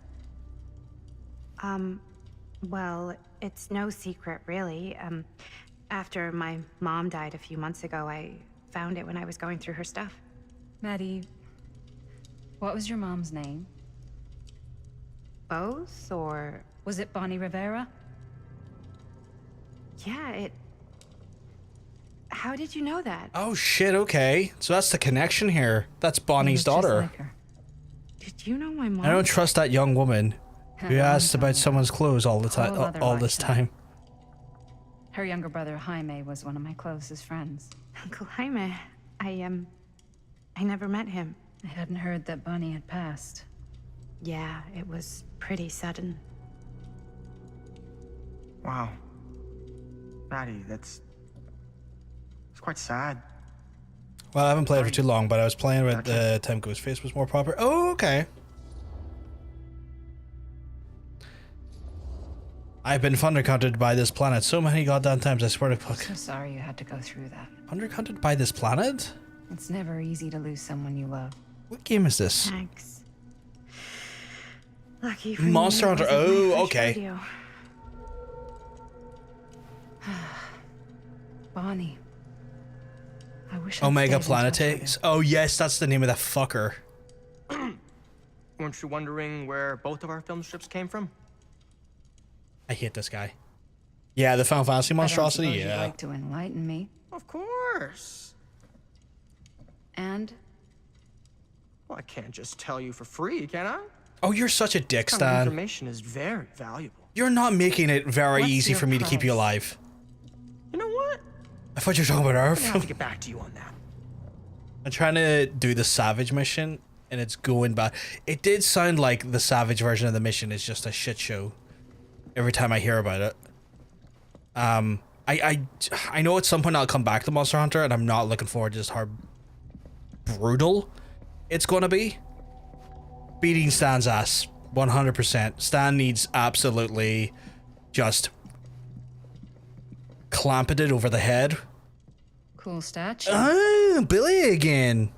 Well, it's no secret, really. After my mom died a few months ago, I found it when I was going through her stuff. Maddie, what was your mom's name? Both, or... Was it Bonnie Rivera? Yeah, it... How did you know that? Oh shit, okay. So that's the connection here. That's Bonnie's daughter. Did you know my mom? I don't trust that young woman who asks about someone's clothes all the time, Whole other all this lifetime. time. Her younger brother, Jaime, was one of my closest friends. Uncle Jaime, I never met him. I hadn't heard that Bonnie had passed. Yeah, it was pretty sudden. Wow. Maddie, it's quite sad. Well, I haven't played for too long, but I was playing with the time Ghostface was more popular. Oh, okay. I've been hunted by this planet so many goddamn times, I swear to fuck. So sorry you had to go through that. Hunted by this planet? It's never easy to lose someone you love. What game is this? Thanks. Lucky for Monster me, Hunter. it wasn't my Oh, first okay. rodeo. Bonnie. I wish I'd Omega stayed in touch with her. Planetes. Oh yes, that's the name of that fucker. Weren't you wondering where both of our film strips came from? I hate this guy. Yeah, the Final Fantasy monstrosity. I don't suppose you'd Yeah. like to enlighten me. Of course. And? Well, I can't just tell you for free, can I? Oh, you're such a dick, Some of the Stan. information is very valuable. You're not making it very What's easy your for me to keep you price? alive. You know what? I thought you were talking about I'm our gonna have film. to get back to you on that. I'm trying to do the Savage mission, and it's going bad. It did sound like the Savage version of the mission is just a shit show. Every time I hear about it. I know at some point I'll come back to Monster Hunter, and I'm not looking forward to just how brutal it's gonna be. Beating Stan's ass, 100%. Stan needs absolutely just clamping it over the head. Cool statue. Ah, Billy again.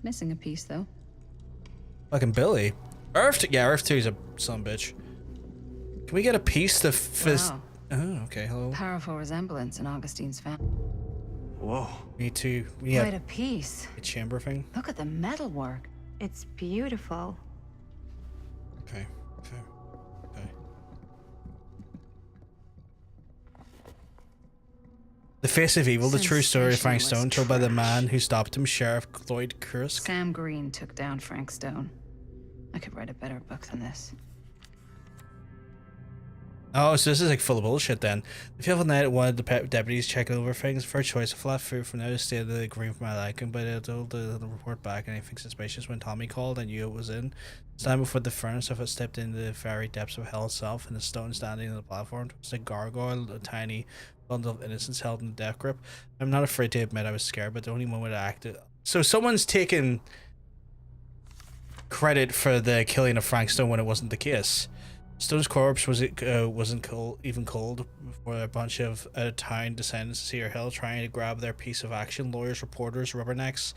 Missing a piece, though. Fucking Billy. Earth 2 is a son of a bitch. Can we get a piece to fizz? Wow. Oh, okay, hello. Powerful resemblance in Augustine's family. Whoa. Me too. We Quite have a piece. a chamber thing. Look at the metalwork. It's beautiful. Okay. The Face of Evil, the true story of Frank Stone, told by the man who stopped him, Sheriff Lloyd Kursk. Sam Green took down Frank Stone. I could write a better book than this. Oh, so this is like full of bullshit then. The fateful night, one of the deputies checking over things. First choice, a flat food from now to stay the green for my liking, but I told the report back and anything suspicious when Tommy called. I knew it was in. Stand before the furnace, if it stepped into the very depths of hell itself, and the stone standing on the platform was a gargoyle, a tiny bundle of innocence held in the death grip. I'm not afraid to admit I was scared, but the only moment I acted. So someone's taken credit for the killing of Frank Stone when it wasn't the case. Stone's corpse wasn't even cold before a bunch of town descendants of Cedar Hill trying to grab their piece of action. Lawyers, reporters, rubbernecks,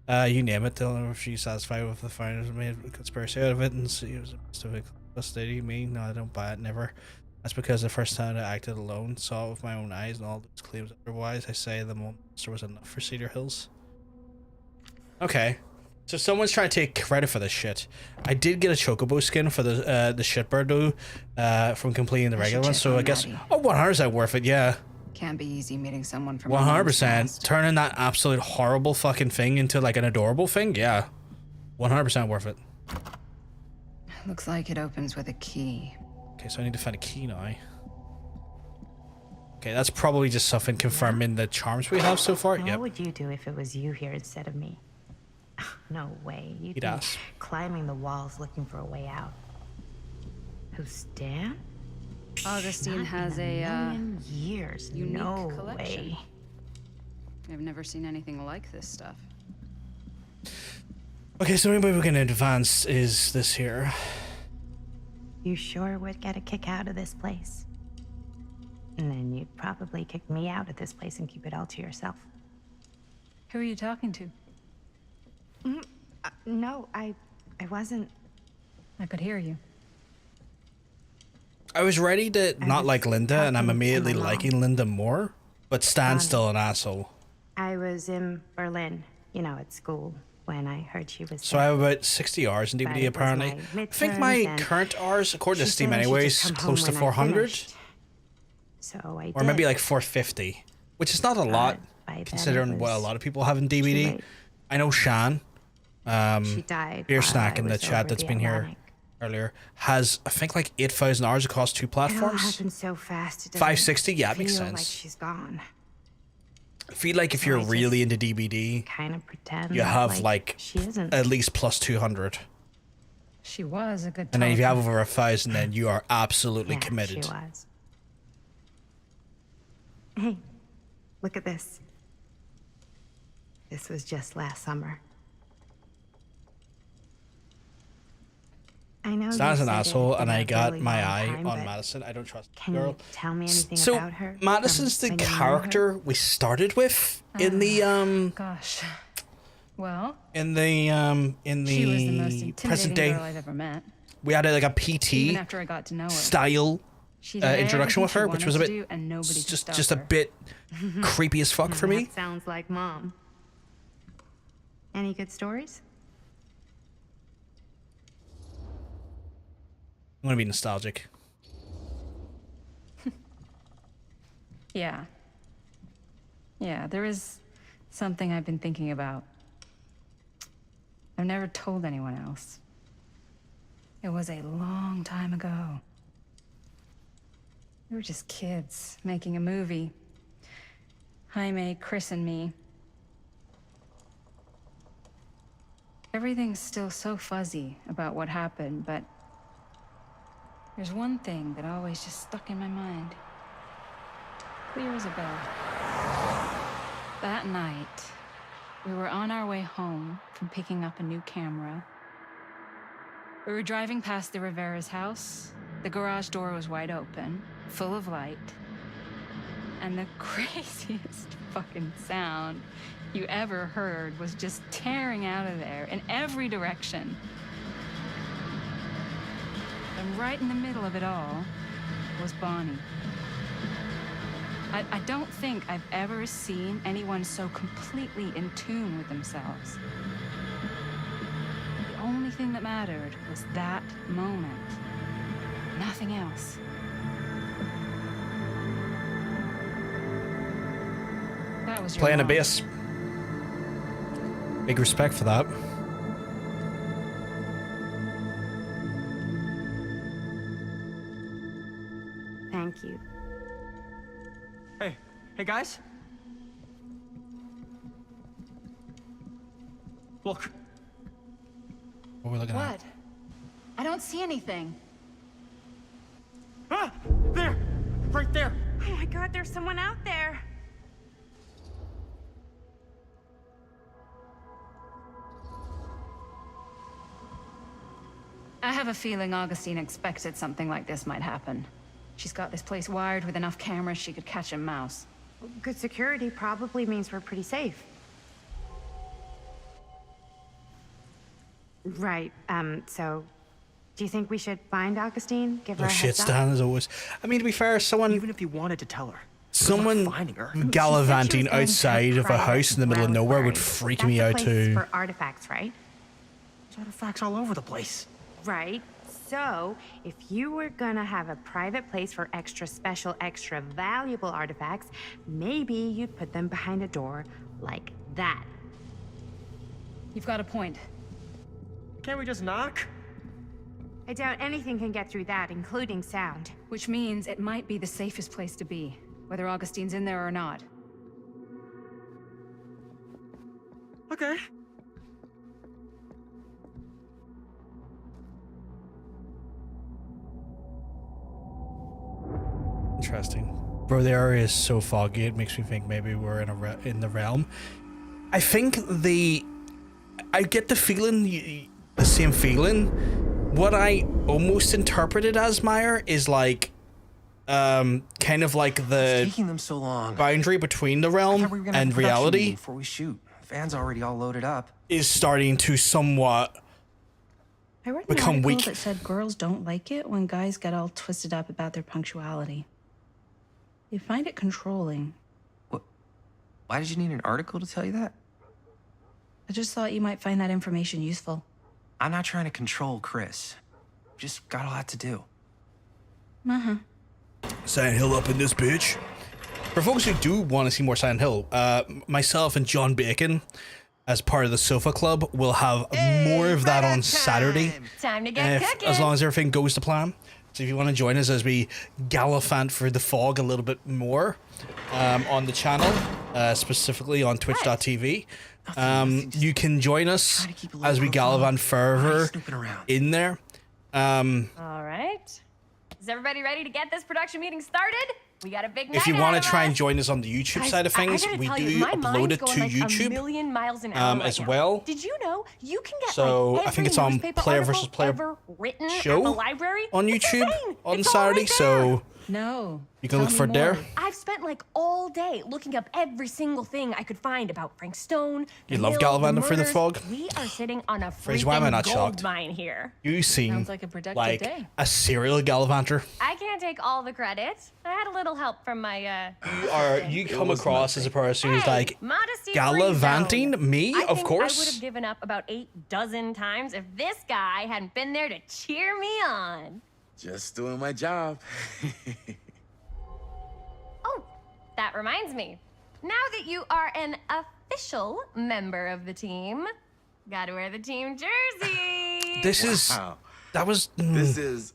you name it. They'll never be satisfied with the finders made a conspiracy out of it and see it was a mist of custody. Me, no, I don't buy it. Never. That's because the first time I acted alone, saw it with my own eyes, and all those claims otherwise. I say the monster was enough for Cedar Hills. Okay. So someone's trying to take credit for this shit. I did get a chocobo skin for the shitbird though, from completing the regular one. So I guess 100% worth it. Yeah. Can't be easy meeting someone from 100%. Turning that absolute horrible fucking thing into like an adorable thing. Yeah. 100% worth it. Looks like it opens with a key. Okay, so I need to find a key now. Okay, that's probably just something confirming the charms we have so far. What would you do if it was you here instead of me? No way. You'd be climbing the walls looking for a way out. Who's Dan? Augustine has a years. Unique No collection. way. I've never seen anything like this stuff. Okay, so the only way we can advance is this here. You sure would get a kick out of this place. And then you'd probably kick me out of this place and keep it all to yourself. Who are you talking to? No, I wasn't. I could hear you. I was ready to not like Linda, and I'm immediately liking Linda more, but Stan's still an asshole. I was in Berlin, at school, when I heard she was So I have about 60 hours in DVD apparently. I think my current hours, according to Steam anyways, close to 400. So I or maybe like 450, which is not a lot, considering what a lot of people have in DVD. I know Shan, Beer Snack in the chat that's been here earlier, has I think like 8,000 hours across 2 platforms. It all happened so fast. 560, yeah, it makes feel sense. Like she's gone. I feel like if you're really into DVD, kind of pretend you have like she isn't. at least plus 200. She was a good. And then if you have over 1,000, then you are absolutely Yeah, committed. She was. Hey, look at this. This was just last summer. I know. Stan's an you said asshole, it and I in a got really my long eye time, on but Madison. I don't trust the Can girl. you tell me anything So about her? Madison's the when you knew her? character we started with in the Gosh. Well. in the She was the most intimidating present day. girl I've ever met. We had like a Even PT after I got to know her. style She did introduction with her, everything which she was a wanted bit to do, and nobody could stop just a her. bit creepy as fuck for me. That sounds like Mom. Any good stories? I'm gonna be nostalgic. Yeah. Yeah, there is something I've been thinking about. I've never told anyone else. It was a long time ago. We were just kids making a movie. Jaime, Chris, and me. Everything's still so fuzzy about what happened, but there's one thing that always just stuck in my mind. Clear as a bell. That night, we were on our way home from picking up a new camera. We were driving past the Rivera's house. The garage door was wide open, full of light. And the craziest fucking sound you ever heard was just tearing out of there in every direction. And right in the middle of it all was Bonnie. I don't think I've ever seen anyone so completely in tune with themselves. The only thing that mattered was that moment. Nothing else. That was your Playing a mom. bass. Big respect for that. Thank you. Hey guys. Look. What are we looking at? What? I don't see anything. Ah! There! Right there! Oh my god, there's someone out there. I have a feeling Augustine expected something like this might happen. She's got this place wired with enough cameras she could catch a mouse. Good security probably means we're pretty safe. Right, so do you think we should find Augustine? Give her No a shit, heads up? Stan, as always. I mean, to be fair, Even if you wanted to tell her. someone finding her. gallivanting outside of a house in the middle of nowhere would freak me out too. For artifacts, right? There's artifacts all over the place. Right. So, if you were gonna have a private place for extra special, extra valuable artifacts, maybe you'd put them behind a door like that. You've got a point. Can't we just knock? I doubt anything can get through that, including sound. Which means it might be the safest place to be, whether Augustine's in there or not. Okay. Interesting. Bro, the area is so foggy, it makes me think maybe we're in the realm. I think I get the feeling, the same feeling. What I almost interpreted as, Meyer, is like, kind of like the taking them so long. Boundary between the realm and reality before we shoot. Van's already all loaded up. is starting to somewhat I read an become article weak. that said girls don't like it when guys get all twisted up about their punctuality. They find it controlling. Why did you need an article to tell you that? I just thought you might find that information useful. I'm not trying to control Chris. Just got a lot to do. Uh-huh. Silent Hill up in this bitch. For folks who do want to see more Silent Hill, myself and John Bacon, as part of the Sofa Club, will have more of that on Saturday. Time to get cooking. As long as everything goes to plan. So if you want to join us as we gallivant through the fog a little bit more on the channel, specifically on twitch.tv, you can join us as we gallivant further in there. All right. Is everybody ready to get this production meeting started? We got a big night If you want to ahead of try and us. join us on the YouTube Guys, side of things, I gotta we tell do you, my upload mind's it to going like YouTube a million miles an hour right as now. well. Did you know you can get So like I think it's on every newspaper Player article versus Player ever written show at the library on It's YouTube insane. on It's all Saturday, right there. so No. you can look for it there. I've spent like all day looking up every single thing I could find about Frank Stone. You the love Hill, gallivanting through the murders. fog? We are sitting on a Phrase, why am I freaking not gold shocked? mine here. You seem Sounds like a productive like day. a serial gallivanter. I can't take all the credit. I had a little help from my You come across as a person who's like modesty gallivanting me, I of think course. I would have given up about 8 dozen times if this guy hadn't been there to cheer me on. Just doing my job. Oh, that reminds me. Now that you are an official member of the team, gotta wear the team jersey. This is that was This is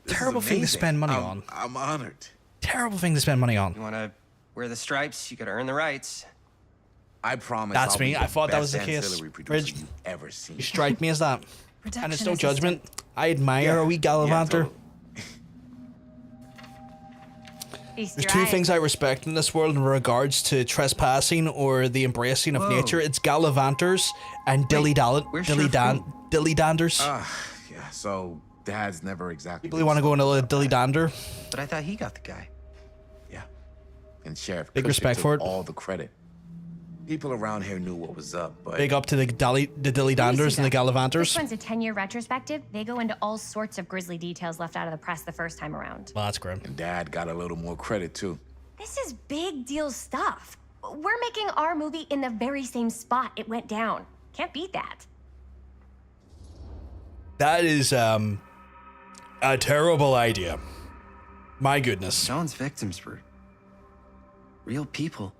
terrible thing to amazing. spend money on. I'm honored. Terrible thing to spend money on. You want to wear the stripes, you gotta earn the rights. I promise. That's I'll me. be I thought that was best the case. ancillary producer Bridge, you've ever seen. you strike me as that. And it's no Production judgment. I admire a wee gallivanter. There's two things I respect in this world in regards to trespassing or the embracing of nature. It's gallivanters and dilly-danders. Yeah. So Dad's never exactly. People who want to go into a dilly-dander. But I thought he got the guy. Yeah. And Sheriff Big Custer respect took for it. all the credit. People around here knew what was up, but Big up to the dilly-danders and the This gallivanters. one's a 10-year retrospective. They go into all sorts of grisly details left out of the press the first time around. Well, that's grim. And Dad got a little more credit too. This is big deal stuff. We're making our movie in the very same spot it went down. Can't beat that. That is a terrible idea. My goodness. Stone's victims were real people.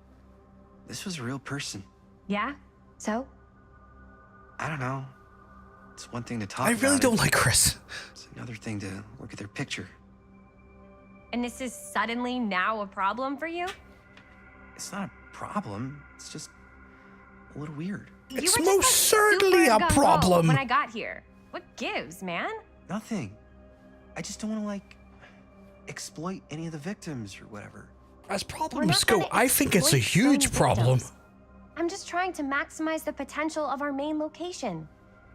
This was a real person. Yeah? So? I don't know. It's one thing to talk I about really it. don't like Chris. It's another thing to look at their picture. And this is suddenly now a problem for you? It's not a problem. It's just a little weird. It's You were most just, certainly super a gung-ho problem. when I got here. What gives, man? Nothing. I just don't want to, like, exploit any of the victims or whatever. As We're problems not go, gonna I think it's a exploit huge some problem. victims. I'm just trying to maximize the potential of our main location.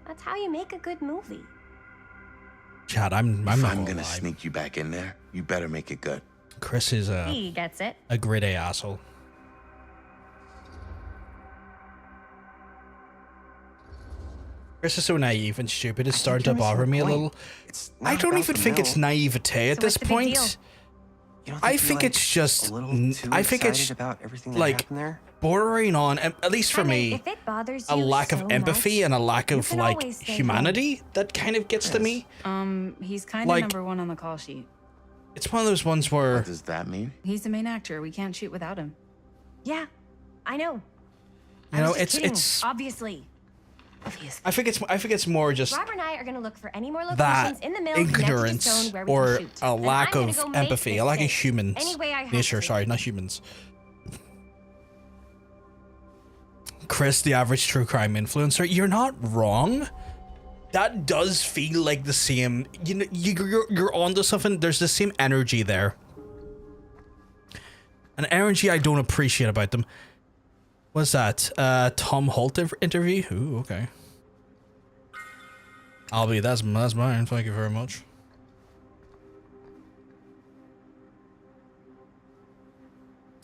That's how you make a good movie. Chad, I'm If not I'm gonna gonna lie. sneak you back in there, you better make it good. Chris is He gets it. a grade A asshole. Chris is so naive and stupid. It's starting to bother me a little. I don't even think it's naivete at So this what's the big deal? point. You don't I you're, think like, it's just. a little too I think it's excited about everything that like happened there? bordering on, at least for I mean, me, if it bothers a you lack of so empathy much, and a lack you of can like always stay humanity that kind of gets to me. He's kind of Like- number one on the call sheet. It's one of those ones where. What does that mean? He's the main actor. We can't shoot without him. Yeah, I know. You know, I was just kidding, it's. obviously. I think it's more just Robert and I are going to look for any more that locations in the mill connected to ignorance stone where we or can shoot. a And lack I'm gonna of go make empathy, this a lack of safe humans any way I have nature. to. Sorry, not humans. Chris, the average true crime influencer, you're not wrong. That does feel like the same. You know, you're onto something. There's the same energy there, an energy I don't appreciate about them. What's that? Tom Holt interview? Ooh, okay. That's mine. Thank you very much.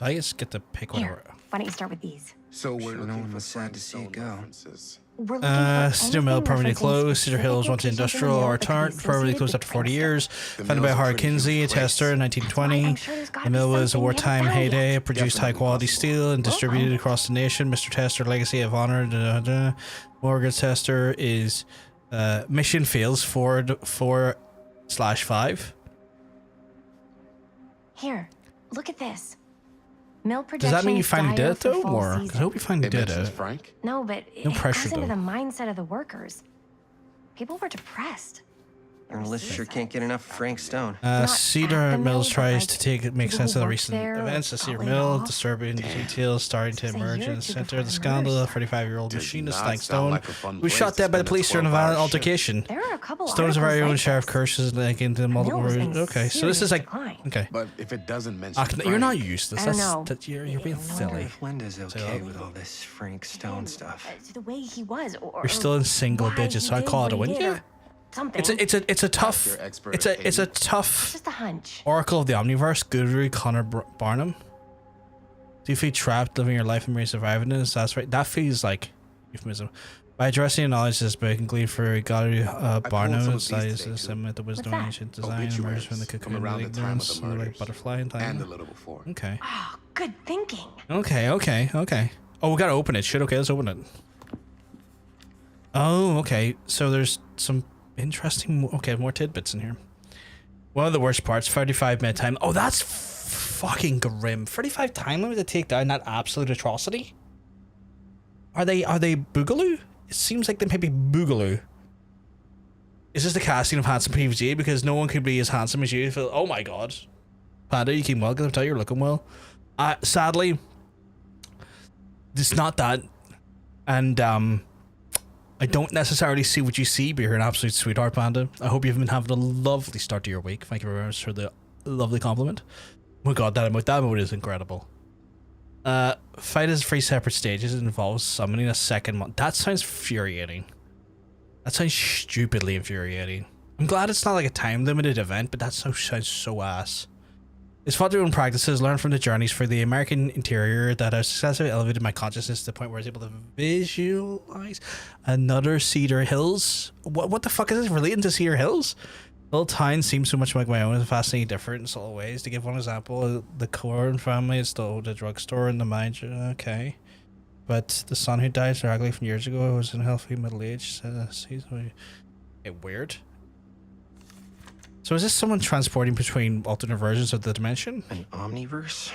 I just get to pick whatever. Why don't you start with these? So we're Sure, no looking one for was sad to see it go. references. We're looking for Cedar Mill anything permanently referencing closed. Cedar Hills once specific locations in the industrial mill or that could be tart, permanently associated closed with after 40 Prankster. years. The Founded by mill's a Howard pretty huge Kinsey, a place. tester in That's why 1920. I'm sure there's gotta The be mill was a something we haven't wartime found yet. heyday, produced Definitely high quality possible. steel and distributed across the nation. Mr. Tester, legacy of honor. Morgan Tester is mission fails 4/5. Here, look at this. Mill Does projection that mean you is finally did dire it for though, fall or I season. hope you finally It did mentions it. Frank? No, but No it pressure, goes into though. the mindset of the workers. People were depressed. Journalists sure can't get enough of Frank Stone. Cedar Mills tries to make people sense who of the work recent there events. The got Cedar laid Mill, off. disturbing details starting to This is a emerge year in or the two center of the before the scandal. A murder 35-year-old Does machinist, not Frank sound Stone, like a fun who was place shot to dead by the spend a police during a 12-hour violent shift. altercation. There are a couple Stones of our articles own like sheriff this. curses like into multiple. was in Okay, so this is like serious decline. okay. But if it doesn't mention You're not Frank, used to this. I don't That's know. that you're being silly. If Linda's okay with all this Frank Stone stuff. To the way he was, or You're still in single why digits, he so I did call it a what win. he did, Yeah. or Something. It's a tough your expert it's a opinion. tough just a hunch. Oracle of the Omniverse, Guru Connor Barnum. Do you feel trapped living your life and may surviving this? That's right. That feels like euphemism. By addressing knowledge this book can glean for Guru Barnum, some of its these size, today, some of the wisdom that? of ancient design emerges from the cocoon of around the time of ignorance, the and the murders, butterfly and and a time. little before. Okay. Oh, good thinking. Okay. Oh, we gotta open it. Shit. Okay, let's open it. Oh, okay. So there's some interesting. Okay, more tidbits in here. One of the worst parts: 35-minute time. Oh, that's fucking grim. 35 time limit to take down that absolute atrocity. Are they boogaloo? It seems like they might be boogaloo. Is this the casting of handsome PVG? Because no one could be as handsome as you. Oh my god, Panda, you came well. Cause I tell you, you're looking well. Sadly, it's not that, and I don't necessarily see what you see, but you're an absolute sweetheart, Panda. I hope you've been having a lovely start to your week. Thank you very much for the lovely compliment. Oh my god, that mode is incredible. Fight is 3 separate stages. It involves summoning a second month. That sounds infuriating. That sounds stupidly infuriating. I'm glad it's not like a time limited event, but that sounds so ass. It's fought through own practices, learn from the journeys for the American interior that have successfully elevated my consciousness to the point where I was able to visualize another Cedar Hills. What the fuck is this relating to Cedar Hills? Little town seems so much like my own, fascinating, different in subtle ways. To give one example, the Corn family is still the drugstore in the mine. Okay. But the son who died tragically from years ago was in healthy middle age. Weird. So is this someone transporting between alternate versions of the dimension? An omniverse?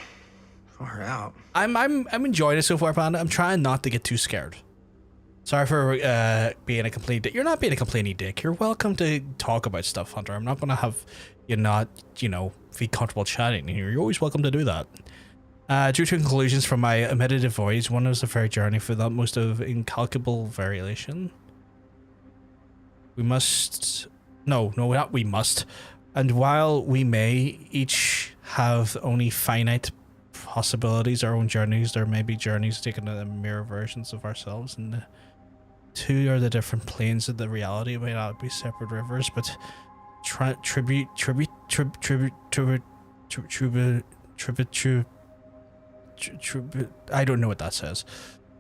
Far out. I'm enjoying it so far, Panda. I'm trying not to get too scared. Sorry for being a complete dick. You're not being a complaining dick. You're welcome to talk about stuff, Hunter. I'm not gonna have you not, feel comfortable chatting here, you're always welcome to do that. Due to conclusions from my meditative voyage, one is a fair journey for the most of incalculable variation. We must... No, not we must. And while we may each have only finite possibilities, our own journeys, there may be journeys taken as mirror versions of ourselves, and the two are the different planes of the reality. It may not be separate rivers, but tribute I don't know what that says.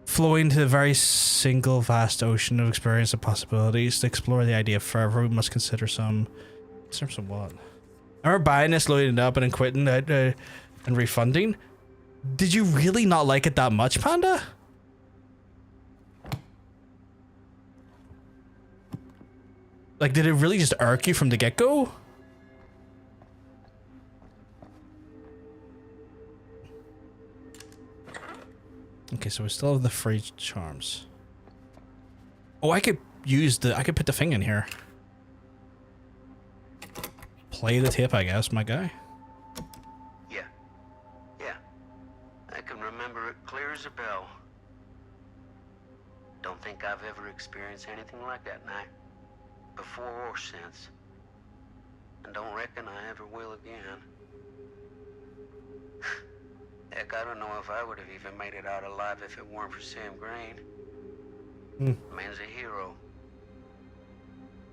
Flowing to the very single vast ocean of experience and possibilities. To explore the idea further, we must consider some what? I remember buying this, loading it up, and then quitting and refunding. Did you really not like it that much, Panda? Like, did it really just irk you from the get-go? Okay, so we still have the free charms. Oh, I could put the thing in here. Play the tape, I guess, my guy. Yeah. I can remember it clear as a bell. Don't think I've ever experienced anything like that night. Before or since. And don't reckon I ever will again. Heck, I don't know if I would have even made it out alive if it weren't for Sam Green. Man's a hero.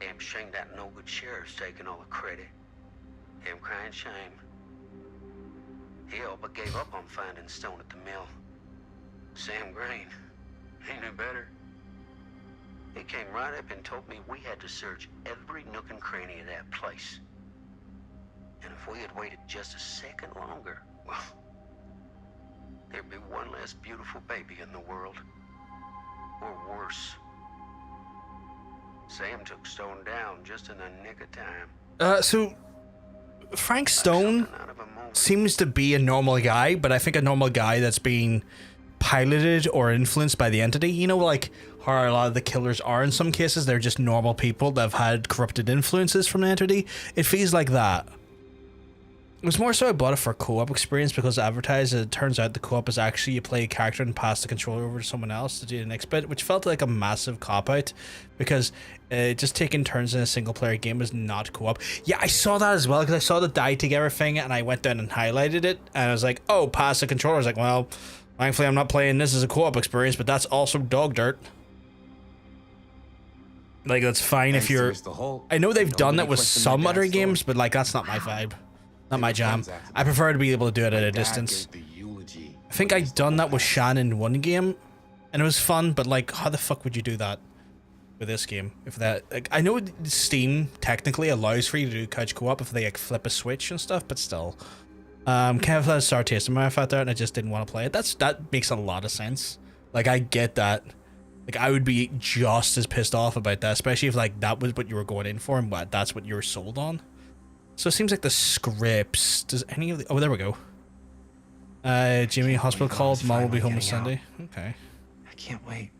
Damn shame that no good sheriff's taking all the credit. Damn crying shame. He all but gave up on finding Stone at the mill. Sam Green, he knew better. He came right up and told me we had to search every nook and cranny of that place. And if we had waited just a second longer, well, there'd be one less beautiful baby in the world. Or worse. Sam took Stone down just in the nick of time. So Frank Stone seems to be a normal guy, but I think a normal guy that's being piloted or influenced by the entity. You know, like how a lot of the killers are in some cases. They're just normal people that have had corrupted influences from the entity. It feels like that. It was more so I bought it for a co-op experience because advertised. It turns out the co-op is actually you play a character and pass the controller over to someone else to do the next bit, which felt like a massive cop-out because just taking turns in a single-player game is not co-op. Yeah, I saw that as well because I saw the die together thing and I went down and highlighted it and I was like, oh, pass the controller. I was like, well, thankfully I'm not playing this as a co-op experience, but that's also dog dirt. Like, that's fine if you're... I know they've done that with some other games, but like, that's not my vibe. Not my jam. I prefer to be able to do it at a distance. I think I'd done that with Shan in one game, and it was fun, but like, how the fuck would you do that with this game? If that, like, I know Steam technically allows for you to do couch co-op if they like flip a switch and stuff, but still. Kind of had a sour taste in my mouth out there, and I just didn't want to play it. That makes a lot of sense. Like, I get that. Like, I would be just as pissed off about that, especially if like that was what you were going in for and that's what you were sold on. So it seems like the scripts. Does any of the... Oh, there we go. Jimmy, hospital called. Mom will be home on Sunday. Okay. I can't wait.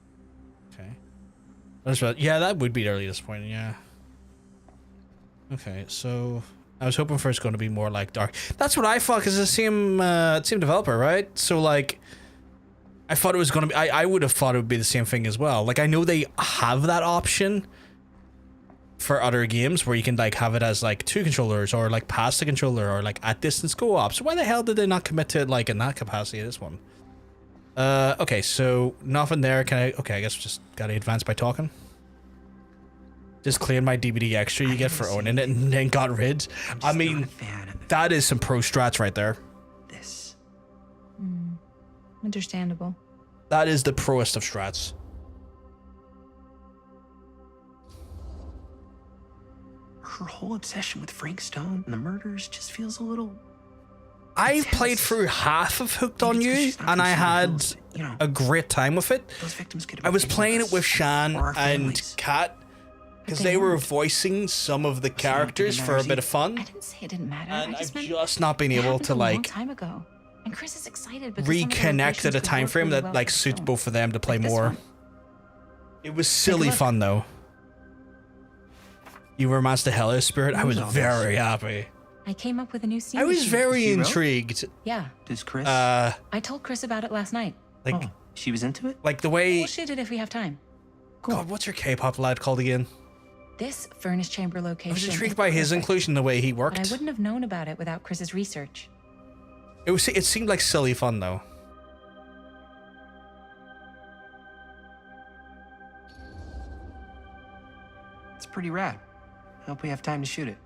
Okay. That's right. Yeah, that would be really disappointing, yeah. Okay, so... I was hoping for it's going to be more like dark. That's what I thought, because it's the same developer, right? So, like... I thought it was going to be... I would have thought it would be the same thing as well. Like, I know they have that option for other games where you can like have it as like 2 controllers or like pass the controller or like at distance co-op. So why the hell did they not commit to it like in that capacity of this one? Okay, so nothing there. Okay, I guess we just gotta advance by talking. Just cleared my DVD extra you get for owning it and then got rid. I mean, that is some pro strats right there. This. Understandable. That is the proest of strats. Her whole obsession with Frank Stone and the murders just feels a little... I've played through half of Hooked on You, and I had a great time with it. I was playing it with Shan and Kat, because they were voicing some of the characters for a bit of fun. I didn't say it didn't matter. And I've just not been able to like... A long time ago. And Chris is excited because reconnect at a time frame that like suits both of them to play more. It was silly fun though. You were Master Hellish Spirit. I was very happy. I came up with a new scene. I was sheet. very intrigued. Yeah. Does Chris? I told Chris about it last night. Like, she was into it? Like the way. We'll shoot it if we have time. God, what's your K-pop lad called again? This furnace chamber location. I was intrigued is by his perfect, inclusion, the way he but worked. I wouldn't have known about it without Chris's research. It seemed like silly fun though. It's pretty rad. I hope we have time to shoot it.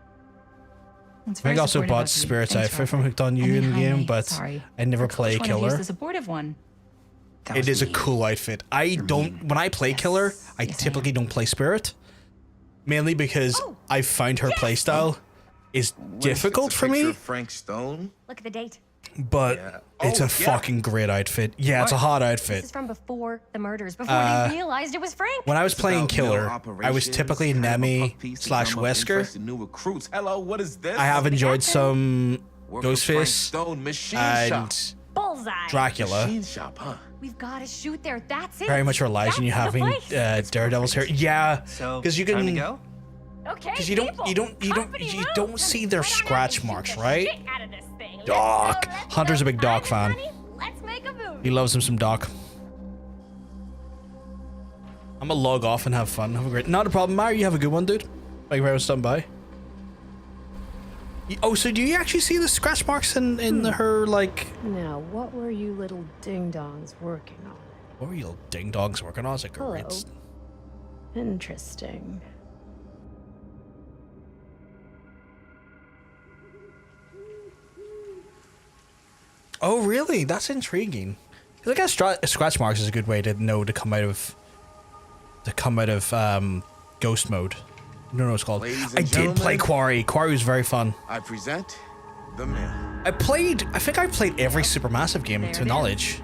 I think I also bought Spirit's outfit from Hooked on You in the game, but I never play Killer. The supportive one. It is a cool outfit. When I play Killer, I typically don't play Spirit. Mainly because I find her playstyle is difficult for me. Frank Stone. Look at the date. But it's a fucking great outfit. Yeah, it's a hot This outfit. is from before the murders, before they realized it was Frank. When I was playing Killer, I was typically Nemi / Wesker. New recruits. Hello, what is this? I have enjoyed some Work with Frank Ghostface Stone, Machine and Shop. Bullseye. Dracula. Machine Shop, huh? We've got to shoot there. That's it. Very much relies on you That's the having place. Daredevil's hair. Yeah, So, because you time to can. go? Okay, Because you don't see their scratch marks, right? out of this thing. Doc. Hunter's a big Doc fan. Let's make a movie. He loves him some Doc. I'm gonna log off and have fun. Have a great. Not a problem, Mario. You have a good one, dude. Thank you very much for stopping by. Oh, so do you actually see the scratch marks in her like? Now, what were you little ding-dongs working on? What were you little ding dongs working on? It's like Hello. great. Interesting. Oh, really? That's intriguing. 'Cause I guess scratch marks is a good way to know to come out of ghost mode. I don't know what it's called. Ladies and I did play gentlemen, Quarry. Quarry was very fun. I present the mill. I think I played every Supermassive game to knowledge.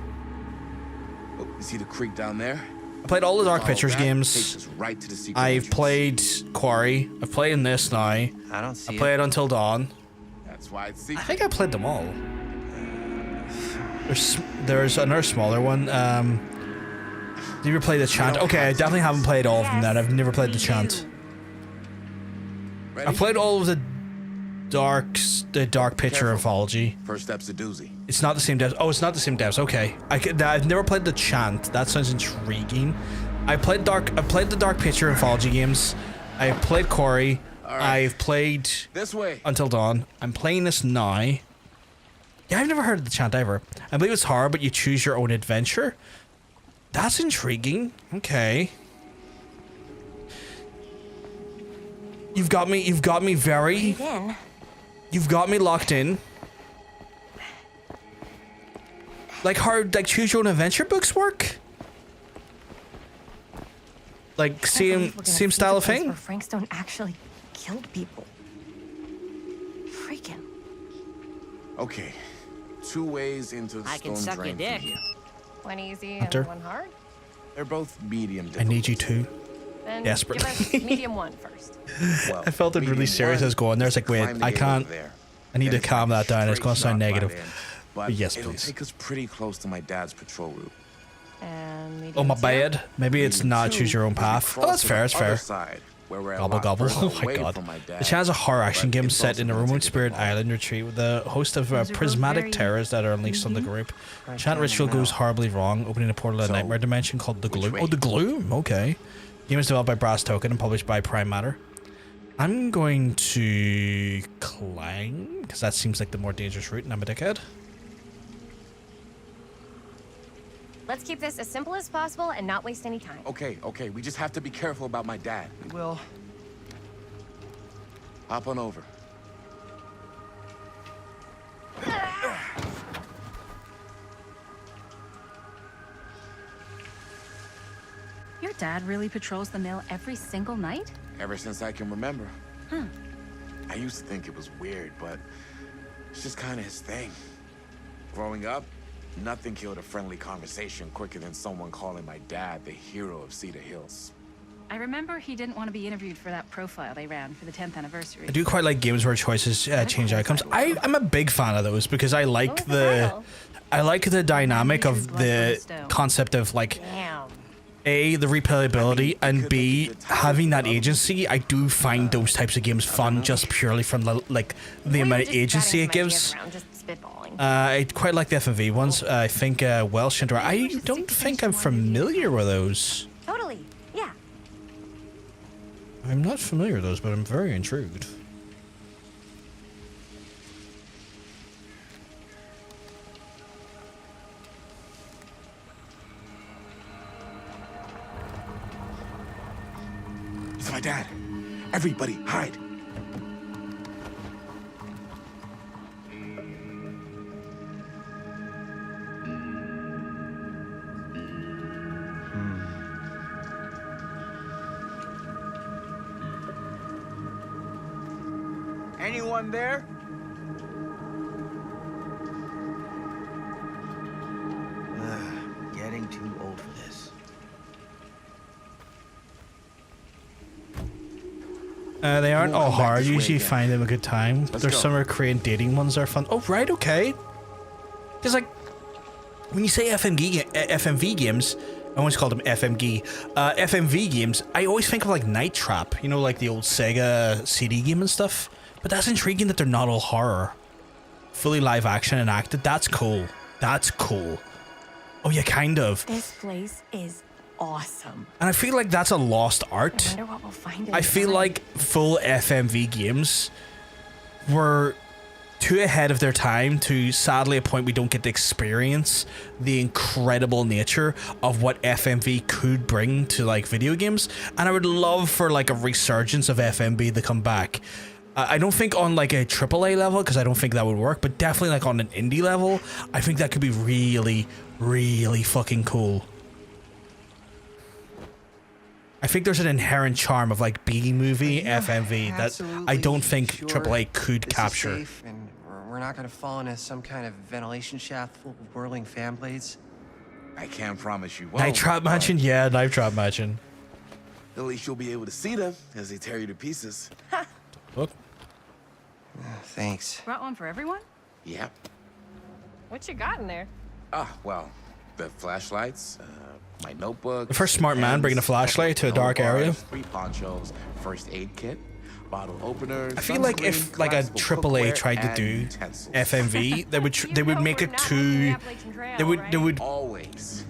Oh, you see the creek down there? I played all the Dark Follow Pictures that, takes games. us right to the secret I've entrance. played Quarry. I've played in this now. I don't see I played Until Dawn. That's why it's I secret. think I played them all. There's another smaller one. Did you ever play the Chant? Okay, I definitely haven't played all of them then. I've never played the Chant. Ready? I played all of the Dark Picture Anthology. First step's a doozy. It's not the same devs. Oh, it's not the same devs. Okay, I've never played the Chant. That sounds intriguing. I played the Dark Picture Anthology games. I played Quarry. All right. I've played This way. Until Dawn. I'm playing this now. Yeah, I've never heard of the Chant ever. I believe it's hard, but you choose your own adventure. That's intriguing. Okay. You've got me very. You've got me locked in. Like how choose your own adventure books work? Like same style of thing? Where Frank Stone actually killed people. Freaking. Okay. 2 ways into the I can stone suck your drain dick. from here. One easy Hunter? and one hard. They're both medium. I need you to. Then Desperately. give us medium one first. Well, I felt it really medium serious. I was going there. It's like, wait, climb the I gate can't. over there. I need Then to it's calm like that down. It's straight going to sound shot by negative. then. But Yes, it'll please. take us pretty close to my dad's patrol route. And medium Oh, my two. bad. Maybe it's not choose your own path. Oh, that's fair. That's fair. Side, where we're a Gobble lot gobble. further Oh my away god. from my dad, The Chant is a horror action but game it's set also in a gonna remote take spirit us a while. island retreat with a host of Those are both prismatic very terrors that are unleashed on the group. Chant ritual goes horribly wrong, opening a portal to a So, nightmare dimension called the which Gloom. way? Oh, the Gloom. Okay. Game is developed by Brass Token and published by Prime Matter. I'm going to climb because that seems like the more dangerous route, and I'm a dickhead. Let's keep this as simple as possible and not waste any time. Okay, we just have to be careful about my dad. We will. Hop on over. Your dad really patrols the mill every single night? Ever since I can remember. Huh. I used to think it was weird, but it's just kind of his thing. Growing up, nothing killed a friendly conversation quicker than someone calling my dad the hero of Cedar Hills. I remember he didn't want to be interviewed for that profile they ran for the 10th anniversary. I do quite like games where choices change outcomes. I'm a big fan of those because I like What was the title? I like the dynamic of the concept of like Damn. A, the replayability, and B, having that agency. I do find those types of games fun just purely from the amount of agency it gives. I quite like the FMV ones. I think Welsh and I don't think I'm familiar with those. Totally, yeah. I'm not familiar with those, but I'm very intrigued. It's my dad. Everybody, hide. Anyone there? Getting too old for this. They aren't all hard. Usually find them a good time. There's some Korean dating ones that are fun. Oh, right, okay. Because, like, when you say FMV games, I always called them FMG. FMV games, I always think of, like, Night Trap. You know, like the old Sega CD game and stuff. But that's intriguing that they're not all horror. Fully live action and acted. That's cool. That's cool. Oh, yeah, kind of. This place is awesome. And I feel like that's a lost art. I wonder what we'll find. I feel like full FMV games were too ahead of their time to, sadly, a point we don't get to experience the incredible nature of what FMV could bring to, like, video games. And I would love for, like, a resurgence of FMV to come back. I don't think on, like, a AAA level, because I don't think that would work, but definitely, like, on an indie level, I think that could be really, really fucking cool. I think there's an inherent charm of, like, B-movie FMV that I don't think AAA could capture. Safe and we're not going to fall into some kind of ventilation shaft full of whirling fan blades. I can't promise you won't. Night Trap Mansion? Yeah, Night Trap Mansion. At least you'll be able to see them as they tear you to pieces. Look. Thanks. Brought one for everyone? Yep. What you got in there? Well, the flashlights, my notebook. The first smart man bringing a flashlight to a dark area. 3 ponchos, first aid kit, bottle openers. I feel like if like a AAA tried to do FMV, they would make it too. They would always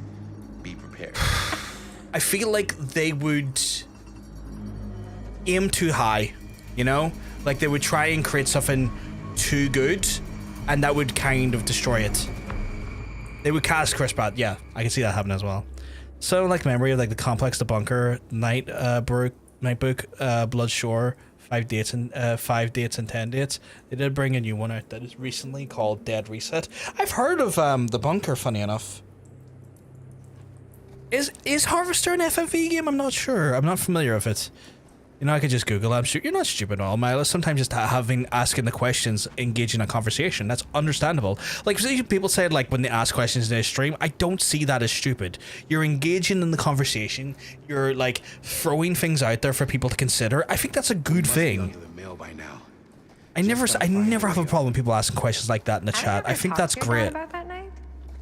be prepared. I feel like they would aim too high, you know? Like they would try and create something too good, and that would kind of destroy it. They would cast Chris Pratt. Yeah, I can see that happening as well. So like memory of like the Complex, the Bunker, Nightbook, Blood Shore, 5 dates and 10 dates. They did bring a new one out that is recently called Dead Reset. I've heard of the Bunker, funny enough. Is Harvester an FMV game? I'm not sure. I'm not familiar with it. You know, I could just Google it. I'm sure you're not stupid at all, Miles. Sometimes just asking the questions, engaging a conversation. That's understandable. Like people said, like when they ask questions in a stream, I don't see that as stupid. You're engaging in the conversation. You're like throwing things out there for people to consider. I think that's a good thing. I never have a problem with people asking questions like that in the chat. I think that's great. About that night?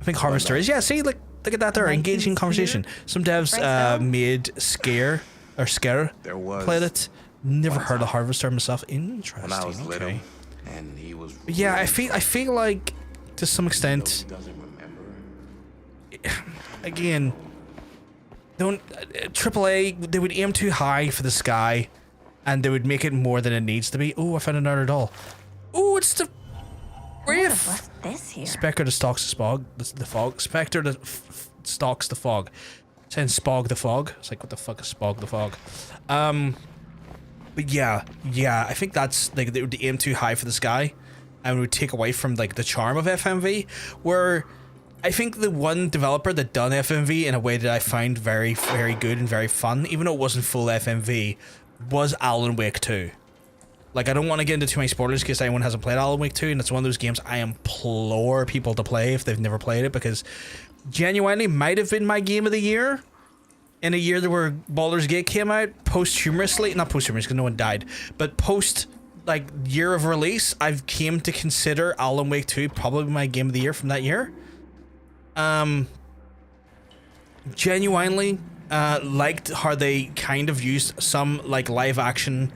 I think Harvester is. Yeah, see, like look at that there, engaging conversation. Some devs made Scare played it. Never heard of Harvester myself. Interesting. When I was little, okay. and he was Yeah, I feel like to some extent. Again, don't AAA. They would aim too high for the sky, and they would make it more than it needs to be. Oh, I found another doll. Oh, it's the Wraith. This here. Spectre that stalks the fog. The fog. Spectre that stalks the fog. Saying Spog the Fog. It's like, what the fuck is Spog the Fog? But yeah, I think that's like they would aim too high for the sky, and would take away from like the charm of FMV. Where I think the one developer that done FMV in a way that I find very, very good and very fun, even though it wasn't full FMV, was Alan Wake 2. Like, I don't want to get into too many spoilers in case anyone hasn't played Alan Wake 2, and it's one of those games I implore people to play if they've never played it, because genuinely might have been my game of the year in a year where Baldur's Gate came out posthumously, not posthumously because no one died, but post like year of release. I've came to consider Alan Wake 2 probably my game of the year from that year. Genuinely liked how they kind of used some like live action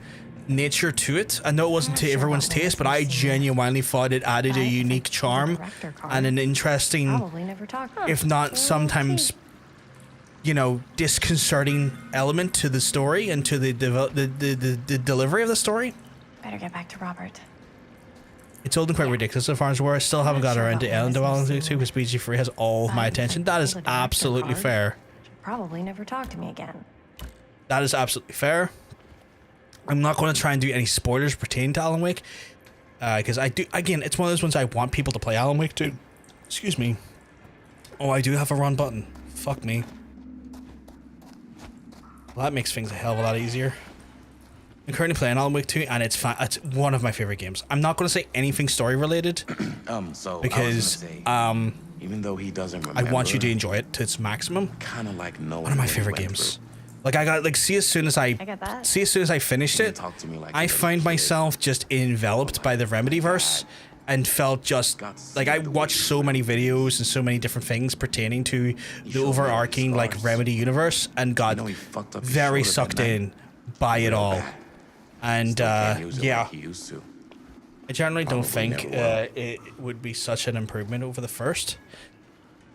nature to it. I know it wasn't to everyone's taste, but I genuinely thought it added a unique charm and an interesting, if not sometimes, you know, disconcerting element to the story and to the delivery of the story. Better get back to Robert. It's old and quite ridiculous as far as where I still haven't got around to Ellen development too, because BG3 has all of my attention. That is absolutely fair. Probably never talk to me again. That is absolutely fair. I'm not going to try and do any spoilers pertaining to Alan Wake, because I do. Again, it's one of those ones I want people to play Alan Wake too. Excuse me. Oh, I do have a run button. Fuck me. Well, that makes things a hell of a lot easier. I'm currently playing Alan Wake 2, and it's one of my favorite games. I'm not going to say anything story related, because even though he doesn't remember, I want you to enjoy it to its maximum. Kind of like knowing one of my favorite games. Like I got as soon as I finished it, I found myself just enveloped by the Remedyverse and felt just like I watched so many videos and so many different things pertaining to the overarching like Remedy universe and got very sucked in by it all. And yeah, I generally don't think it would be such an improvement over the first.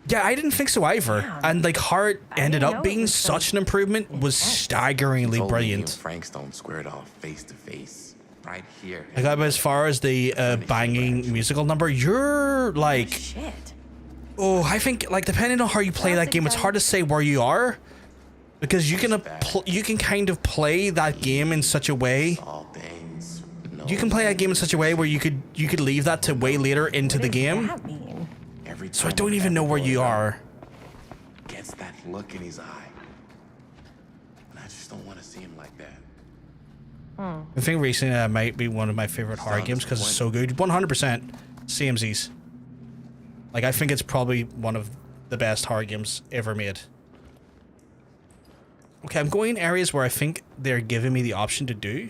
Yeah, I didn't think so either. And like how it ended up being such an improvement was staggeringly brilliant. Franks don't square it off face to face, right here. I got as far as the banging musical number. You're like, oh, I think like depending on how you play that game, it's hard to say where you are, because you can kind of play that game in such a way. You can play that game in such a way where you could leave that to way later into the game. So I don't even know where you are. Gets that look in his eye. And I just don't want to see him like that. I think recently that might be one of my favorite horror games because it's so good. 100% CMZs. Like I think it's probably one of the best horror games ever made. Okay, I'm going in areas where I think they're giving me the option to do,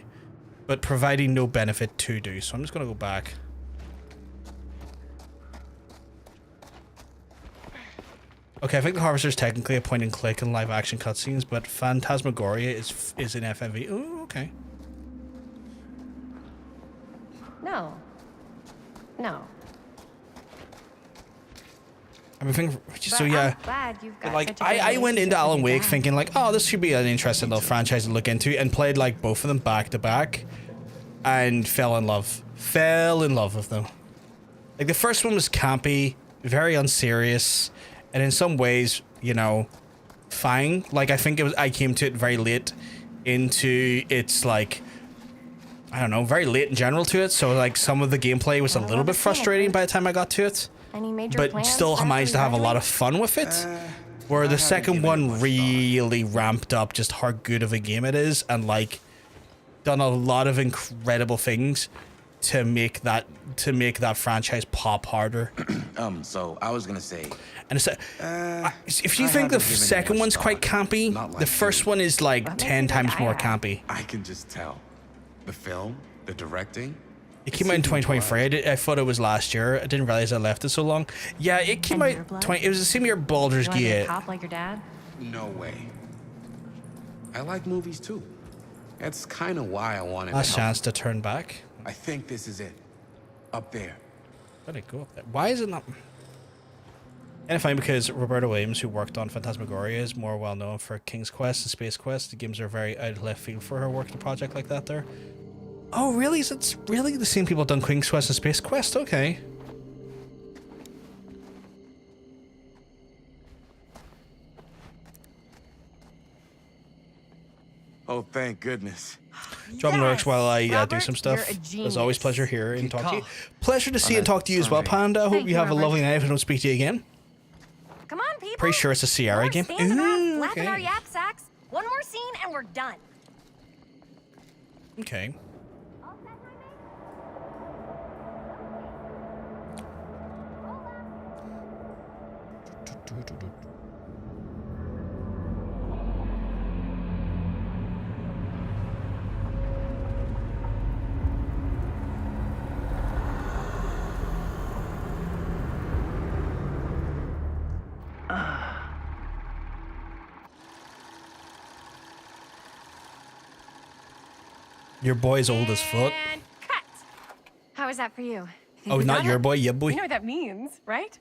but providing no benefit to do. So I'm just gonna go back. Okay, I think the Harvester is technically a point and click in live action cutscenes, but Phantasmagoria is in FMV. Oh, okay. No. I mean, so yeah. Like I went into Alan Wake thinking like, oh, this should be an interesting little franchise to look into, and played like both of them back to back, and fell in love with them. Like the first one was campy, very unserious. And in some ways, you know, fine. Like, I think I came to it very late into its, like, I don't know, very late in general to it. So, like, some of the gameplay was a little bit frustrating by the time I got to it. But still managed to have a lot of fun with it. Where the second one really ramped up just how good of a game it is. And, like, done a lot of incredible things to make that franchise pop harder. So I was gonna say, and it's if you think the second one's quite campy, the first one is like 10 times more campy. I can just tell. The film, the directing. It came out in 2023. I thought it was last year. I didn't realize I left it so long. Yeah, it came out. It was the same year Baldur's Gate. Cop like your dad? No way. I like movies too. That's kind of why I wanted. Last chance to turn back. I think this is it. Up there. Where'd it go up there? Why is it not? And I find because Roberta Williams, who worked on Phantasmagoria, is more well known for King's Quest and Space Quest. The games are very out of left field for her work in a project like that there. Oh, really? Is it really the same people done King's Quest and Space Quest? Okay. Oh, thank goodness. Dropping lyrics while I do some stuff. It's always pleasure here and talk to you. Pleasure to see and talk to you as well, Panda. I hope you have a lovely night if I don't speak to you again. Come on, people. Pretty sure it's a Sierra game. Ooh, flapping our yap sacks. One more scene and we're done. Okay. Your boy's old as fuck. And cut. How is that for you? Oh, not your boy, your boy. You know what that means, right?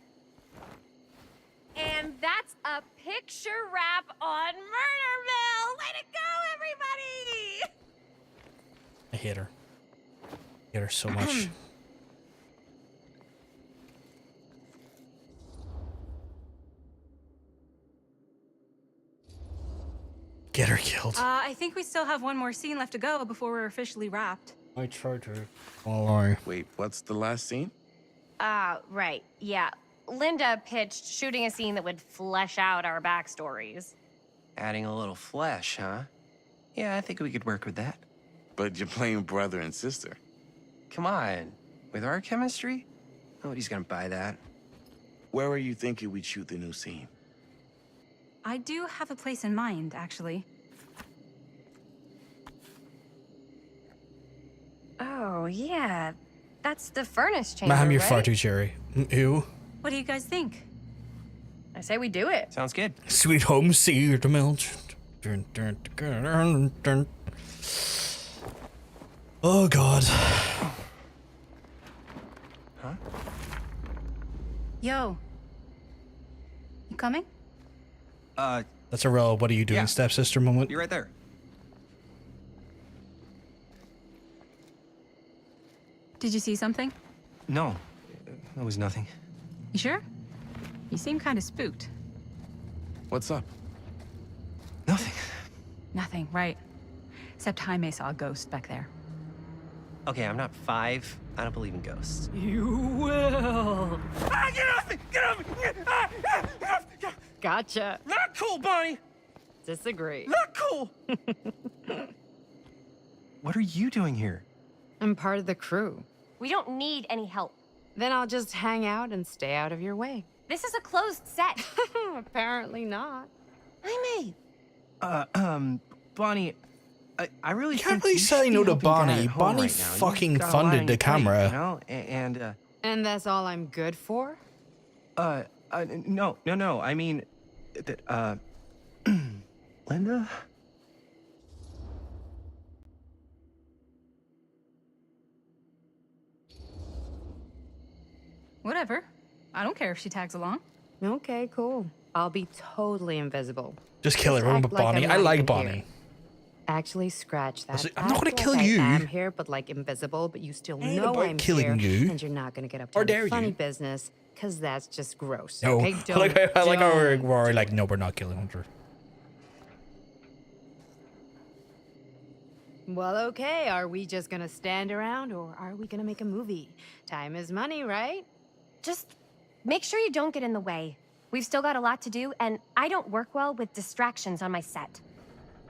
And that's a picture wrap on Murderville. Way to go, everybody! I hate her. I hate her so much. Get her killed. I think we still have one more scene left to go before we're officially wrapped. I tried to. Oh, wait, what's the last scene? Right. Yeah. Linda pitched shooting a scene that would flesh out our backstories. Adding a little flesh, huh? Yeah, I think we could work with that. But you're playing brother and sister. Come on. With our chemistry? Nobody's gonna buy that. Where are you thinking we'd shoot the new scene? I do have a place in mind, actually. Oh, yeah. That's the furnace chamber, Ma'am, you're right? far too cherry. Ew. What do you guys think? I say we do it. Sounds good. Sweet home sea to melt. Oh, God. Huh? Yo. You coming? That's a real what are you doing, Yeah. stepsister moment. You're right there. Did you see something? No, that was nothing. You sure? You seem kind of spooked. What's up? Nothing, right? Except Jaime saw a ghost back there. Okay, I'm not 5. I don't believe in ghosts. You will. Ah, get off me! Get off me! Gotcha. Not cool, Bonnie! Disagree. Not cool! What are you doing here? I'm part of the crew. We don't need any help. Then I'll just hang out and stay out of your way. This is a closed set. Apparently not. Jaime. Bonnie, I really You can't think really you say should no be to helping Dad Bonnie. at home Bonnie right now. You've fucking got a lot funded on the your plate, camera. You know? And that's all I'm good for? No. I mean, that, Linda? Whatever. I don't care if she tags along. Okay, cool. I'll be totally invisible. Just kill everyone act but like Bonnie. I'm I not like even Bonnie. here. Actually, scratch that. I'm not gonna Act kill like you. I am here, but like invisible, but you still I ain't know about I'm killing here, you. and you're not gonna get up Or to dare any funny you. business, because that's just gross. No. Okay, I like how we're don't. already like, no, we're not killing Hunter. Well, okay. Are we just gonna stand around, or are we gonna make a movie? Time is money, right? Just make sure you don't get in the way. We've still got a lot to do, and I don't work well with distractions on my set.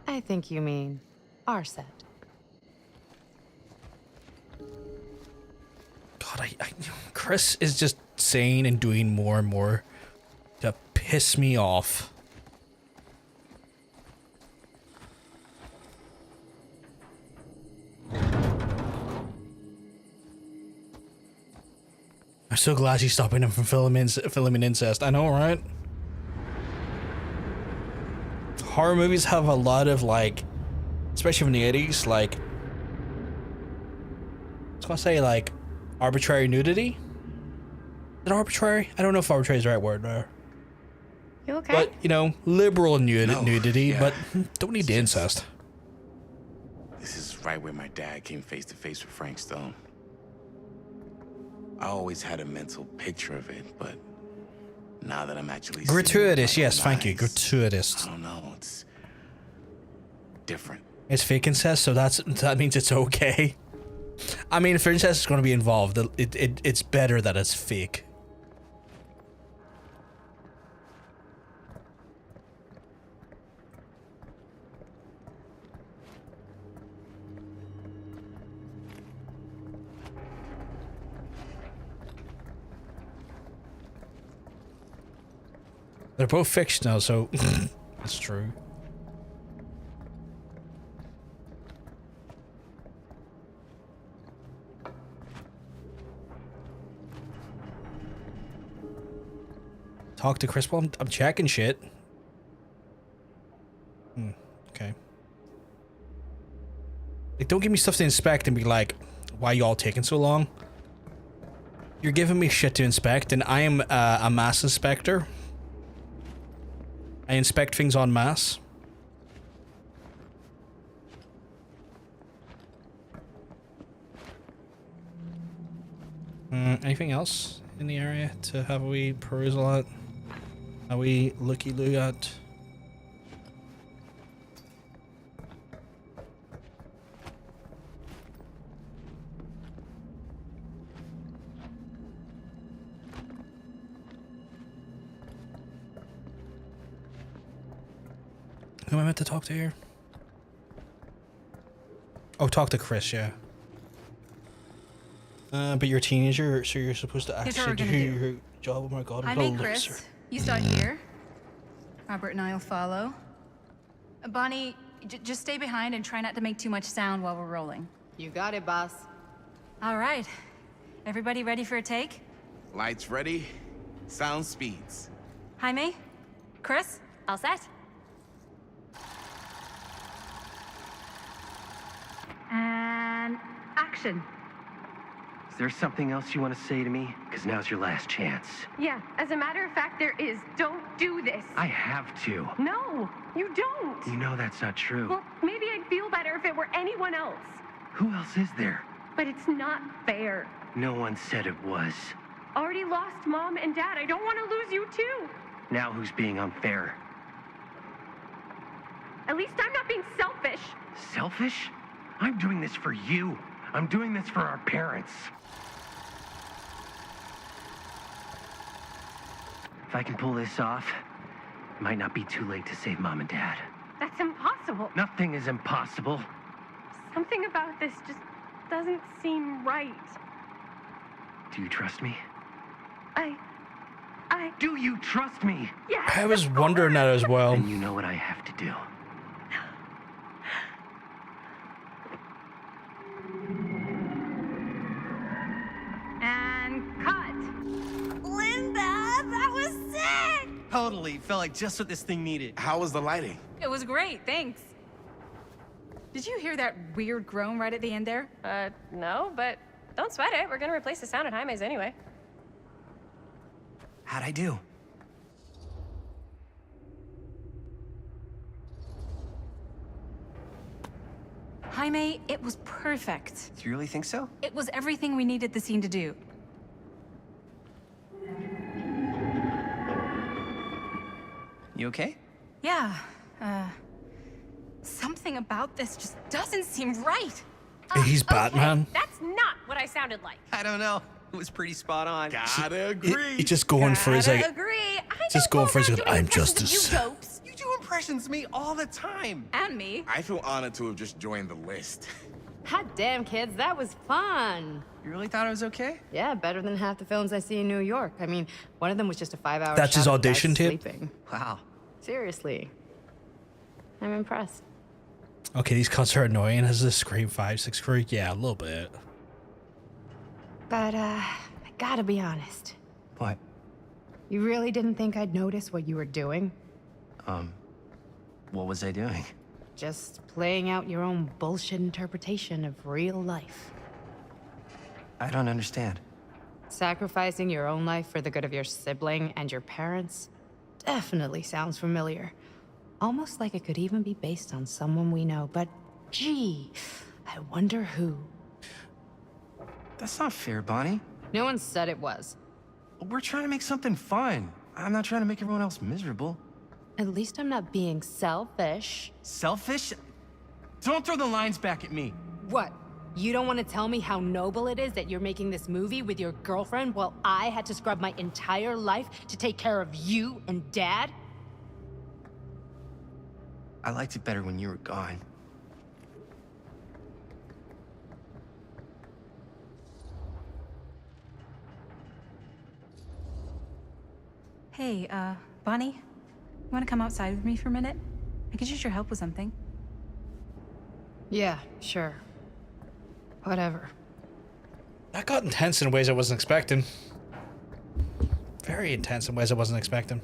I think you mean our set. God, Chris is just saying and doing more and more to piss me off. I'm so glad she's stopping him from filming incest. I know, right? Horror movies have a lot of, like, especially from the 80s, like, I was gonna say, like, arbitrary nudity? Is it arbitrary? I don't know if arbitrary is the right word there. You okay? But, you know, liberal nudity, yeah. but don't need the incest. This is right where my dad came face to face with Frank Stone. I always had a mental picture of it, but now that I'm actually seeing it with Gratuitous, my yes, own thank you. eyes, Gratuitous. I don't know, it's different. It's fake incest, so that means it's okay. I mean, if incest is going to be involved, it's better that it's fake. They're both fictional, so that's true. Talk to Chris while I'm checking shit. Okay. Like, don't give me stuff to inspect and be like, why y'all taking so long? You're giving me shit to inspect, and I am a mass inspector. I inspect things en masse. Anything else in the area to have a wee perusal at? A wee looky-loo at? Who am I meant to talk to here? Oh, talk to Chris, yeah. But you're a teenager, so you're supposed to Here's what actually we're do gonna do. your job. Oh my god, I'm I'm gonna named lose Chris. her. You start here. Robert and I will follow. Bonnie, just stay behind and try not to make too much sound while we're rolling. You got it, boss. All right. Everybody ready for a take? Lights ready, sound speeds. Jaime? Chris? All set? And action. Is there something else you want to say to me? Because now's your last chance. Yeah, as a matter of fact, there is. Don't do this. I have to. No, you don't. You know that's not true. Well, maybe I'd feel better if it were anyone else. Who else is there? But it's not fair. No one said it was. Already lost Mom and Dad. I don't want to lose you too. Now who's being unfair? At least I'm not being selfish. Selfish? I'm doing this for you. I'm doing this for our parents. If I can pull this off, it might not be too late to save Mom and Dad. That's impossible. Nothing is impossible. Something about this just doesn't seem right. Do you trust me? I... Do you trust me? Yes. I was wondering that as well. And you know what I have to do. And cut. Linda, that was sick! Totally. Felt like just what this thing needed. How was the lighting? It was great, thanks. Did you hear that weird groan right at the end there? No, but don't sweat it. We're gonna replace the sound at Jaime's anyway. How'd I do? Jaime, it was perfect. Do you really think so? It was everything we needed the scene to do. You okay? Yeah, something about this just doesn't seem right. He's Batman. That's not what I sounded like. I don't know. It was pretty spot on. Gotta agree. He's just going for his like. Agree. I Just going for his. I'm just you a. dopes. You do impressions of me all the time. And me. I feel honored to have just joined the list. Hot damn, kids, that was fun. You really thought it was okay? Yeah, better than half the films I see in New York. I mean, one of them was just a 5-hour That's his shot of guys audition tape? sleeping. Wow. Seriously. I'm impressed. Okay, these cuts are annoying. Has this Scream 5, 6 crew? Yeah, a little bit. But, I gotta be honest. What? You really didn't think I'd notice what you were doing? What was I doing? Just playing out your own bullshit interpretation of real life. I don't understand. Sacrificing your own life for the good of your sibling and your parents definitely sounds familiar. Almost like it could even be based on someone we know, but gee, I wonder who. That's not fair, Bonnie. No one said it was. We're trying to make something fun. I'm not trying to make everyone else miserable. At least I'm not being selfish. Selfish? Don't throw the lines back at me. What? You don't want to tell me how noble it is that you're making this movie with your girlfriend while I had to scrub my entire life to take care of you and Dad? I liked it better when you were gone. Hey, Bonnie, you wanna come outside with me for a minute? I could use your help with something. Yeah, sure. Whatever. That got intense in ways I wasn't expecting. Very intense in ways I wasn't expecting.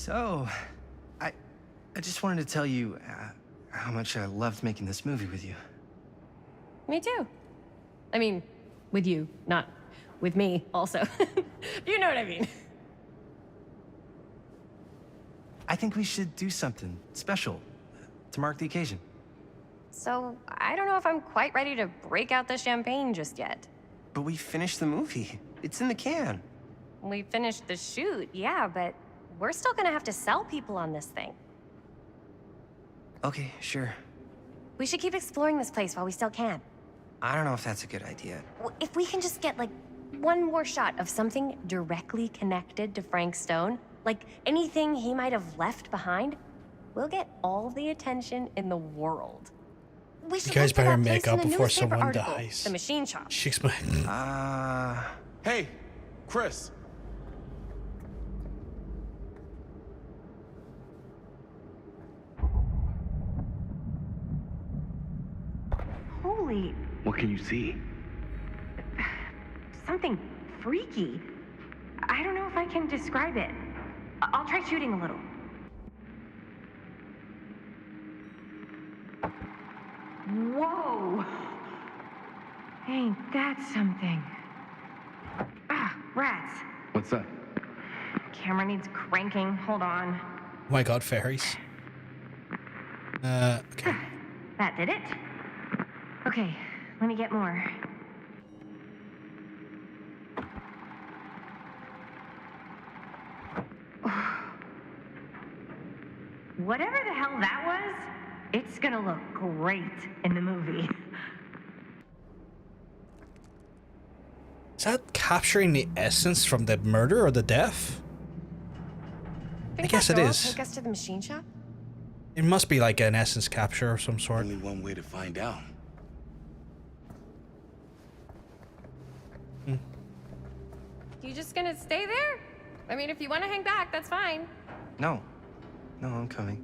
So, I just wanted to tell you how much I loved making this movie with you. Me too. I mean, with you, not with me, also. You know what I mean. I think we should do something special to mark the occasion. So, I don't know if I'm quite ready to break out the champagne just yet. But we finished the movie. It's in the can. We finished the shoot, yeah, but we're still gonna have to sell people on this thing. Okay, sure. We should keep exploring this place while we still can. I don't know if that's a good idea. If we can just get, like, one more shot of something directly connected to Frank Stone, like anything he might have left behind, we'll get all the attention in the world. We should You guys look for better that make place in up the before newspaper someone article, dies. The machine shop. She explained. Hey, Chris. Holy, What can you see? something freaky. I don't know if I can describe it. I'll try shooting a little. Whoa! Ain't that something? Ah, rats. What's up? Camera needs cranking. Hold on. Oh my god, fairies. Okay. That did it. Okay, let me get more. Whatever the hell that was, it's gonna look great in the movie. Is that capturing the essence from the murder or the death? I guess it is. Take us to the machine shop? It must be like an essence capture of some sort. Only one way to find out. You just gonna stay there? I mean, if you want to hang back, that's fine. No. No, I'm coming.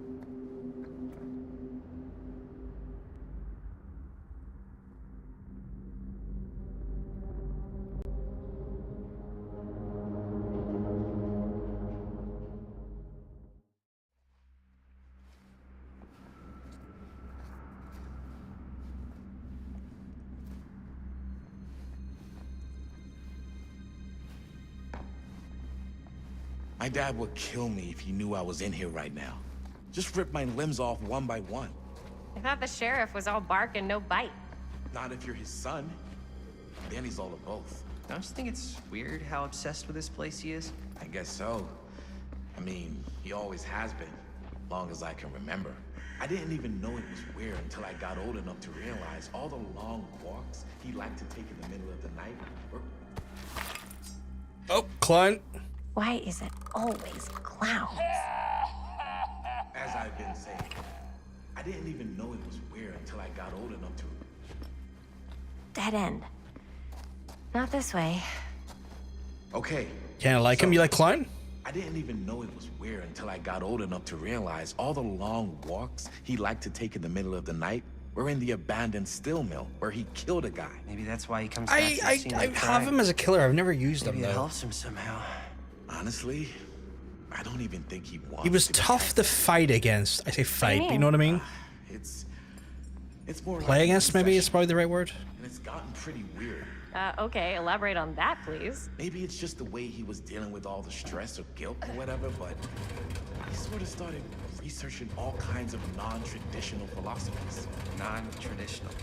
My dad would kill me if he knew I was in here right now. Just rip my limbs off one by one. I thought the sheriff was all bark and no bite. Not if you're his son. Then he's all of both. Don't you think it's weird how obsessed with this place he is? I guess so. I mean, he always has been, long as I can remember. I didn't even know it was weird until I got old enough to realize all the long walks he liked to take in the middle of the night were... Oh, Klein. Why is it always clowns? As I've been saying, I didn't even know it was weird until I got old enough to... Dead end. Not this way. Okay. Kinda like him? You like Klein? I didn't even know it was weird until I got old enough to realize all the long walks he liked to take in the middle of the night were in the abandoned steel mill where he killed a guy. Maybe that's why he comes back to the scene I of have crime. him as a killer. I've never used him Maybe it though. helps him somehow. Honestly, I don't even think he wants He was to tough to fight against. I say fight, but you know what I mean? It's more Play like against, maybe is probably the right word. and it's gotten pretty weird. Okay, elaborate on that, please. Maybe it's just the way he was dealing with all the stress or guilt or whatever, but he sort of started researching all kinds of non-traditional philosophies. Non-traditional.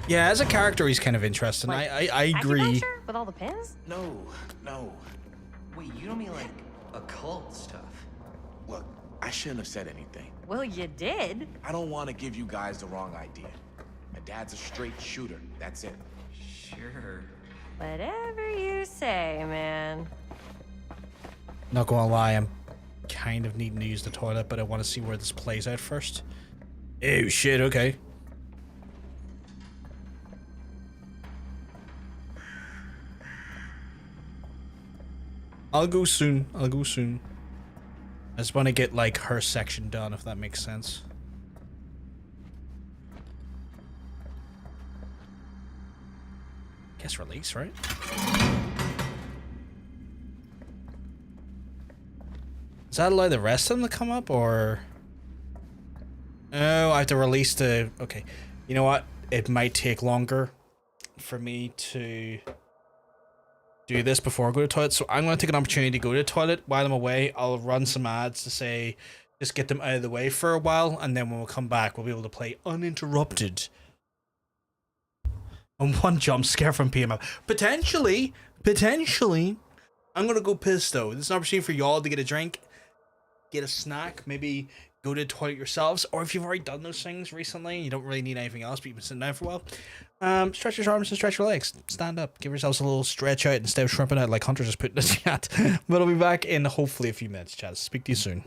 Yeah, as a character, he's kind of interesting. I agree. Acupuncture with all the pins? No. Wait, you don't mean like occult stuff? Look, I shouldn't have said anything. Well, you did. I don't want to give you guys the wrong idea. My dad's a straight shooter. That's it. Sure. Whatever you say, man. Not gonna lie, I'm kind of needing to use the toilet, but I want to see where this plays out first. Oh shit, okay. I'll go soon. I just want to get like her section done, if that makes sense. Guess release, right? Does that allow the rest of them to come up, or? Oh, I have to release the... Okay. You know what? It might take longer for me to do this before I go to the toilet, so I'm going to take an opportunity to go to the toilet while I'm away. I'll run some ads to say, just get them out of the way for a while, and then when we come back, we'll be able to play uninterrupted. And one jump scare from PMF. Potentially, I'm going to go piss, though. This is an opportunity for y'all to get a drink, get a snack, maybe go to the toilet yourselves, or if you've already done those things recently, you don't really need anything else, but you've been sitting down for a while, stretch your arms and stretch your legs. Stand up, give yourselves a little stretch out instead of shrimping out like Hunter just put in the chat. But I'll be back in hopefully a few minutes, chat. Speak to you soon.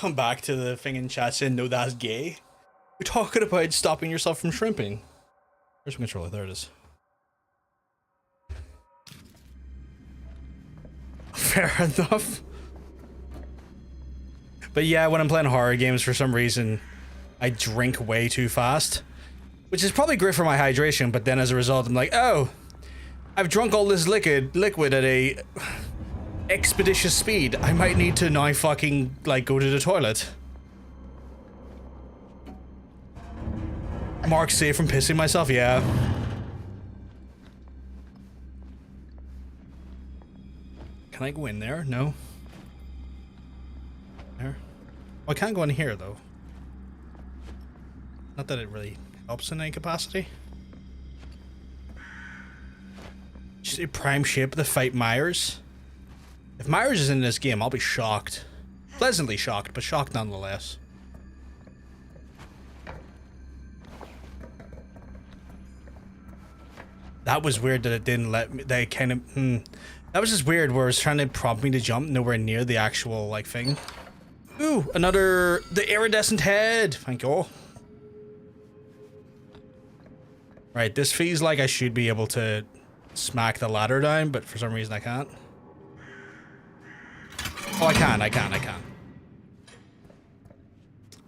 come back to the thing in chat saying, no, that's gay. We're talking about stopping yourself from shrimping. Where's my controller? There it is. Fair enough. But yeah, when I'm playing horror games, for some reason, I drink way too fast. Which is probably great for my hydration, but then as a result, I'm like, oh, I've drunk all this liquid at a expeditious speed. I might need to now fucking, like, go to the toilet. Mark safe from pissing myself? Yeah. Can I go in there? No. There. Oh, I can't go in here, though. Not that it really helps in any capacity. Just a prime shape to fight Myers. If Myers is in this game, I'll be shocked. Pleasantly shocked, but shocked nonetheless. That was weird that it didn't let me, that kind of, that was just weird where it was trying to prompt me to jump nowhere near the actual, like, thing. Ooh, the iridescent head. Thank you. Right, this feels like I should be able to smack the ladder down, but for some reason I can't. Oh, I can.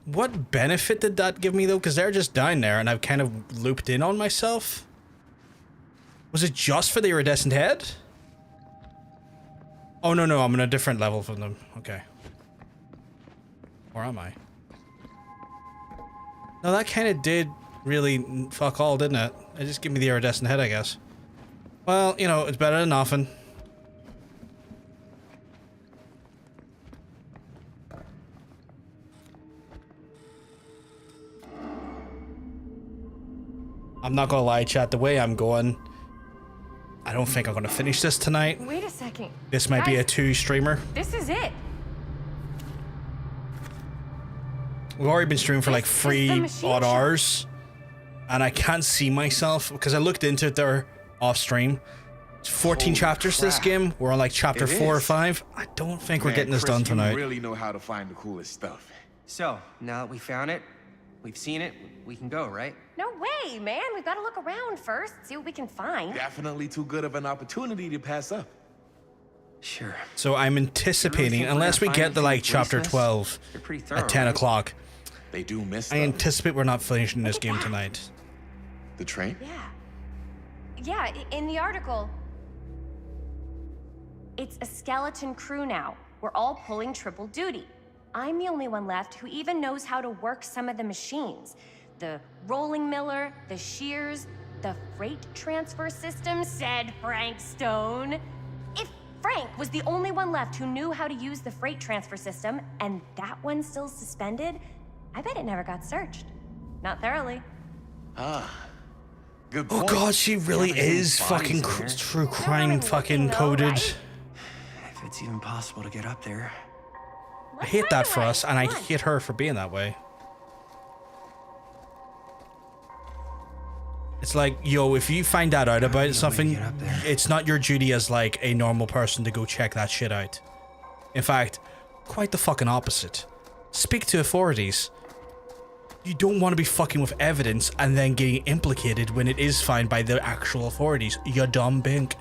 What benefit did that give me, though? Because they're just down there, and I've kind of looped in on myself. Was it just for the iridescent head? Oh, no, I'm on a different level from them. Okay. Where am I? No, that kind of did really fuck all, didn't it? It just gave me the iridescent head, I guess. Well, you know, it's better than nothing. I'm not gonna lie, chat, the way I'm going, I don't think I'm gonna finish this tonight. Wait a second. This might be a 2-streamer. This is it. We've already been streaming for like 3 odd hours. And I can't see myself because I looked into it there off stream. It's 14 chapters to this game. We're on like chapter 4 or 5. I don't think we're getting this done tonight. You really know how to find the coolest stuff. So, now that we found it, we've seen it, we can go, right? No way, man. We've got to look around first, see what we can find. Definitely too good of an opportunity to pass up. Sure. So I'm anticipating, unless we get to like chapter 12 at 10 o'clock, they do miss I anticipate we're not finishing this game tonight. The train? Yeah, in the article. It's a skeleton crew now. We're all pulling triple duty. I'm the only one left who even knows how to work some of the machines. The rolling miller, the shears, the freight transfer system, said Frank Stone. If Frank was the only one left who knew how to use the freight transfer system, and that one's still suspended, I bet it never got searched. Not thoroughly. Good point. Oh god, she really is fucking true crime fucking coded. If it's even possible to get up there. I hate that for us, and I hate her for being that way. It's like, yo, if you find that out about something, it's not your duty as like a normal person to go check that shit out. In fact, quite the fucking opposite. Speak to authorities. You don't want to be fucking with evidence and then getting implicated when it is found by the actual authorities. You dumb bink.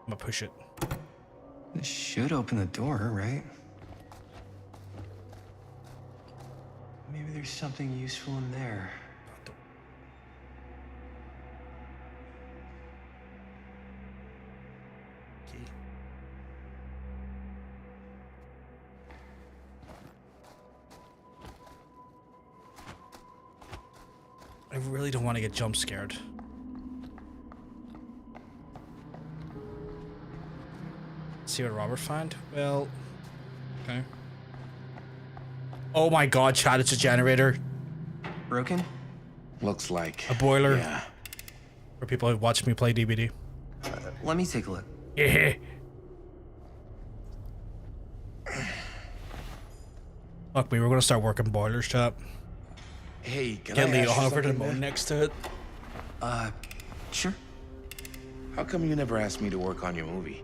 I'm gonna push it. This should open the door, right? Maybe there's something useful in there. I really don't want to get jump scared. See what Robert found? Well, okay. Oh my god, Chad, it's a generator. Broken? Looks like. A boiler. Yeah. For people who watch me play DBD. Let me take a look. Yeah. Fuck me, we're gonna start working boilers, chap. Hey, can Get I Leo ask you over to the something, mode man? next to it. Sure. How come you never asked me to work on your movie?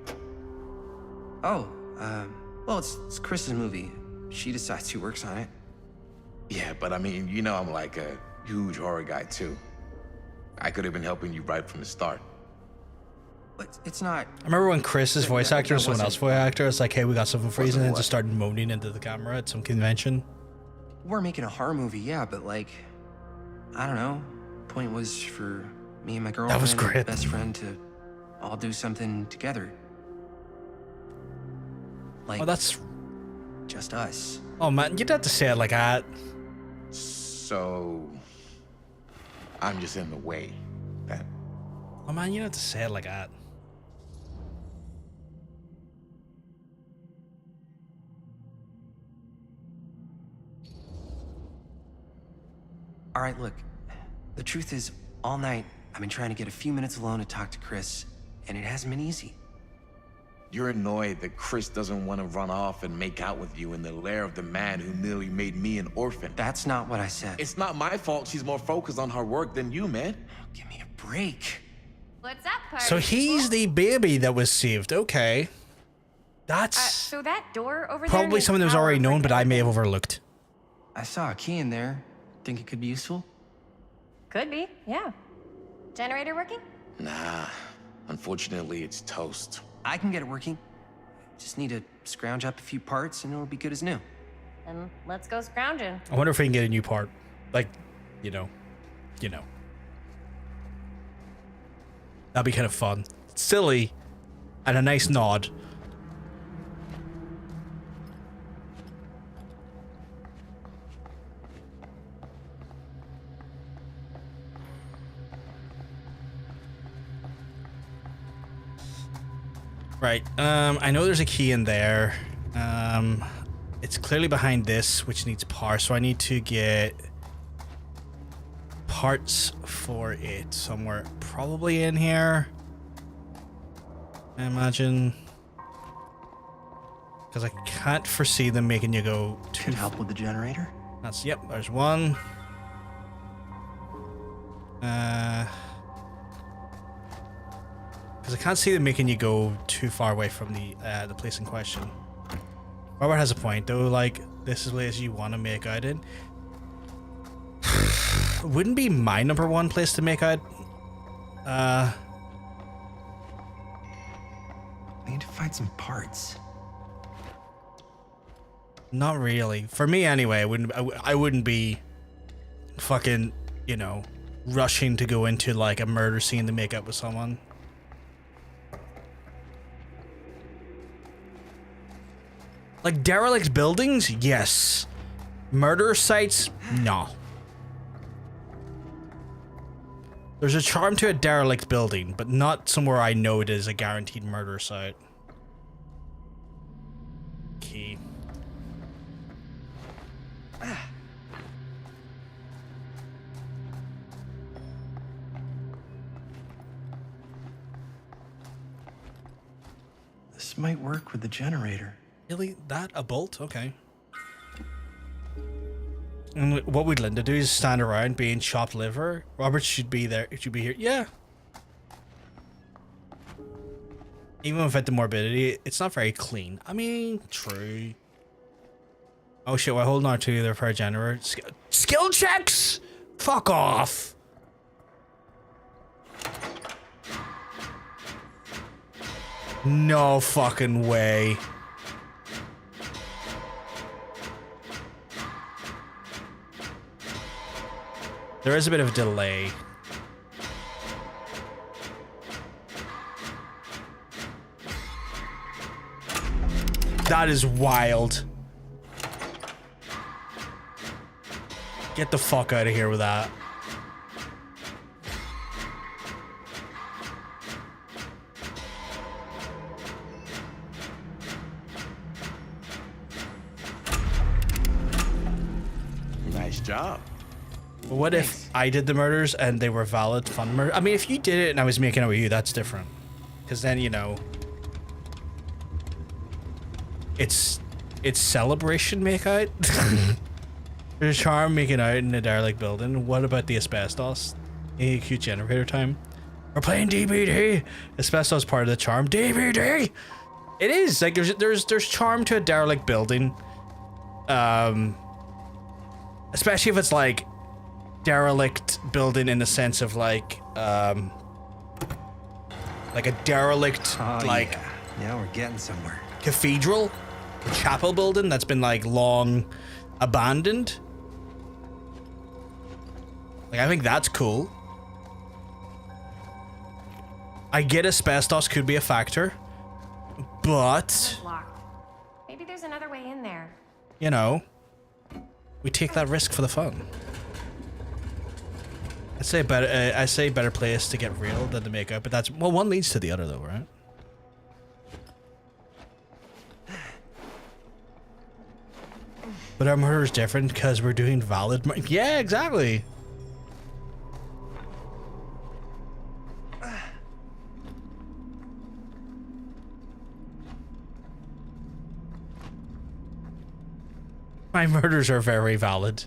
Oh, well, it's Chris's movie. She decides who works on it. Yeah, but I mean, you know I'm like a huge horror guy too. I could have been helping you right from the start. But it's not... I remember when Chris's voice actor, that someone wasn't- else's voice actor, was like, hey, we got something for you, and then What? just started moaning into the camera at some convention. We're making a horror movie, yeah, but like, I don't know. Point was for me and my girlfriend, was and great. best friend, to all do something together. Like, Oh, that's... just us. Oh, man, you'd have to say it like that. So I'm just in the way. Then. Oh, man, you'd have to say it like that. All right, look. The truth is, all night, I've been trying to get a few minutes alone to talk to Chris, and it hasn't been easy. You're annoyed that Chris doesn't want to run off and make out with you in the lair of the man who nearly made me an orphan. That's not what I said. It's not my fault she's more focused on her work than you, man. Give me a break. What's up, party? So he's the baby that was saved. Okay. That's So that door over there. probably needs something that was power already for known, but I may have everything. overlooked. I saw a key in there. Think it could be useful? Could be, yeah. Generator working? Nah, unfortunately it's toast. I can get it working. Just need to scrounge up a few parts and it'll be good as new. Then let's go scrounging. I wonder if we can get a new part. Like, you know. That'd be kind of fun. Silly. And a nice nod. Right, I know there's a key in there. It's clearly behind this, which needs power, so I need to get parts for it somewhere. Probably in here, I imagine. Because I can't foresee them making you go too... Can help with the generator? That's, yep, there's one. Because I can't see them making you go too far away from the place in question. Robert has a point though, like, this is the place you want to make out in. Wouldn't be my number one place to make out. I need to find some parts. Not really. For me anyway, I wouldn't be fucking, you know, rushing to go into like a murder scene to make out with someone. Like derelict buildings? Yes. Murder sites? No. There's a charm to a derelict building, but not somewhere I know it is a guaranteed murder site. Key. This might work with the generator. Really? That? A bolt? Okay. And what would Linda do is stand around being chopped liver? Robert should be there. It should be here. Yeah. Even without the morbidity, it's not very clean. I mean, true. Oh shit, we're holding on to the repair generator. Skill checks? Fuck off. No fucking way. There is a bit of a delay. That is wild. Get the fuck out of here with that. Nice job. What if I did the murders and they were valid fun murder? I mean, if you did it and I was making out with you, that's different. Because then, you know, it's celebration make out. There's a charm making out in a derelict building. What about the asbestos? AQ generator time. We're playing DVD. Asbestos part of the charm. DVD. It is like there's charm to a derelict building, especially if it's like derelict building in the sense of like a derelict like now we're getting somewhere. Cathedral, a chapel building that's been like long abandoned. Like I think that's cool. I get asbestos could be a factor, but Maybe there's another way in there. you know, we take that risk for the fun. I say better place to get real than to make out, but that's well, one leads to the other though, right? But our murder is different because we're doing valid. Yeah, exactly. My murders are very valid.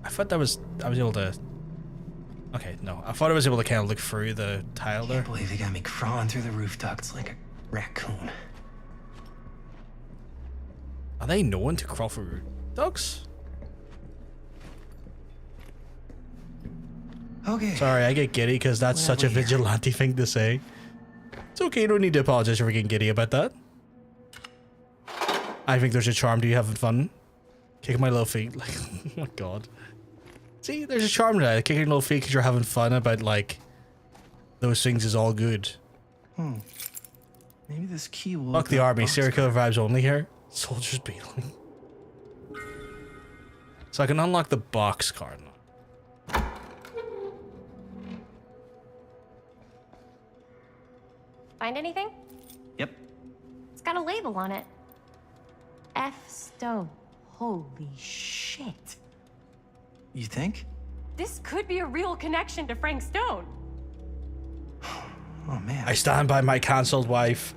I thought I was able to. Okay, no. I thought I was able to kind of look through the tile there. I can't believe they got me crawling through the roof ducts like a raccoon. Are they known to crawl through roof ducts? Okay. Sorry, I get giddy because that's such a vigilante thing to say. It's okay, you don't need to apologize for getting giddy about that. I think there's a charm to you having fun. Kicking my little feet. Like, oh my god. See, there's a charm to that. Kicking your little feet because you're having fun about, like, those things is all good. Maybe this key will. Fuck the army. Serial killer vibes only here. Soldiers beeling. So I can unlock the box card now. Find anything? Yep. It's got a label on it. F. Stone. Holy shit. You think? This could be a real connection to Frank Stone. Oh man. I stand by my cancelled wife.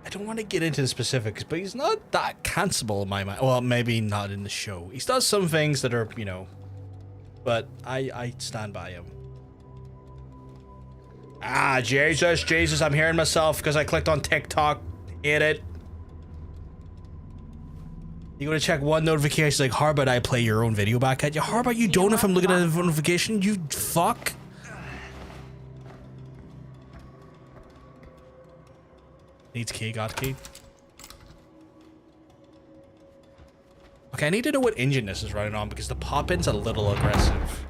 I don't want to get into the specifics, but he's not that cancelable in my mind. Well, maybe not in the show. He does some things that are, you know, but I stand by him. Ah, Jesus, I'm hearing myself because I clicked on TikTok. Hit it. You gotta check one notification like, how about I play your own video back at you? How about you don't if I'm looking at a notification, you fuck? Needs key, got key. Okay, I need to know what engine this is running on because the pop-in's a little aggressive.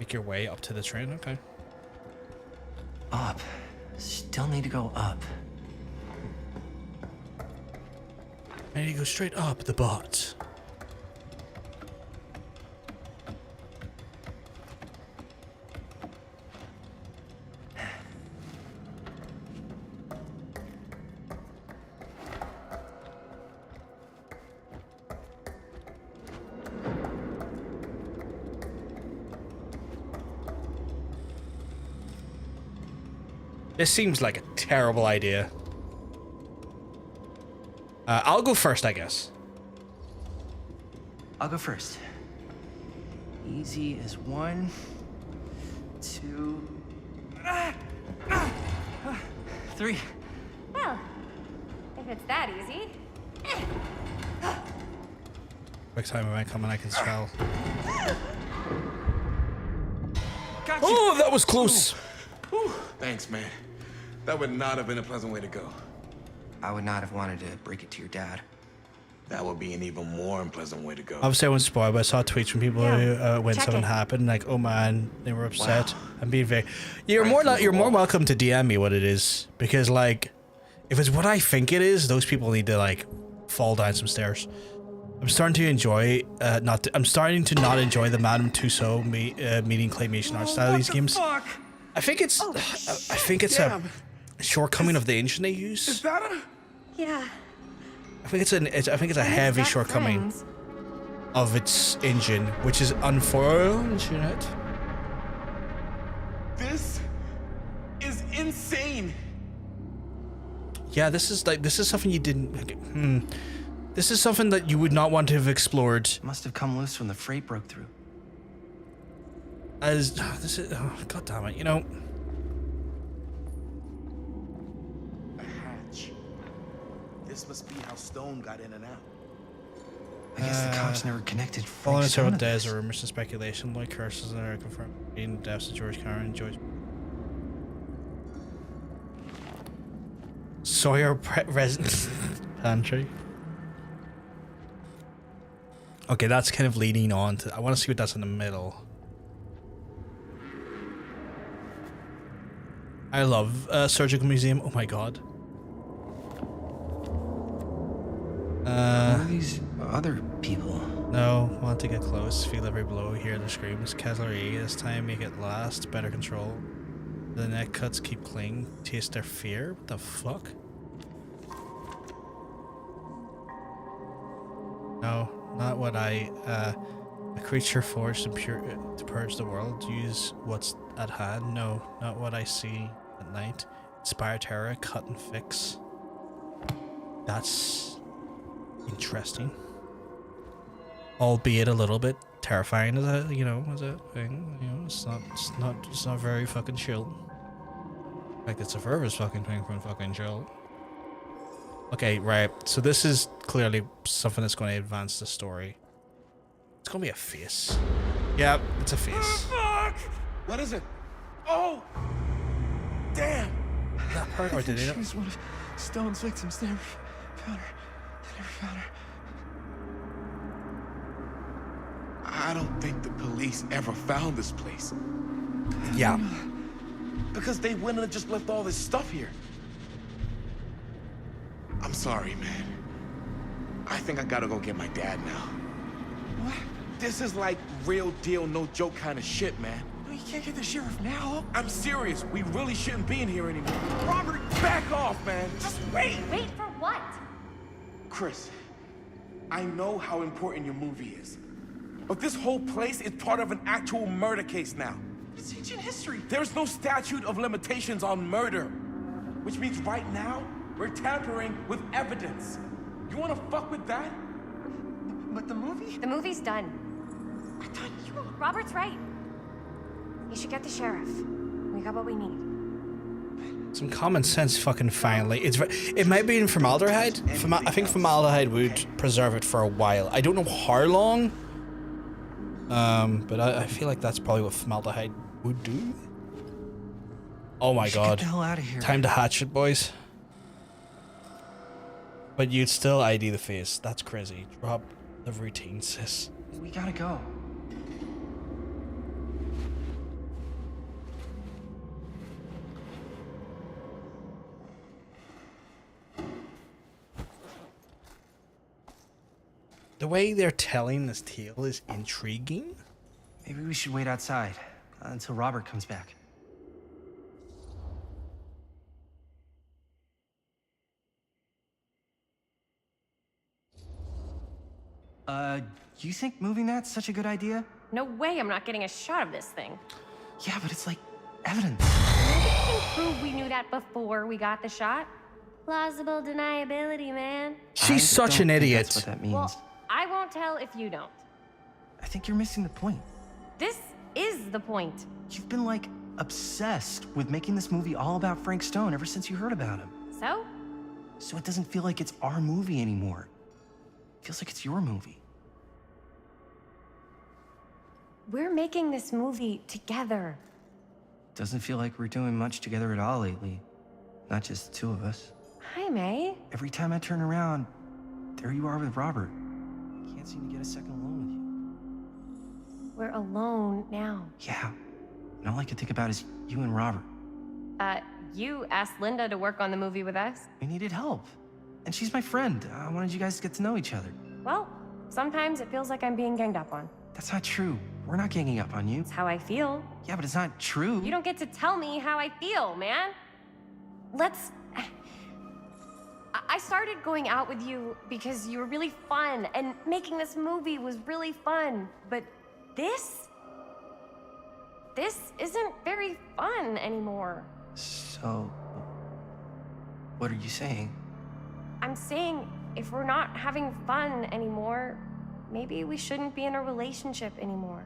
Make your way up to the train, okay. Up. Still need to go up. I need to go straight up the bot. This seems like a terrible idea. I'll go first, I guess. I'll go first. Easy as 1, 2, 3. Well, if it's that easy. Next time I come and I can spell. Gotcha. Oh, that was close. Ooh. Thanks, man. That would not have been a pleasant way to go. I would not have wanted to break it to your dad. That would be an even more unpleasant way to go. Obviously, I won't spoil, but I saw tweets from people who, when something happened, like, oh man, they were upset. I'm being very. You're more welcome to DM me what it is, because like, if it's what I think it is, those people need to like fall down some stairs. I'm starting to enjoy I'm starting to not enjoy the Madame Tussauds meeting claymation art style of these games. Fuck? I think it's a shortcoming of the engine they use. Is that a? Yeah. I think it's a heavy shortcoming of its engine, which is unfortunate. This is insane. Yeah, this is something you didn't. This is something that you would not want to have explored. Must have come loose when the freight broke through. As this is, god damn it, you know. A hatch. This must be how Stone got in and out. I guess the cops never connected. Following several days of rumors and speculation, Lloyd curses are confirmed in the deaths of George Cameron and Joyce Sawyer residence pantry. Okay, that's kind of leading on to. I want to see what that's in the middle. I love Surgical Museum. Oh my god. Who are these other people? No, want to get close. Feel every blow. Hear the screams. Kessler E. This time, make it last. Better control. The neck cuts keep clinging. Taste their fear. What the fuck? No, not what I. A creature forged and pure to purge the world. Use what's at hand. No, not what I see at night. Inspire terror. Cut and fix. That's interesting. Albeit a little bit terrifying as a, you know, as a thing. You know, it's not very fucking chill. Like it's the furthest fucking thing from fucking chill. Okay, right. So this is clearly something that's going to advance the story. It's going to be a face. Yeah, it's a face. Fuck! What is it? Oh! Damn! That part, or did She it? was one of Stone's victims. They never found her. They never found her. I don't think the police ever found this place. Yeah. Because they wouldn't have just left all this stuff here. I'm sorry, man. I think I gotta go get my dad now. What? This is like real deal, no joke kind of shit, man. No, you can't get the sheriff now. I'm serious. We really shouldn't be in here anymore. Robert, back off, man. Just wait. Wait for what? Chris, I know how important your movie is. But this whole place is part of an actual murder case now. It's ancient history. There's no statute of limitations on murder. Which means right now, we're tampering with evidence. You wanna fuck with that? But the movie? The movie's done. I thought you... Robert's right. You should get the sheriff. We got what we need. Some common sense fucking finally. It might be in formaldehyde. I think formaldehyde would preserve it for a while. I don't know how long. But I feel like that's probably what formaldehyde would do. Oh my god. Get the hell out of here. Time to hatch it, boys. But you'd still ID the face. That's crazy. Drop the routine, sis. We gotta go. The way they're telling this tale is intriguing. Maybe we should wait outside until Robert comes back. You think moving that's such a good idea? No way I'm not getting a shot of this thing. Yeah, but it's like evidence. Maybe we can prove we knew that before we got the shot. Plausible deniability, man. She's such an idiot. That's what that means. Well, I won't tell if you don't. I think you're missing the point. This is the point. You've been like obsessed with making this movie all about Frank Stone ever since you heard about him. So? So it doesn't feel like it's our movie anymore. It feels like it's your movie. We're making this movie together. Doesn't feel like we're doing much together at all lately. Not just the two of us. Hi, May. Every time I turn around, there you are with Robert. I can't seem to get a second alone with you. We're alone now. Yeah. And all I can think about is you and Robert. You asked Linda to work on the movie with us? We needed help. And she's my friend. I wanted you guys to get to know each other. Well, sometimes it feels like I'm being ganged up on. That's not true. We're not ganging up on you. It's how I feel. Yeah, but it's not true. You don't get to tell me how I feel, man. Let's... I started going out with you because you were really fun, and making this movie was really fun. But this isn't very fun anymore. So, what are you saying? I'm saying if we're not having fun anymore, maybe we shouldn't be in a relationship anymore.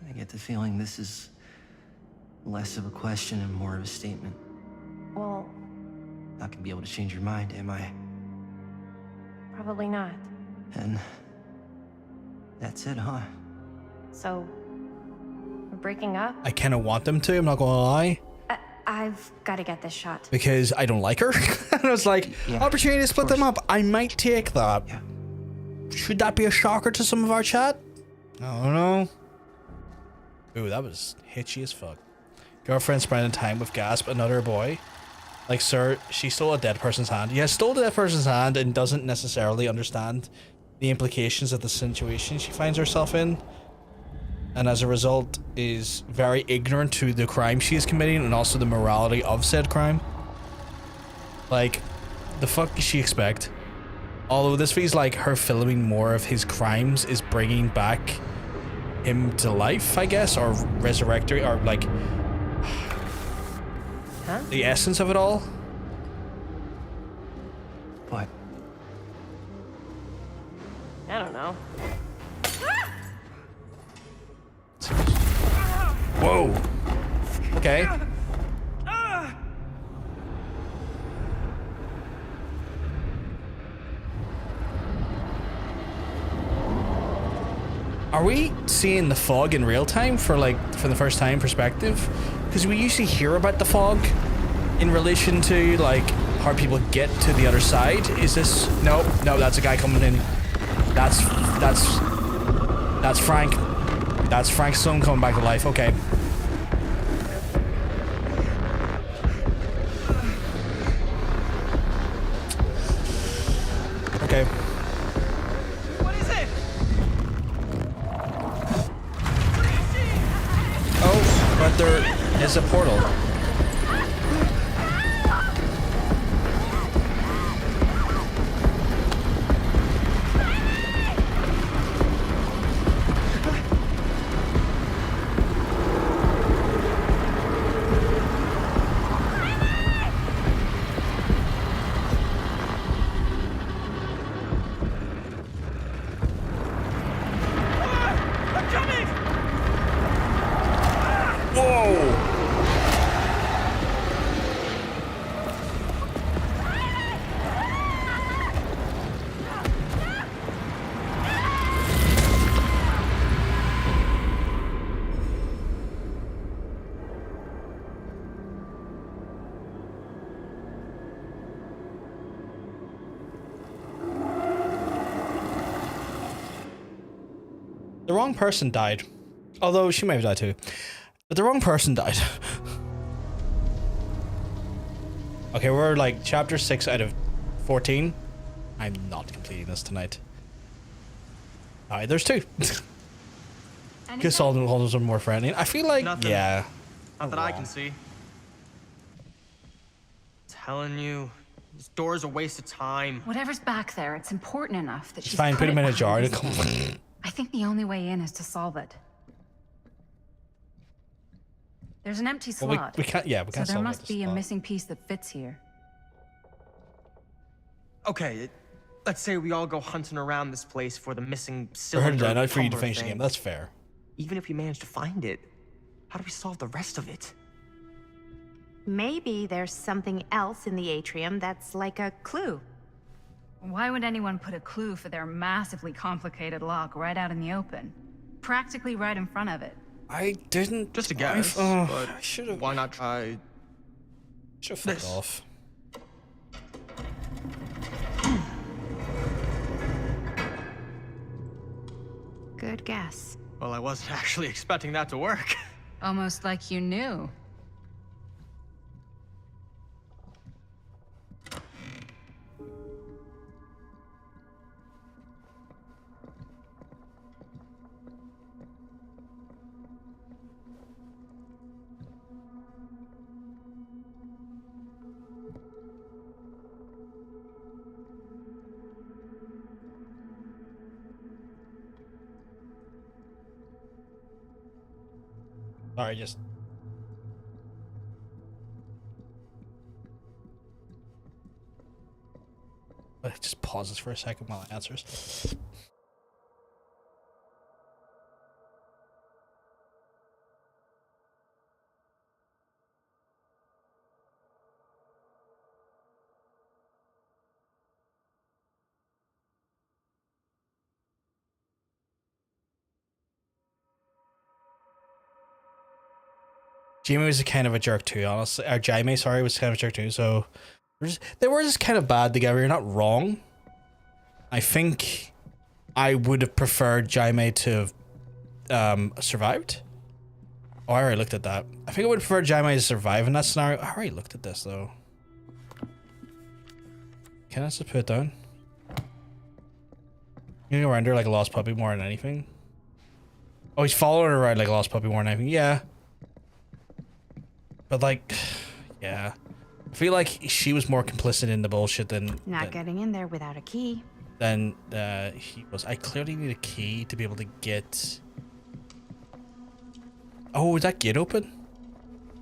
I get the feeling this is less of a question and more of a statement. Well, Not gonna be able to change your mind, am I? probably not. And that's it, huh? So, we're breaking up? I kind of want them to, I'm not gonna lie. I've got to get this shot. Because I don't like her. And I was like, opportunity to split them up. I might take that. Should that be a shocker to some of our chat? I don't know. Ooh, that was hitchy as fuck. Girlfriend spending time with Gasp, another boy. Like, sir, she stole a dead person's hand. Yeah, stole a dead person's hand and doesn't necessarily understand the implications of the situation she finds herself in. And as a result is very ignorant to the crime she is committing and also the morality of said crime. Like, the fuck does she expect? Although this feels like her filming more of his crimes is bringing back him to life, I guess, or resurrecting, or like the essence of it all. What? I don't know. Whoa. Okay. Are we seeing the fog in real time for the first time perspective? Because we usually hear about the fog in relation to like how people get to the other side. Is this no, that's a guy coming in. That's Frank. That's Frank's son coming back to life. Okay. Okay. What is it? Oh, but there is a portal. The wrong person died. Although she may have died too. But the wrong person died. Okay, we're like chapter 6 out of 14. I'm not completing this tonight. Alright, there's 2. Because all of them are more friendly. I feel like, Nothing. yeah. Not that I can see. Telling you, this door's a waste of time. Whatever's back there, it's important enough that she's Fine, put him in a it jar to behind come. this. I think the only way in is to solve it. There's an empty Well, slot. we can't, yeah, we can't so there solve must it, be a spot. missing piece that fits here. Okay, let's say we all go hunting around this place for the missing I cylinder. heard that, not for you to tumbler finish the thing. game. That's fair. Even if we manage to find it, how do we solve the rest of it? Maybe there's something else in the atrium that's like a clue. Why would anyone put a clue for their massively complicated lock right out in the open? Practically right in front of it. I didn't. Just a guess. Oh, but I should have. Why not try? Should have fucked off. Good guess. Well, I wasn't actually expecting that to work. Almost like you knew. Sorry, just. It just pauses for a second while it answers. Jamie was kind of a jerk too, honestly. Or Jaime, sorry, was kind of a jerk too. So they were just kind of bad together. You're not wrong. I think I would have preferred Jaime to have survived. Oh, I already looked at that. I think I would prefer Jaime to survive in that scenario. I already looked at this though. Can I just put it down? You go around her like a lost puppy more than anything. Oh, he's following her around like a lost puppy more than anything. Yeah. But like, yeah. I feel like she was more complicit in the bullshit than Getting in there without a key. Than he was. I clearly need a key to be able to get. Oh, is that gate open?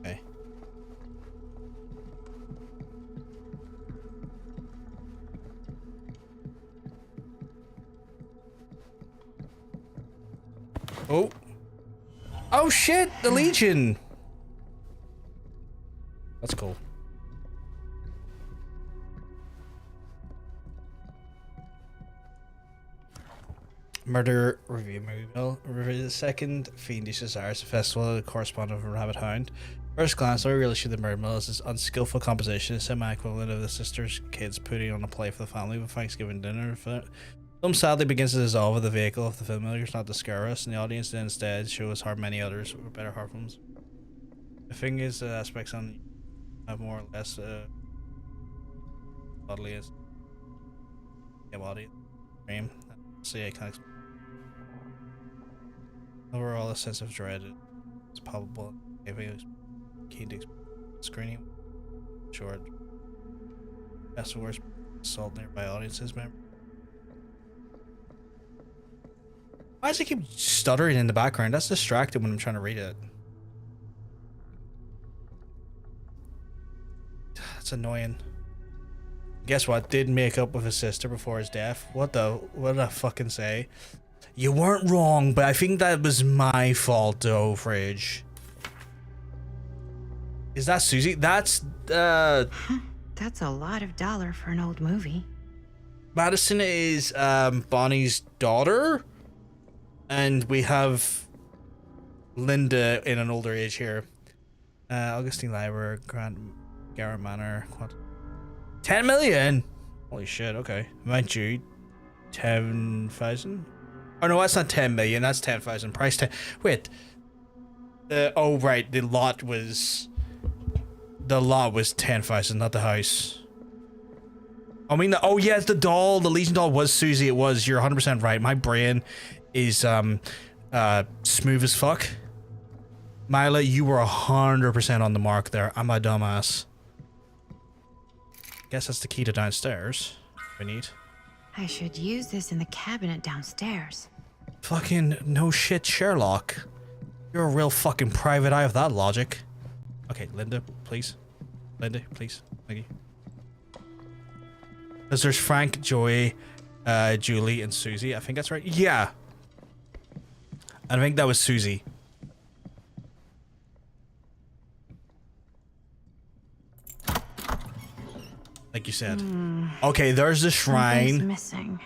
Okay. Oh. Oh shit! The Legion. That's cool. Murder review movie. The second fiendish desires, a festival the correspondent of a rabbit hound. First glance, I really should the murder mill is this unskillful composition, a semi-equivalent of the sister's kids putting on a play for the family with Thanksgiving dinner. Film sadly begins to dissolve with the vehicle of the filmmakers not to scare us, and the audience then instead show us how many others were better horror films. The thing is, aspects on have more or less bodily as body dream. See, I can't. Overall, a sense of dread is palpable. Keen to screening short. Best or worst assault nearby audiences. Member. Why does it keep stuttering in the background? That's distracting when I'm trying to read it. That's annoying. Guess what? Did make up with his sister before his death. What did I fucking say? You weren't wrong, but I think that was my fault though, Fridge. Is that Susie? That's That's a lot of dollar for an old movie. Madison is Bonnie's daughter. And we have Linda in an older age here. Augustine Library, Garrett Manor. What? 10 million? Holy shit, okay. Mind you, 10,000? Oh no, that's not 10 million, that's 10,000. Price 10. Wait. Oh right, the lot was 10,000, not the house. I mean, oh yeah, it's the doll. The Legion doll was Susie. It was. You're 100% right. My brain is smooth as fuck. Mila, you were 100% on the mark there. I'm a dumbass. Guess that's the key to downstairs. We need. I should use this in the cabinet downstairs. Fucking no shit, Sherlock. You're a real fucking private eye of that logic. Okay, Linda, please. Linda, please. Thank you. Because there's Frank, Joey, Julie, and Susie. I think that's right. Yeah. I think that was Susie. Like you said. Okay, there's the shrine. Something's missing.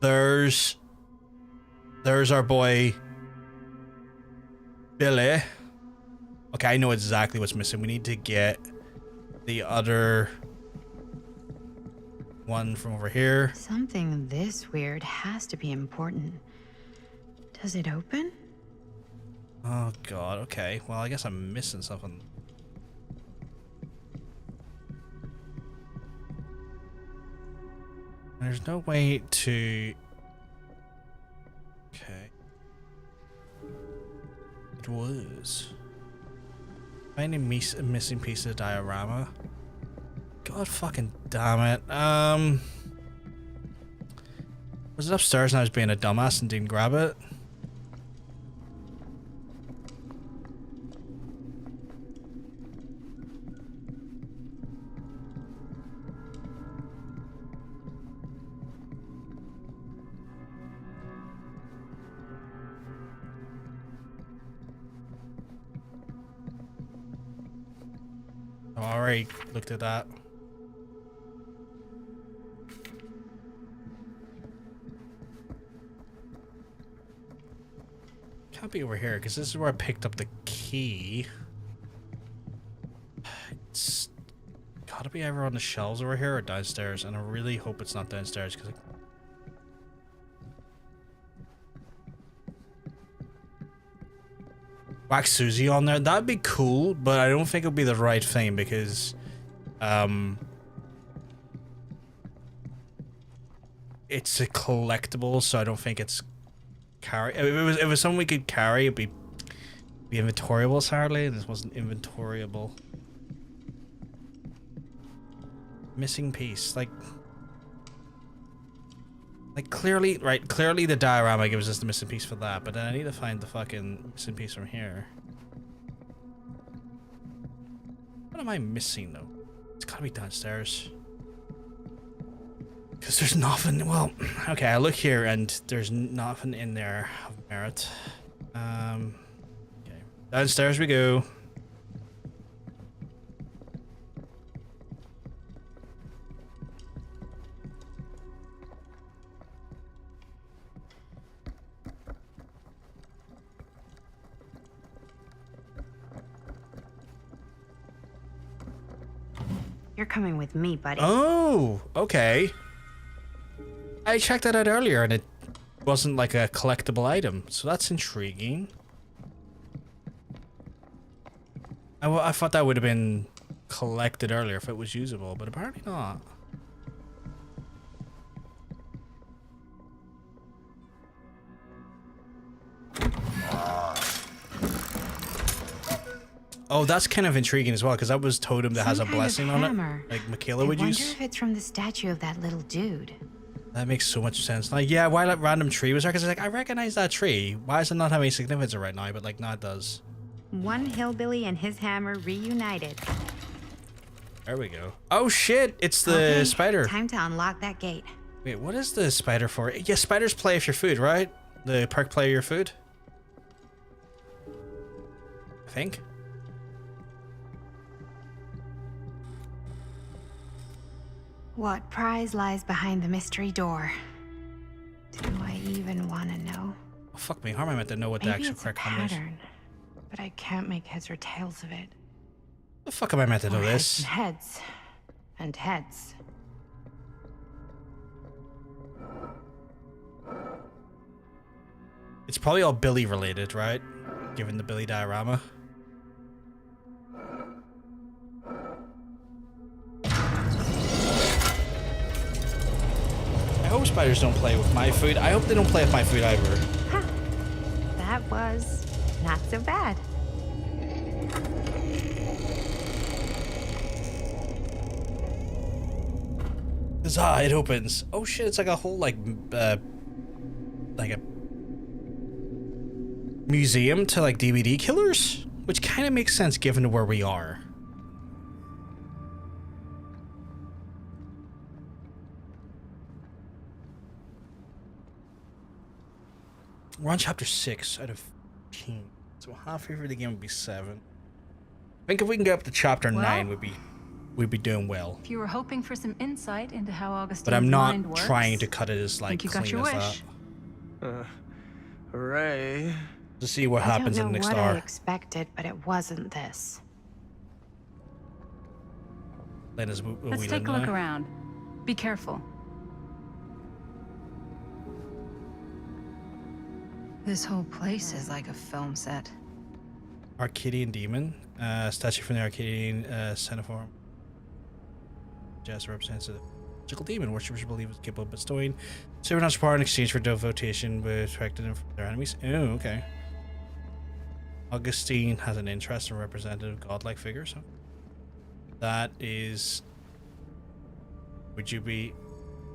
There's our boy Billy. Okay, I know exactly what's missing. We need to get the other one from over here. Something this weird has to be important. Does it open? Oh god, okay. Well, I guess I'm missing something. There's no way to... Okay. It was... Find a missing piece of the diorama. God fucking damn it. Was it upstairs and I was being a dumbass and didn't grab it? I already looked at that. Can't be over here because this is where I picked up the key. It's gotta be either on the shelves over here or downstairs, and I really hope it's not downstairs because wax Susie on there, that'd be cool, but I don't think it would be the right thing because it's a collectible, so I don't think it's carry. If it was something we could carry, it'd be inventoriable. Sadly, this wasn't inventoriable. Missing piece, like clearly, right? Clearly, the diorama gives us the missing piece for that, but then I need to find the fucking missing piece from here. What am I missing though? It's gotta be downstairs. Because there's nothing, well, okay, I look here and there's nothing in there of merit. Okay, downstairs we go. You're coming with me, buddy. Oh, okay. I checked that out earlier and it wasn't like a collectible item, so that's intriguing. I thought that would have been collected earlier if it was usable, but apparently not. Oh, that's kind of intriguing as well, because that was totem that has a blessing on it. Like Michaela would use. I wonder if it's from the statue of that little dude. That makes so much sense. Like, yeah, why that random tree was there? Because like, I recognize that tree. Why does it not have any significance right now? But like, now it does. One hillbilly and his hammer reunited. There we go. Oh shit! It's the spider. Time to unlock that gate. Wait, what is the spider for? Yeah, spiders play with your food, right? The perk play your food. I think. What prize lies behind the mystery door? Do I even want to know? Oh, fuck me, how am I meant to know what the actual correct number is? Pattern, but I can't make heads or tails of it. The fuck am I meant to know this? Heads and heads. It's probably all Billy related, right? Given the Billy diorama. I hope spiders don't play with my food. I hope they don't play with my food either. Huh. That was not so bad. Huzzah, it opens. Oh shit, it's like a whole like a museum to like DVD killers, which kind of makes sense given where we are. We're on chapter 6 out of 15, so halfway through the game would be 7. I think if we can get up to chapter 9, we'd be doing well. If you were hoping for some insight into how Augustine's But I'm mind not works, trying to cut it as like you got clean your as wish. that. Hooray. To see what happens in the next I don't know what I hour. expected, but it wasn't this. Let's take a look around. Be careful. This whole place is like a film set. Arcadian demon, statue from the Arcadian centiform. Just represents a magical demon. Worshippers believe it's capable of bestowing supernatural power in exchange for devotion, but attracted them from their enemies. Oh, okay. Augustine has an interest in representative godlike figures. So that is. Would you be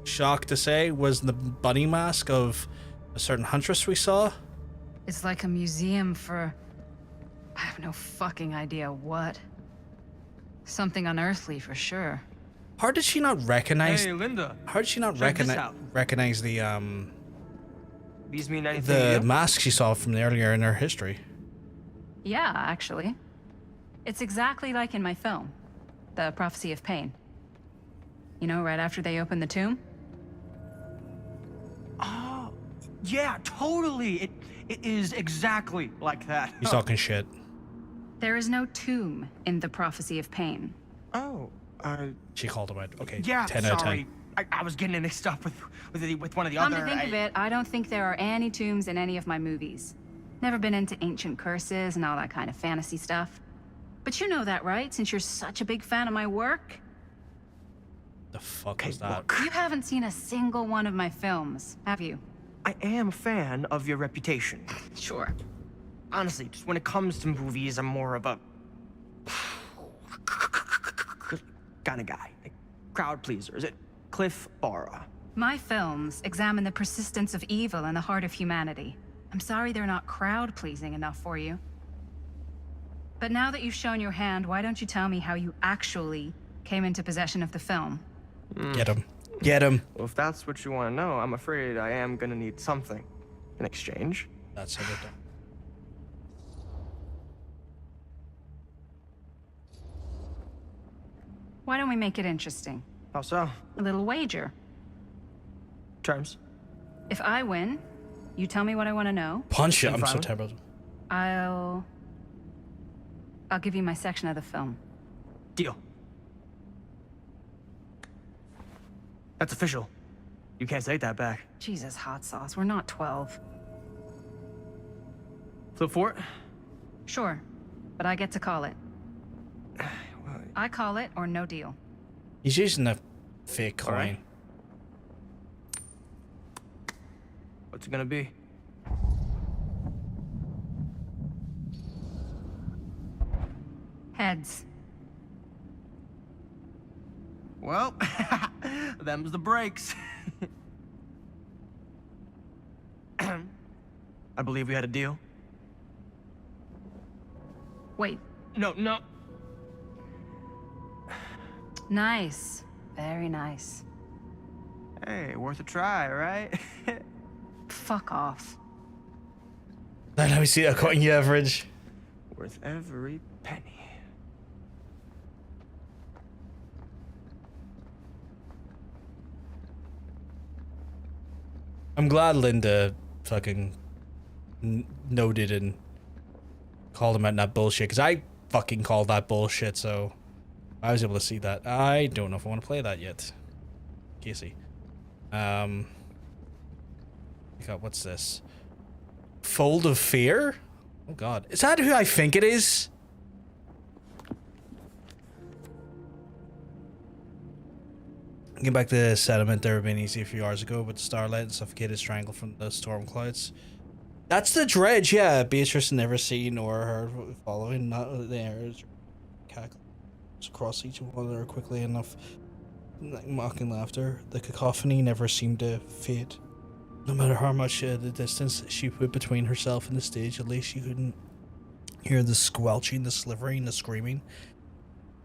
shocked to say was the bunny mask of a certain huntress we saw? It's like a museum for... I have no fucking idea what. Something unearthly for sure. How did she not recognize? Hey, Linda. How did she not Check this recognize out. the These mean anything to the you? mask she saw from earlier in her history? Yeah, actually. It's exactly like in my film. The Prophecy of Pain. You know, right after they open the tomb? Oh, yeah, totally. It is exactly like that. He's talking shit. There is no tomb in the Prophecy of Pain. Oh, She called him out. Okay, yeah, 10 out of 10. sorry. I was getting mixed up with one of the Come other. to think of it, I don't think there are any tombs in any of my movies. Never been into ancient curses and all that kind of fantasy stuff. But you know that, right? Since you're such a big fan of my work. The fuck was that? You haven't seen a single one of my films, have you? I am a fan of your reputation. Sure. Honestly, just when it comes to movies, I'm more of a kind of guy. Like, crowd pleaser. Is it Cliff Barra? My films examine the persistence of evil in the heart of humanity. I'm sorry they're not crowd-pleasing enough for you. But now that you've shown your hand, why don't you tell me how you actually came into possession of the film? Get him. Get him. Well, if that's what you want to know, I'm afraid I am gonna need something in exchange. That's it. Why don't we make it interesting? How so? A little wager. Terms? If I win, you tell me what I want to know. Punch it. I'm so terrible. I'll give you my section of the film. Deal. That's official. You can't take that back. Jesus, hot sauce. We're not 12. Flip for it? Sure, but I get to call it. I call it or no deal. He's using a fake coin. Right. What's it gonna be? Heads. Well, them's the breaks. I believe we had a deal. Wait. No. Nice. Very nice. Hey, worth a try, right? Fuck off. Let me see a coin you average. Worth every penny. I'm glad Linda fucking noted and called him out in that bullshit, because I fucking called that bullshit, so I was able to see that. I don't know if I want to play that yet. Casey. God, what's this? Fold of Fear? Oh god. Is that who I think it is? Get back to the settlement. There have been easy a few hours ago, but Starlight and suffocated strangled from the storm clouds. That's the dredge, yeah. Beatrice never seen or heard following. Not there. Cackles across each one of her quickly enough. Like mocking laughter. The cacophony never seemed to fade. No matter how much the distance she put between herself and the stage, at least she couldn't hear the squelching, the slivering, the screaming.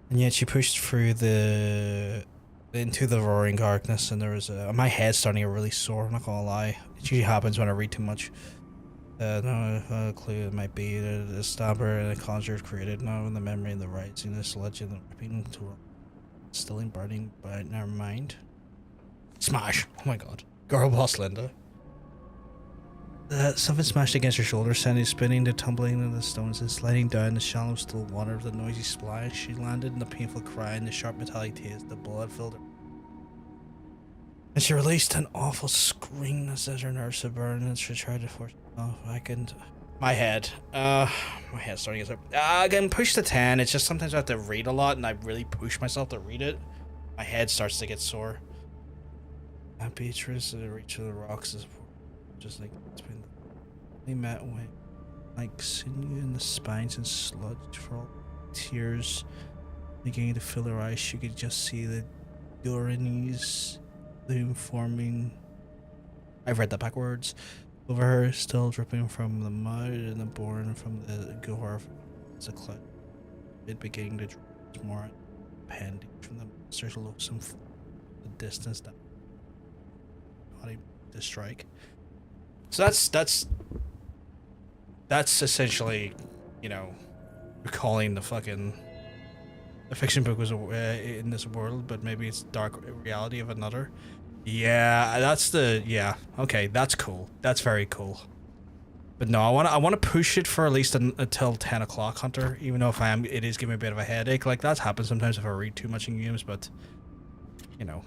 And yet she pushed through into the roaring darkness, and there was my head's starting to get really sore, I'm not gonna lie. It usually happens when I read too much. No clue it might be the stabber and the conjure created now in the memory of the rising, this legend and repeating to still in burning, but never mind. Smash! Oh my god. Girl boss Linda. Something smashed against her shoulder, sending spinning to tumbling into the stones and sliding down the shallow still water of the noisy splash. She landed in a painful cry, and the sharp metallic taste, the blood filled her. And she released an awful scream as her nerves had burned, and she tried to force it off. My head. My head's starting to get sore. I can push the 10. It's just sometimes I have to read a lot, and I really push myself to read it. My head starts to get sore. Beatrice, the reach of the rocks is just like it's been. They met with like sinew in the spines and sludge for all tears beginning to fill her eyes. She could just see the Doranies loom forming. I've read that backwards. Over her, still dripping from the mud and the born from the gore as a cloud. It beginning to drip more pending from the monster's loathsome the distance that body to strike. So that's essentially, you know, recalling the fucking A fiction book was in this world, but maybe it's dark reality of another. Yeah, that's the okay, that's cool. That's very cool. But no, I want to push it for at least until 10 o'clock, Hunter. Even though it is giving me a bit of a headache. Like that happens sometimes if I read too much in games, but you know,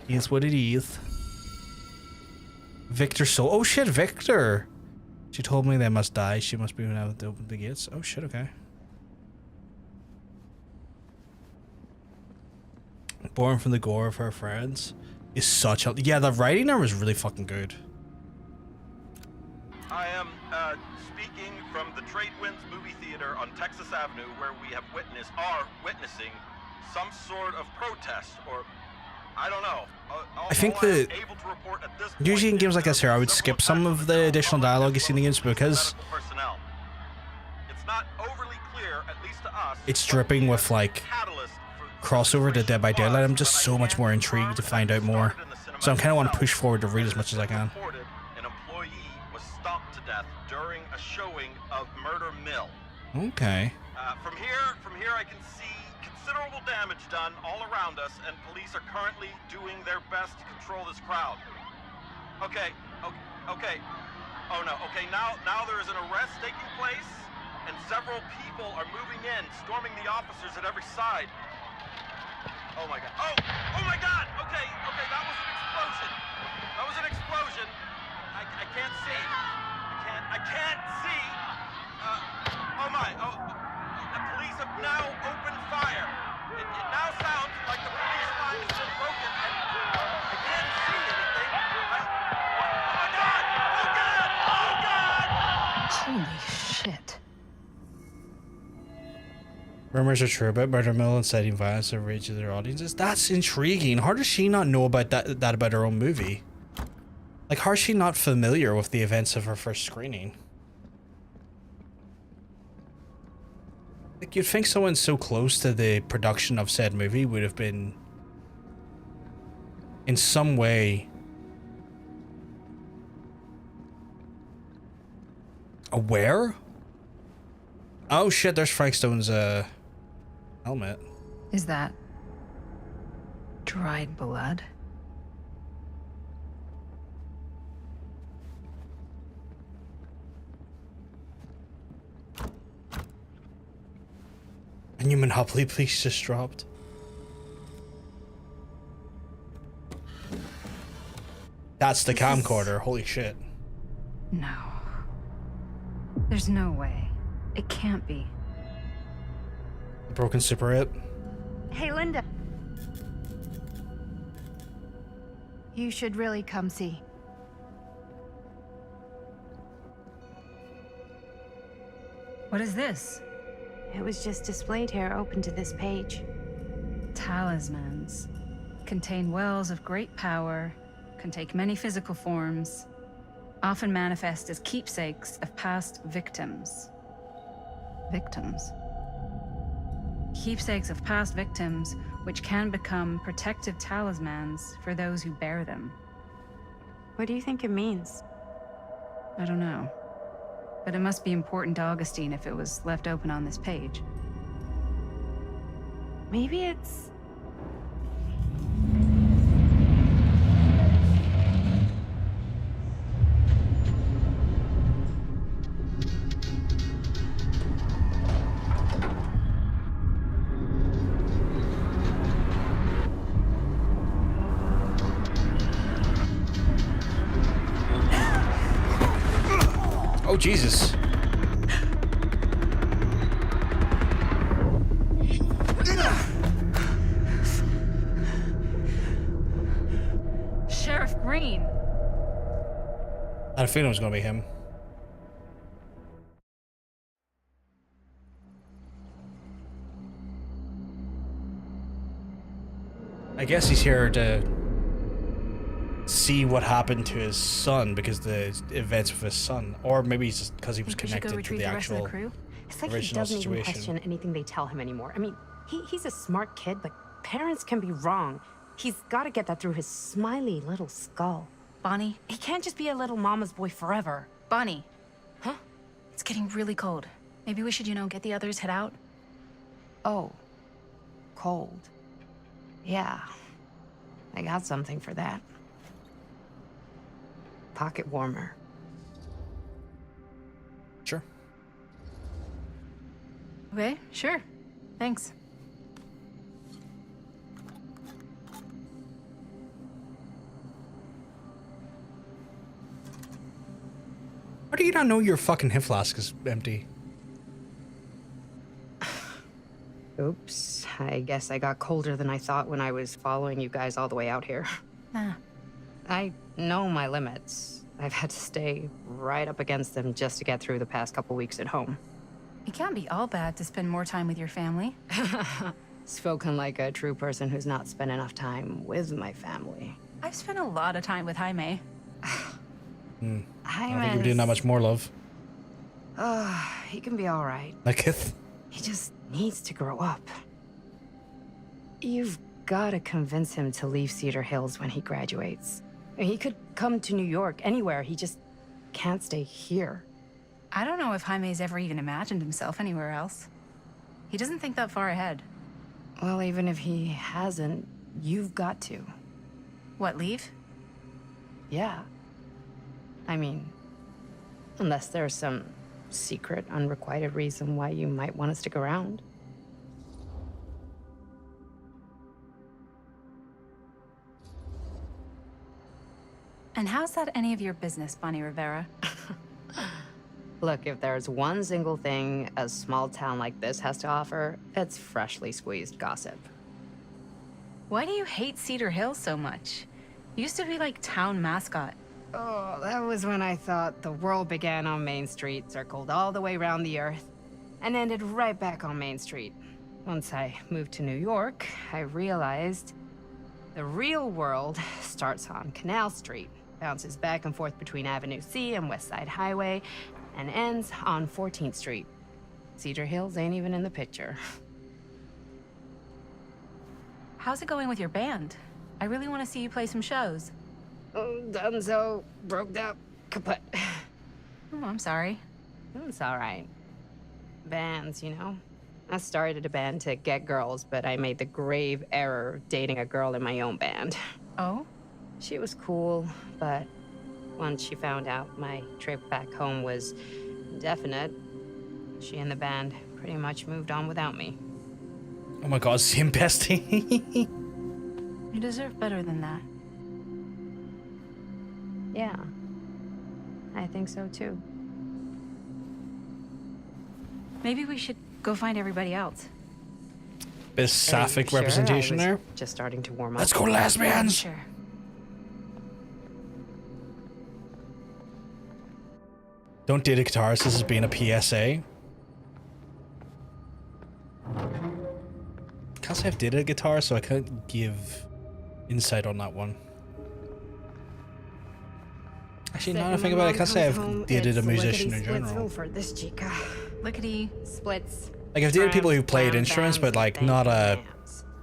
it's what it is. Victor Soul. Oh shit, Victor. She told me they must die. She must be able to open the gates. Oh shit, okay. Born from the gore of her friends is such a... Yeah, the writing there was really fucking good. I am speaking from the Trade Winds movie theater on Texas Avenue, where we are witnessing some sort of protest, or I don't know. I think that usually in games like this here, I would skip some of the additional dialogue you see in the games because it's not overly clear, at least to us. It's dripping with like crossover to Dead by Daylight. I'm just so much more intrigued to find out more. So I kind of want to push forward to read as much as I can. An employee was stomped to death during a showing of Murder Mill. Okay. From here I can see considerable damage done all around us, and police are currently doing their best to control this crowd. Okay. Oh no, okay, now there is an arrest taking place, and several people are moving in, storming the officers at every side. Oh my god. Oh my god! Okay, that was an explosion. I can't see. I can't see. The police have now opened fire. It now sounds like the police line has been broken, and I can't see anything. Oh my god! Oh god! Holy shit. Rumors are true about Murder Mill inciting violence and rage of their audiences. That's intriguing. How does she not know about that about her own movie? Like, how is she not familiar with the events of her first screening? Like, you'd think someone so close to the production of said movie would have been in some way aware? Oh shit, there's Frank Stone's helmet. Is that dried blood? A new Monopoly piece just dropped. That's the camcorder, holy shit. No. There's no way. It can't be. Broken Super 8. Hey, Linda. You should really come see. What is this? It was just displayed here, open to this page. Talismans. Contain wells of great power, can take many physical forms, often manifest as keepsakes of past victims. Victims? Keepsakes of past victims, which can become protective talismans for those who bear them. What do you think it means? I don't know. But it must be important to Augustine if it was left open on this page. Maybe it's... Oh, Jesus. Sheriff Green! I had a feeling it was going to be him. I guess he's here to see what happened to his son because the events of his son, or maybe it's just because he was connected to the actual It's like he original doesn't even situation. question anything they tell him anymore. I mean, he's a smart kid, but parents can be wrong. He's got to get that through his smiley little skull. Bonnie? He can't just be a little mama's boy forever. Bonnie. Huh? It's getting really cold. Maybe we should, get the others, head out. Oh. cold. Yeah, I got something for that. Pocket warmer. Sure. Okay, sure. Thanks. How do you not know your fucking hip flask is empty? Oops, I guess I got colder than I thought when I was following you guys all the way out here. Nah. I know my limits. I've had to stay right up against them just to get through the past couple weeks at home. It can't be all bad to spend more time with your family. Spoken like a true person who's not spent enough time with my family. I've spent a lot of time with Jaime. I don't think you're doing that much more, love. He can be all right. Like it. He just needs to grow up. You've got to convince him to leave Cedar Hills when he graduates. He could come to New York, anywhere. He just can't stay here. I don't know if Jaime's ever even imagined himself anywhere else. He doesn't think that far ahead. Well, even if he hasn't, you've got to. What, leave? Yeah. I mean, unless there's some secret, unrequited reason why you might want to stick around. And how's that any of your business, Bonnie Rivera? Look, if there's one single thing a small town like this has to offer, it's freshly squeezed gossip. Why do you hate Cedar Hills so much? Used to be like town mascot. Oh, that was when I thought the world began on Main Street, circled all the way around the earth, and ended right back on Main Street. Once I moved to New York, I realized the real world starts on Canal Street, bounces back and forth between Avenue C and West Side Highway, and ends on 14th Street. Cedar Hills ain't even in the picture. How's it going with your band? I really want to see you play some shows. Oh, donezo, broke up, kaput. Oh, I'm sorry. It's all right. Bands, you know? I started a band to get girls, but I made the grave error of dating a girl in my own band. Oh? She was cool, but once she found out my trip back home was definite, she and the band pretty much moved on without me. Oh my god, same bestie. You deserve better than that. Yeah, I think so too. Maybe we should go find everybody else. Bit of sapphic representation there. Just starting to warm up. Let's go, lesbians! Sure. Don't date a guitarist. This is being a PSA. Can't say I've dated a guitar, so I can't give insight on that one. Actually, now that I think about it, I can't say I've dated a musician in general. For this chica. Lickety splits. Like, I've dated people who played instruments, but like not a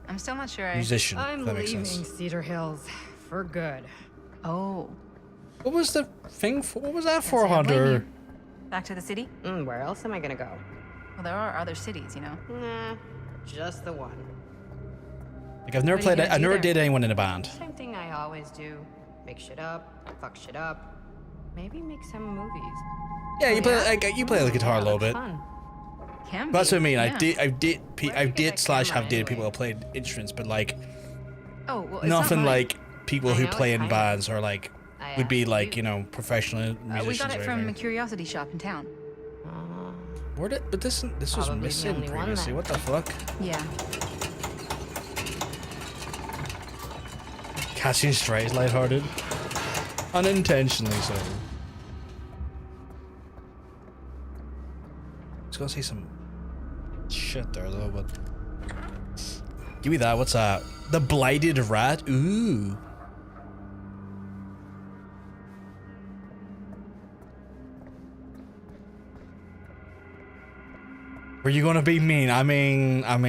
I'm still not sure. musician. I'm if that makes leaving sense. Cedar Hills for good. Oh. What was the thing for? What was that for, Hunter? Back to the city? Where else am I gonna go? Well, there are other cities, you know. Nah, just the one. Like, I've never played. I've never dated anyone in a band. Same thing I always do. Make shit up, fuck shit up. Maybe make some movies. Yeah, you play. Like, you play the guitar a little bit. Fun. Can be. That's what I mean. Yeah. I did slash have dated people who played instruments, but like Oh, well, it's nothing not like people I who know play it's in kind bands or like I would be asked like, you. you know, professional musicians. we got it or from a anything. curiosity shop in town. Where did? But this was Probably the missing only one previously. then. What the fuck? Yeah. Catching strays lighthearted, unintentionally so. Just gonna say some shit there though, but give me that. What's that? The blighted rat. Ooh. Were you gonna be mean? I mean, not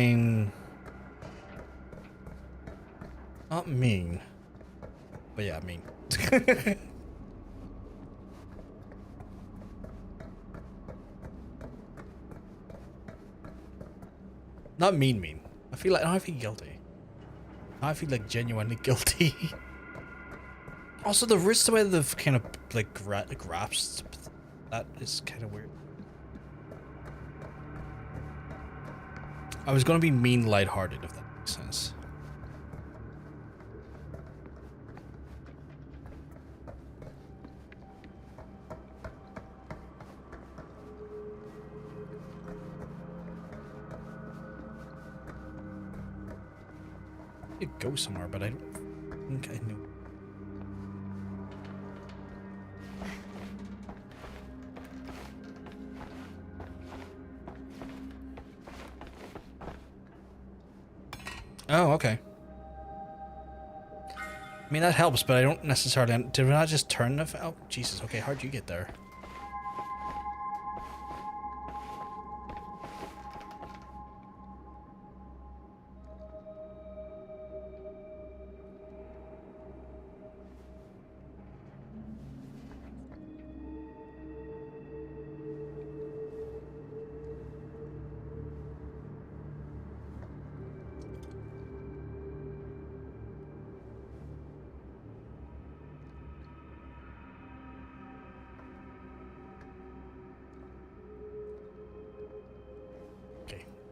mean, but yeah, mean. Not mean. I feel guilty. I feel like genuinely guilty. Also, the wrist, the way they've kind of like grasped, that is kind of weird. I was gonna be mean, lighthearted, if that makes sense. It goes somewhere, but I don't think I know. Oh, okay. I mean, that helps, but I don't necessarily... Did we not just turn the... Oh, Jesus. Okay, how'd you get there?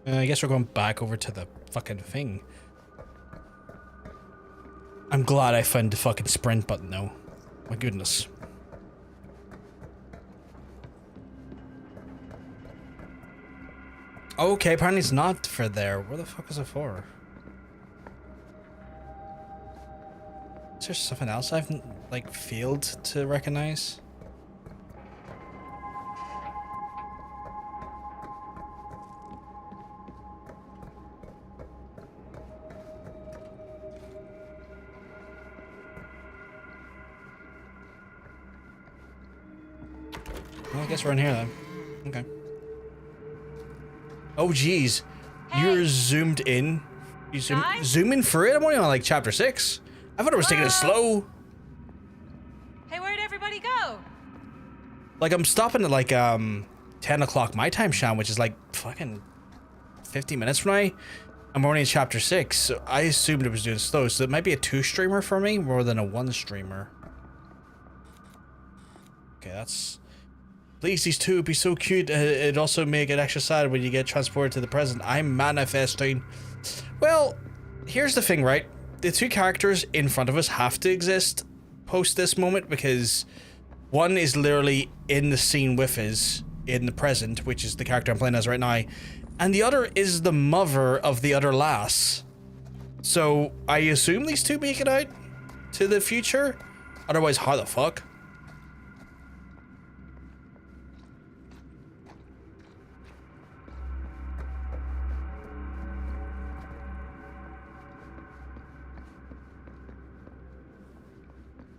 I guess we're going back over to the fucking thing. I'm glad I found the fucking sprint button though. My goodness. Okay, apparently it's not for there. Where the fuck is it for? Is there something else I've like failed to recognize? Well, I guess we're in here then. Okay. Oh, geez. You're zoomed in. You zoom in for it? I'm only on like chapter 6. I thought I was taking it slow. Hey, where'd everybody go? Like, I'm stopping at like 10 o'clock my time, Sean, which is like fucking 50 minutes from now. I'm only in chapter 6, so I assumed it was doing slow. So it might be a 2-streamer for me more than a 1-streamer. Okay, that's... Please, these two would be so cute. It'd also make it extra sad when you get transported to the present. I'm manifesting. Well, here's the thing, right? The two characters in front of us have to exist post this moment because one is literally in the scene with us in the present, which is the character I'm playing as right now, and the other is the mother of the other lass. So I assume these two make it out to the future. Otherwise, how the fuck?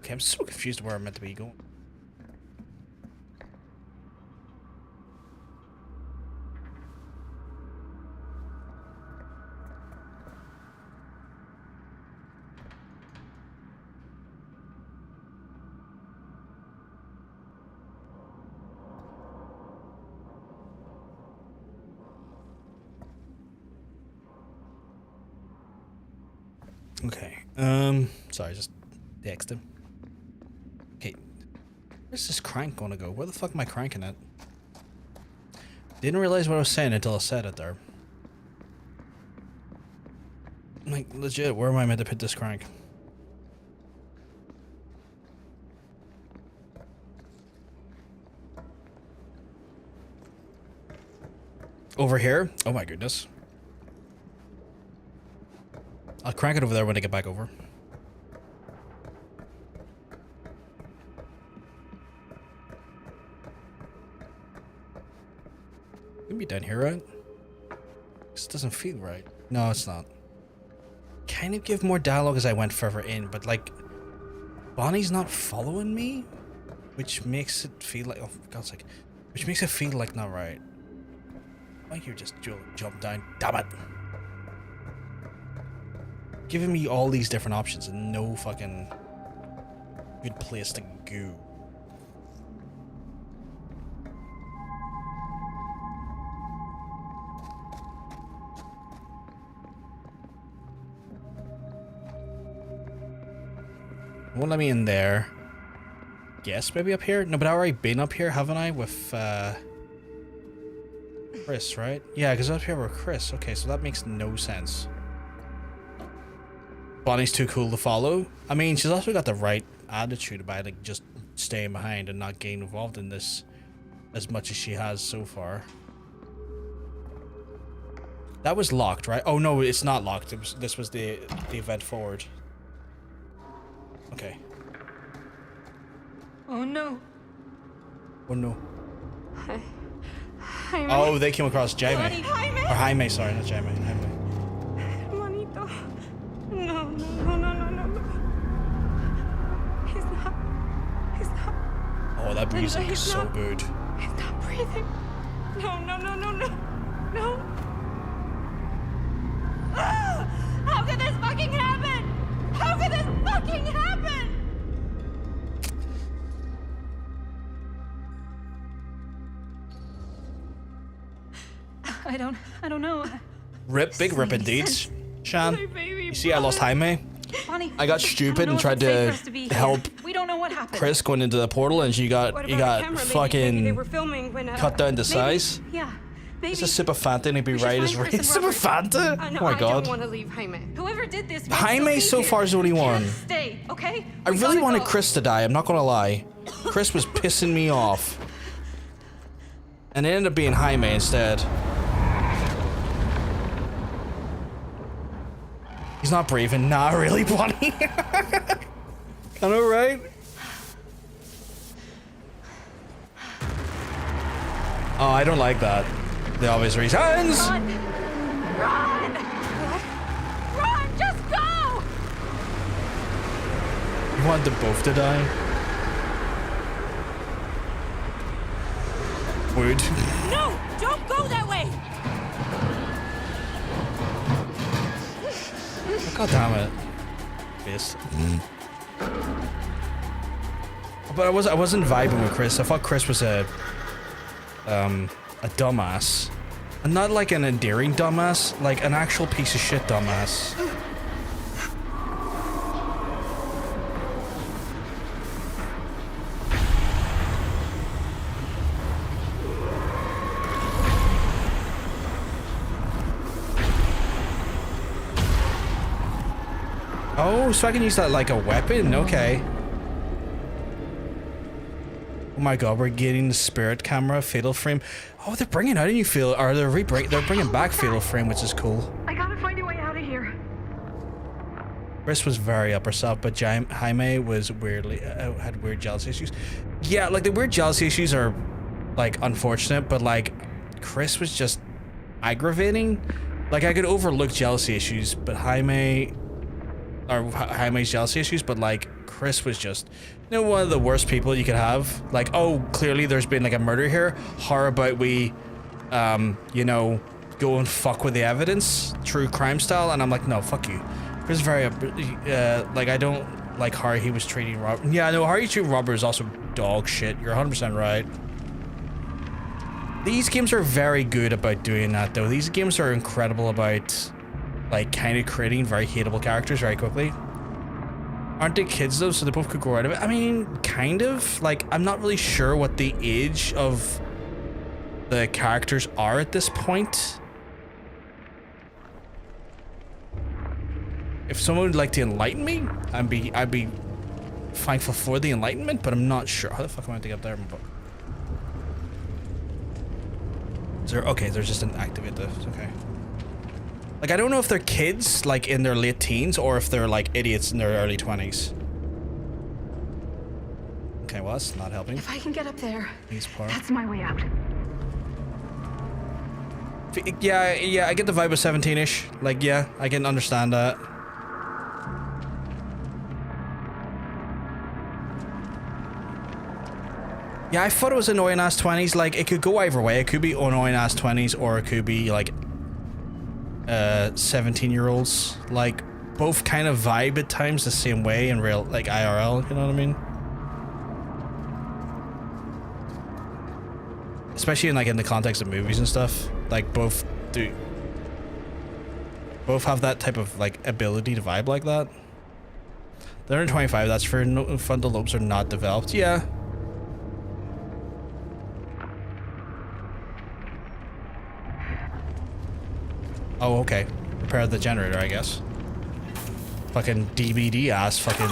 Okay, I'm so confused where I'm meant to be going. Okay, sorry, just text him. Okay, where's this crank gonna go? Where the fuck am I cranking it? Didn't realize what I was saying until I said it there. Like, legit, where am I meant to put this crank? Over here? Oh my goodness. I'll crank it over there when I get back over. It'll be down here, right? This doesn't feel right. No, it's not. Kind of give more dialogue as I went further in, but like, Bonnie's not following me, which makes it feel like, oh for God's sake, which makes it feel like not right. Why you just jump down? Damn it! Giving me all these different options and no fucking good place to go. Won't let me in there. Yes, maybe up here? No, but I've already been up here, haven't I? With, Chris, right? Yeah, because up here with Chris. Okay, so that makes no sense. Bonnie's too cool to follow. I mean, she's also got the right attitude about, like, just staying behind and not getting involved in this as much as she has so far. That was locked, right? Oh, no, it's not locked. This was the event forward. Okay. Oh no. Oh, no. Jaime. Oh, they came across Jaime. Bloody Jaime. Or Jaime, sorry, not Jaime. Jaime. Hermanito. No, no, no, no, no, no, no. He's not. He's not. Oh, that music He's is so not. good. He's not breathing. No, no, no, no, no. No. Ah! How could this fucking happen? How could this fucking happen? I don't know. Rip, big rip indeed. Shan, you see I lost Jaime? Bonnie, I got stupid and tried to help We don't know what happened. Chris going into the portal, and he got fucking They were filming when, cut down to size. Yeah. Maybe. It's a sip of Fanta and he'd be right as right. Sip of Fanta? I know, Oh my I god. don't want to leave Jaime. Whoever did this. Jaime so far is the only one. Stay, okay? I really wanted Chris to die, I'm not gonna lie. Chris was pissing me off. And it ended up being Jaime instead. He's not breathing. Nah, really, Bonnie? I know, right? Oh, I don't like that. The obvious reasons. Run! Run! Run! Just go! You want them both to die? Would. No! Don't go that way! God damn it. Yes. But I wasn't vibing with Chris. I thought Chris was a dumbass. And not like an endearing dumbass, like an actual piece of shit dumbass. Oh, so I can use that like a weapon? Okay. Oh my god, we're getting the spirit camera, fatal frame. Oh, they're bringing out a new feel, or they're bringing back fatal frame, which is cool. I gotta find a way out of here. Chris was very up herself, but Jaime was weirdly had weird jealousy issues. Yeah, like the weird jealousy issues are like unfortunate, but like Chris was just aggravating. Like I could overlook jealousy issues, but Jaime's jealousy issues, but like Chris was just, you know, one of the worst people you could have. Like, oh, clearly there's been like a murder here. How about we, you know, go and fuck with the evidence, true crime style? And I'm like, no, fuck you. Chris is very, like, I don't like how he was treating Robert. Yeah, I know how you treat Robert is also dog shit. You're 100% right. These games are very good about doing that, though. These games are incredible about, like, kind of creating very hateable characters very quickly. Aren't they kids, though, so they both could grow out of it? I mean, kind of. Like, I'm not really sure what the age of the characters are at this point. If someone would like to enlighten me, I'd be thankful for the enlightenment, but I'm not sure. How the fuck am I going to get up there? Is there, okay, there's just an activate this. Okay. Like, I don't know if they're kids, like, in their late teens, or if they're, like, idiots in their early 20s. Okay, well, that's not helping. If I can get up there, Part. that's my way out. Yeah, I get the vibe of 17-ish. Like, yeah, I can understand that. Yeah, I thought it was annoying-ass 20s. Like, it could go either way. It could be annoying-ass 20s, or it could be, like, 17-year-olds. Like, both kind of vibe at times the same way in real, like, IRL, you know what I mean? Especially in, like, in the context of movies and stuff. Like, both have that type of, like, ability to vibe like that. They're in 25. That's for frontal lobes are not developed. Yeah. Oh, okay. Repair the generator, I guess. Fucking DBD ass fucking...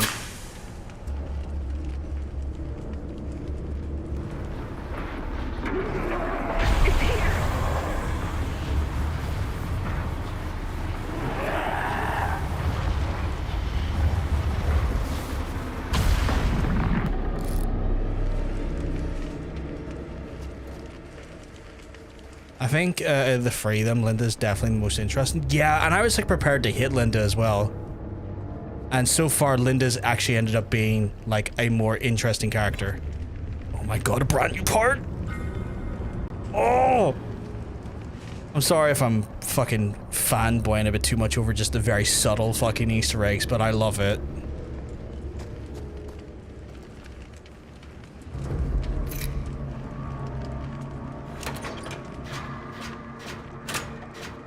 I think the three of them, Linda's definitely the most interesting. Yeah, and I was like prepared to hit Linda as well. And so far, Linda's actually ended up being like a more interesting character. Oh my god, a brand new part! Oh! I'm sorry if I'm fucking fanboying a bit too much over just the very subtle fucking Easter eggs, but I love it.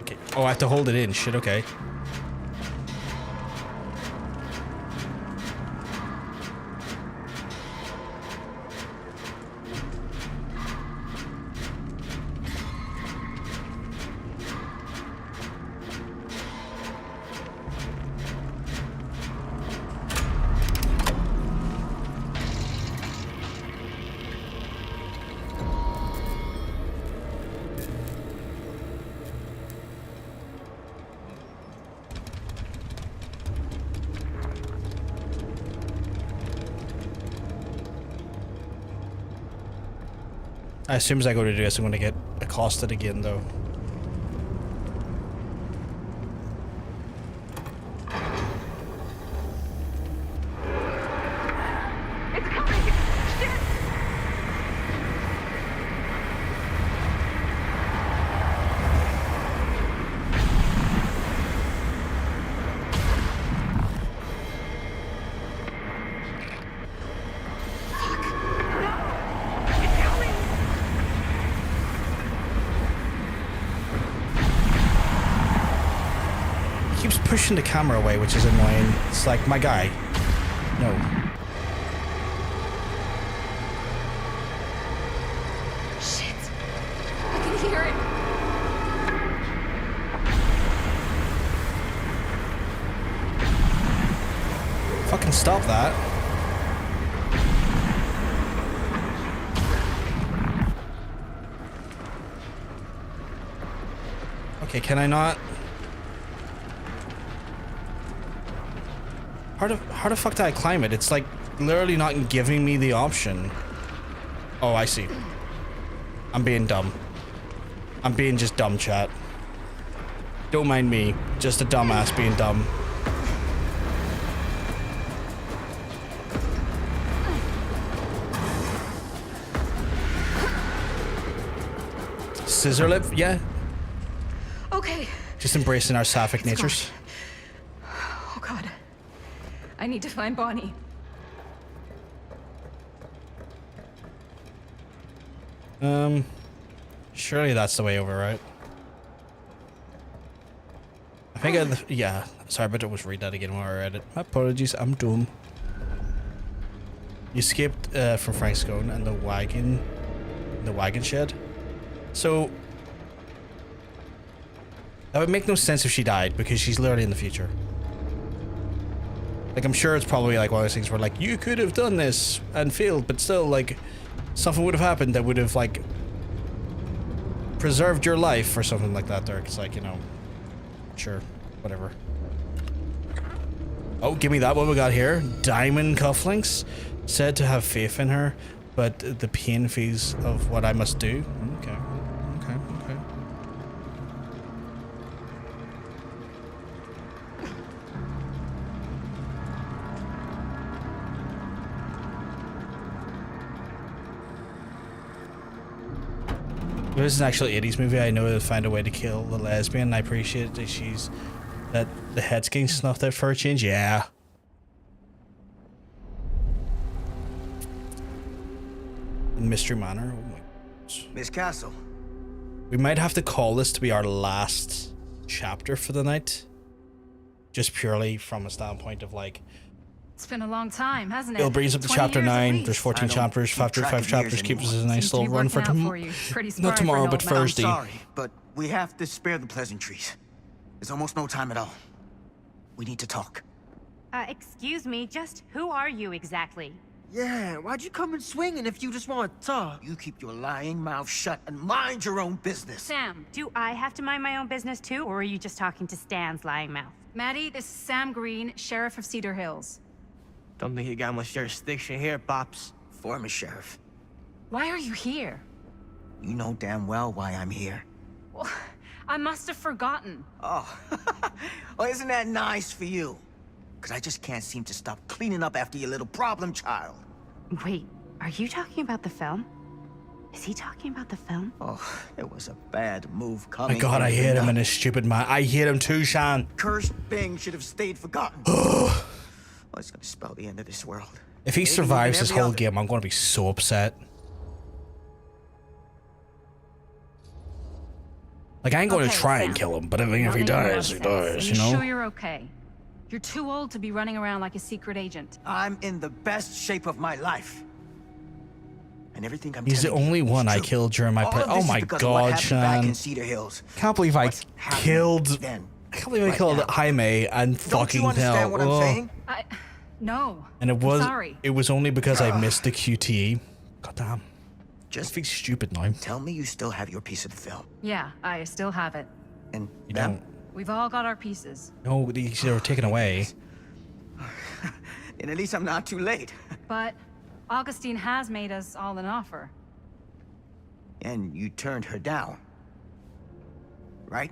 Okay. Oh, I have to hold it in. Shit, okay. As soon as I go to do this, I'm going to get accosted again, though. It's coming! Shit! Keeps pushing the camera away, which is annoying. It's like, my guy. No. Shit! I can hear it! Fucking stop that. Okay, can I not? How the fuck did I climb it? It's like literally not giving me the option. Oh, I see. I'm being dumb. I'm being just dumb, chat. Don't mind me. Just a dumbass being dumb. Scissor lip? Yeah. Okay. Just embracing our sapphic natures. Oh god. I need to find Bonnie. Surely that's the way over, right? I think yeah. Sorry, but I was read that again while I read it. My apologies, I'm dumb. You escaped from Frank Scone and the wagon shed. So that would make no sense if she died, because she's literally in the future. Like, I'm sure it's probably like one of those things where like, you could have done this and failed, but still like something would have happened that would have like preserved your life or something like that there. It's like, you know, sure, whatever. Oh, give me that. What we got here? Diamond cufflinks. Said to have faith in her, but the pain fees of what I must do. Okay. Okay. Okay. If this is an actual 80s movie, I know they'll find a way to kill the lesbian. I appreciate that the head's getting snuffed out for a change. Yeah. In Mystery Manor. Oh my gosh. Miss Castle. We might have to call this to be our last chapter for the night. Just purely from a standpoint of like, It's been a long time, hasn't it? Bill brings up to 20 chapter years at 9. least. There's 14 chapters. 5 track of chapters years keeps us a Seems nice to be little run working for out for you. Pretty spry not for an tomorrow, old but man. Thursday. I'm sorry, but we have to spare the pleasantries. There's almost no time at all. We need to talk. Excuse me, just who are you exactly? Yeah, why'd you come in swinging if you just want to talk? You keep your lying mouth shut and mind your own business. Sam, do I have to mind my own business too, or are you just talking to Stan's lying mouth? Maddie, this is Sam Green, Sheriff of Cedar Hills. Don't think you got much jurisdiction here, Pops. Former sheriff. Why are you here? You know damn well why I'm here. Well, I must have forgotten. Oh, well, isn't that nice for you? Because I just can't seem to stop cleaning up after your little problem child. Wait, are you talking about the film? Is he talking about the film? Oh, it was a bad move coming. My God, I hate him and his stupid man. I hate him too, Sean. Cursed Bing should have stayed forgotten. Oh, it's gonna spell the end of this world. If he Maybe survives even this every whole other. game, I'm going to be so upset. Like, I ain't going to Okay, try and Sam. kill him, but I mean, if he Not making dies, he sense. dies, Are you you know? sure you're okay? You're too old to be running around like a secret agent. I'm in the best shape of my life. And everything I'm He's the telling you only is one I true. killed during my All play. of Oh this is my because of what God, happened back Sean. in Cedar Hills. Can't believe I killed. Then, I can't believe I right killed now. Jaime and Don't fucking you understand hell. what I'm Ugh. saying? No. And it I'm was. sorry. It was only because I missed the QTE. God damn. Just he's stupid now. Tell me you still have your piece of the film. Yeah, I still have it. And You don't. We've all got our pieces. No, these are taken away. And at least I'm not too late. But Augustine has made us all an offer. And you turned her down. Right?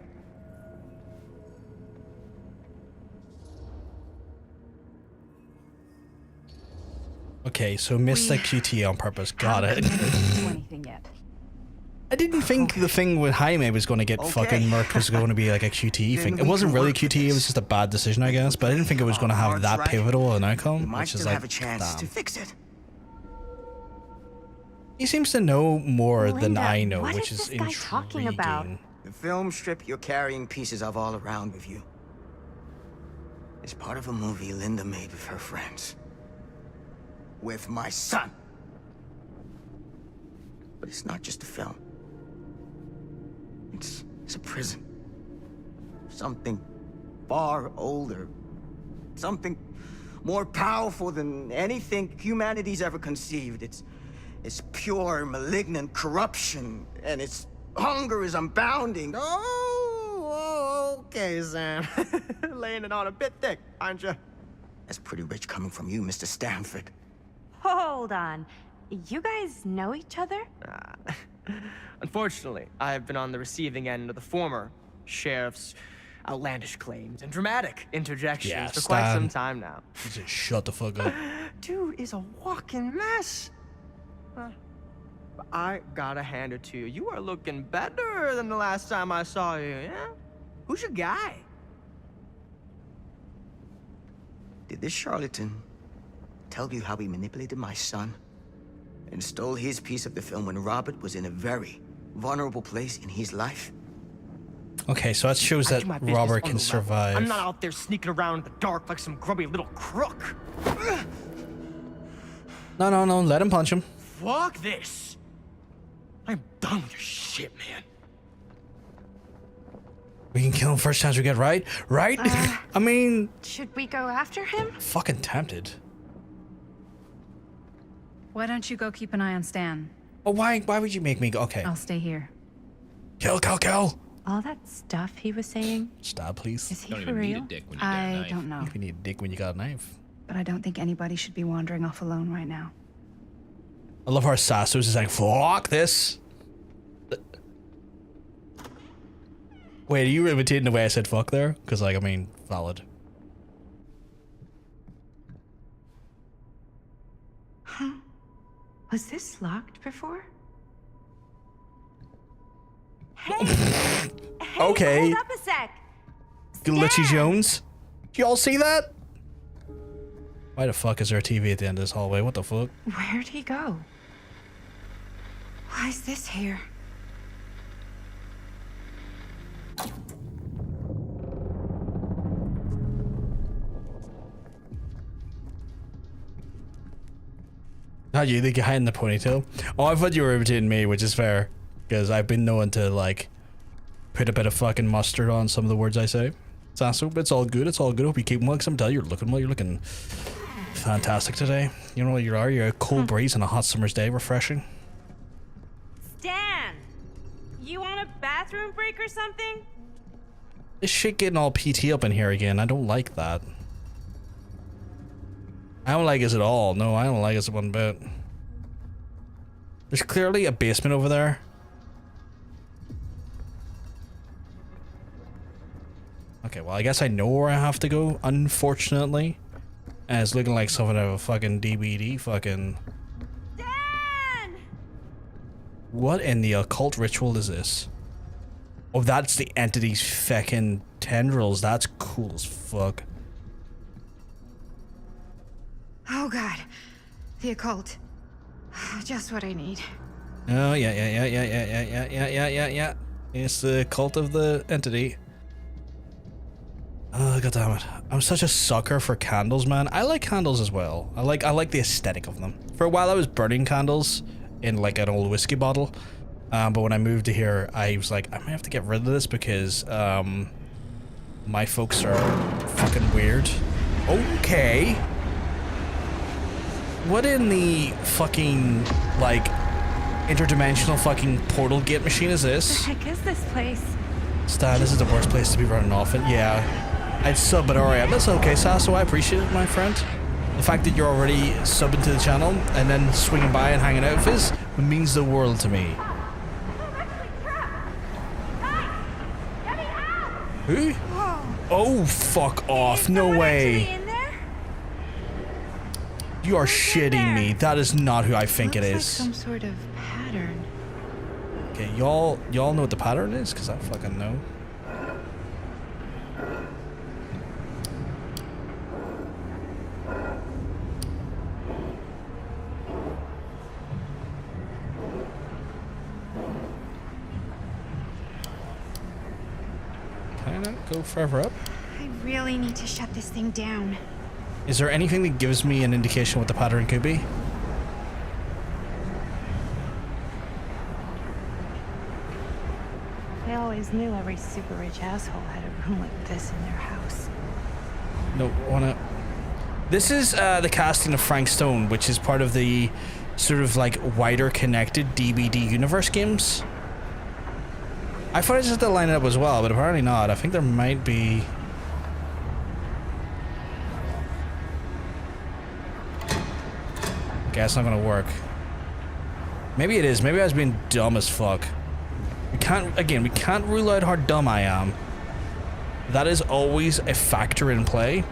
Okay, so missed the QTE on purpose. Got it. Do anything yet? I didn't think the thing with Jaime was going to get fucking murked was going to be like a QTE thing. It wasn't really QTE, it was just a bad decision, I guess. But I didn't think it was going to have that pivotal an outcome, Might which is still like, have a chance damn. to fix it. He seems to know more than Linda, I know, what which is is this guy talking about? intriguing. The film strip you're carrying pieces of all around with you is part of a movie Linda made with her friends. With my son. But it's not just a film. It's a prison. Something far older. Something more powerful than anything humanity's ever conceived. It's pure, malignant corruption, and its hunger is unbounding. Oh, okay, Sam. Laying it on a bit thick, aren't you? That's pretty rich coming from you, Mr. Stanford. Hold on. You guys know each other? Unfortunately, I have been on the receiving end of the former sheriff's outlandish claims and dramatic interjections Yeah, for quite some Stan. time now. Just shut the fuck up. Dude is a walking mess. But I gotta hand it to you. You are looking better than the last time I saw you, yeah? Who's your guy? Did this charlatan tell you how he manipulated my son and stole his piece of the film when Robert was in a very vulnerable place in his life? Okay, so that shows I that do my business Robert on can the level. survive. I'm not out there sneaking around in the dark like some grubby little crook. No, let him punch him. Fuck this. I'm done with your shit, man. We can kill him first chance we get, right? Right? I mean, Should we go after him? fucking tempted. Why don't you go keep an eye on Stan? Oh, why would you make me go? Okay. I'll stay here. Kill. All that stuff he was saying? Stab, please. Is he for real? I don't know. You need a dick when you got a knife. But I don't think anybody should be wandering off alone right now. I love how Sassos is like, fuck this. Wait, are you imitating the way I said fuck there? Because, like, I mean, valid. Huh? Was this locked before? Hey! Okay. Hold up a sec! Glitchy Jones? Do y'all see that? Why the fuck is there a TV at the end of this hallway? What the fuck? Where'd he go? Why is this here? How you the guy in the ponytail? Oh, I thought you were imitating me, which is fair, because I've been known to like put a bit of fucking mustard on some of the words I say. Sasso, it's all good. It's all good. Hope you keep well. Cause I'm telling you, you're looking well. You're looking fantastic today. You know what you are? You're a cool breeze on a hot summer's day. Refreshing. Stan, you want a bathroom break or something? This shit getting all PT up in here again. I don't like that. I don't like us at all. No, I don't like us one bit. There's clearly a basement over there. Okay, well, I guess I know where I have to go, unfortunately. And it's looking like something of a fucking DVD fucking... Dan! What in the occult ritual is this? Oh, that's the entity's feckin' tendrils. That's cool as fuck. Oh god. The occult. Just what I need. Oh, yeah. It's the cult of the entity. Oh, god damn it. I'm such a sucker for candles, man. I like candles as well. I like the aesthetic of them. For a while I was burning candles in like an old whiskey bottle. But when I moved to here, I was like, I might have to get rid of this because my folks are fucking weird. Okay. What in the fucking, like, interdimensional fucking portal gate machine is this? What the heck is this place? Stan, this is the worst place to be running off in. Yeah, I'd sub, but alright. That's okay, Sasso. I appreciate it, my friend. The fact that you're already subbing to the channel and then swinging by and hanging out with us means the world to me. Who? Oh, fuck off. No way. You are shitting me. That is not who I think it is. Like some sort of pattern. Okay, y'all know what the pattern is? Because I fucking know. Can I not go further up? I really need to shut this thing down. Is there anything that gives me an indication what the pattern could be? I always knew every super rich asshole had a room like this in their house. No, wanna... This is the casting of Frank Stone, which is part of the sort of like wider connected DVD universe games. I thought I just had to line it up as well, but apparently not. I think there might be... Okay, that's not gonna work. Maybe it is. Maybe I was being dumb as fuck. We can't rule out how dumb I am. That is always a factor in play.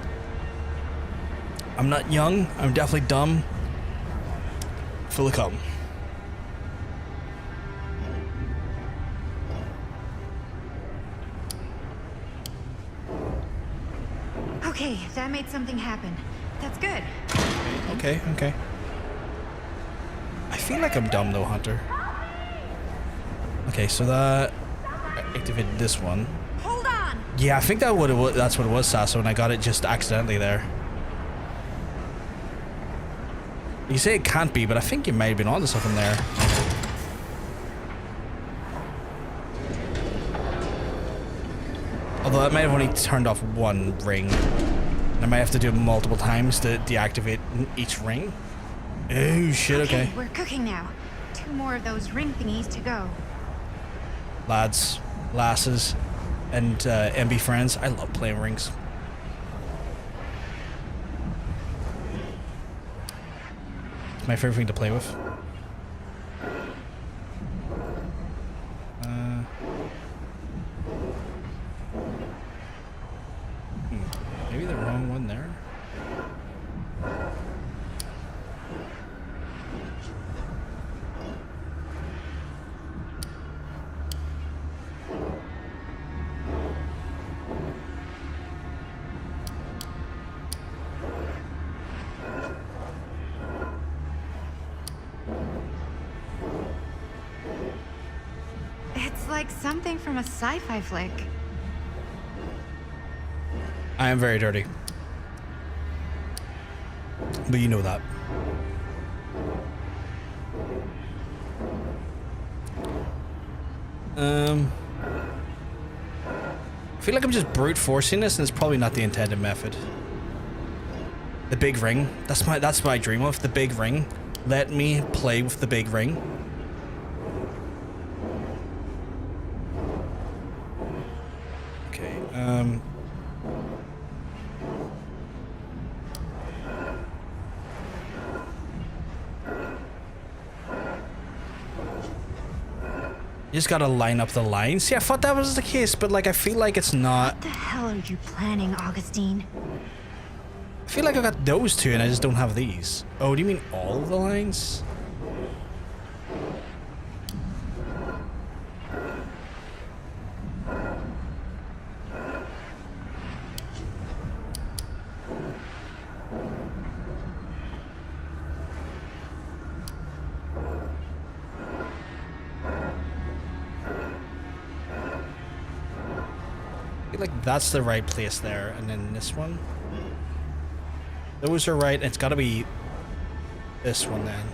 I'm not young. I'm definitely dumb. Full of cum. Okay, that made something happen. That's good. Okay. I feel like I'm dumb though, Hunter. Okay, so that activated this one. Hold on. Yeah, I think that's what it was, Sasso, and I got it just accidentally there. You say it can't be, but I think you might have been onto something there. Although that might have only turned off one ring. I might have to do it multiple times to deactivate each ring. Oh shit, okay. We're cooking now. 2 more of those ring thingies to go. Lads, lasses, and MB friends, I love playing rings. It's my favorite thing to play with. Maybe the wrong one there. It's like something from a sci-fi flick. I am very dirty. But you know that. I feel like I'm just brute forcing this, and it's probably not the intended method. The big ring. That's what I dream of. The big ring. Let me play with the big ring. Okay. You just gotta line up the lines. See, I thought that was the case, but like I feel like it's not. What the hell are you planning, Augustine? I feel like I got those two and I just don't have these. Oh, do you mean all of the lines? I feel like that's the right place there, and then this one. Those are right. It's got to be this one then.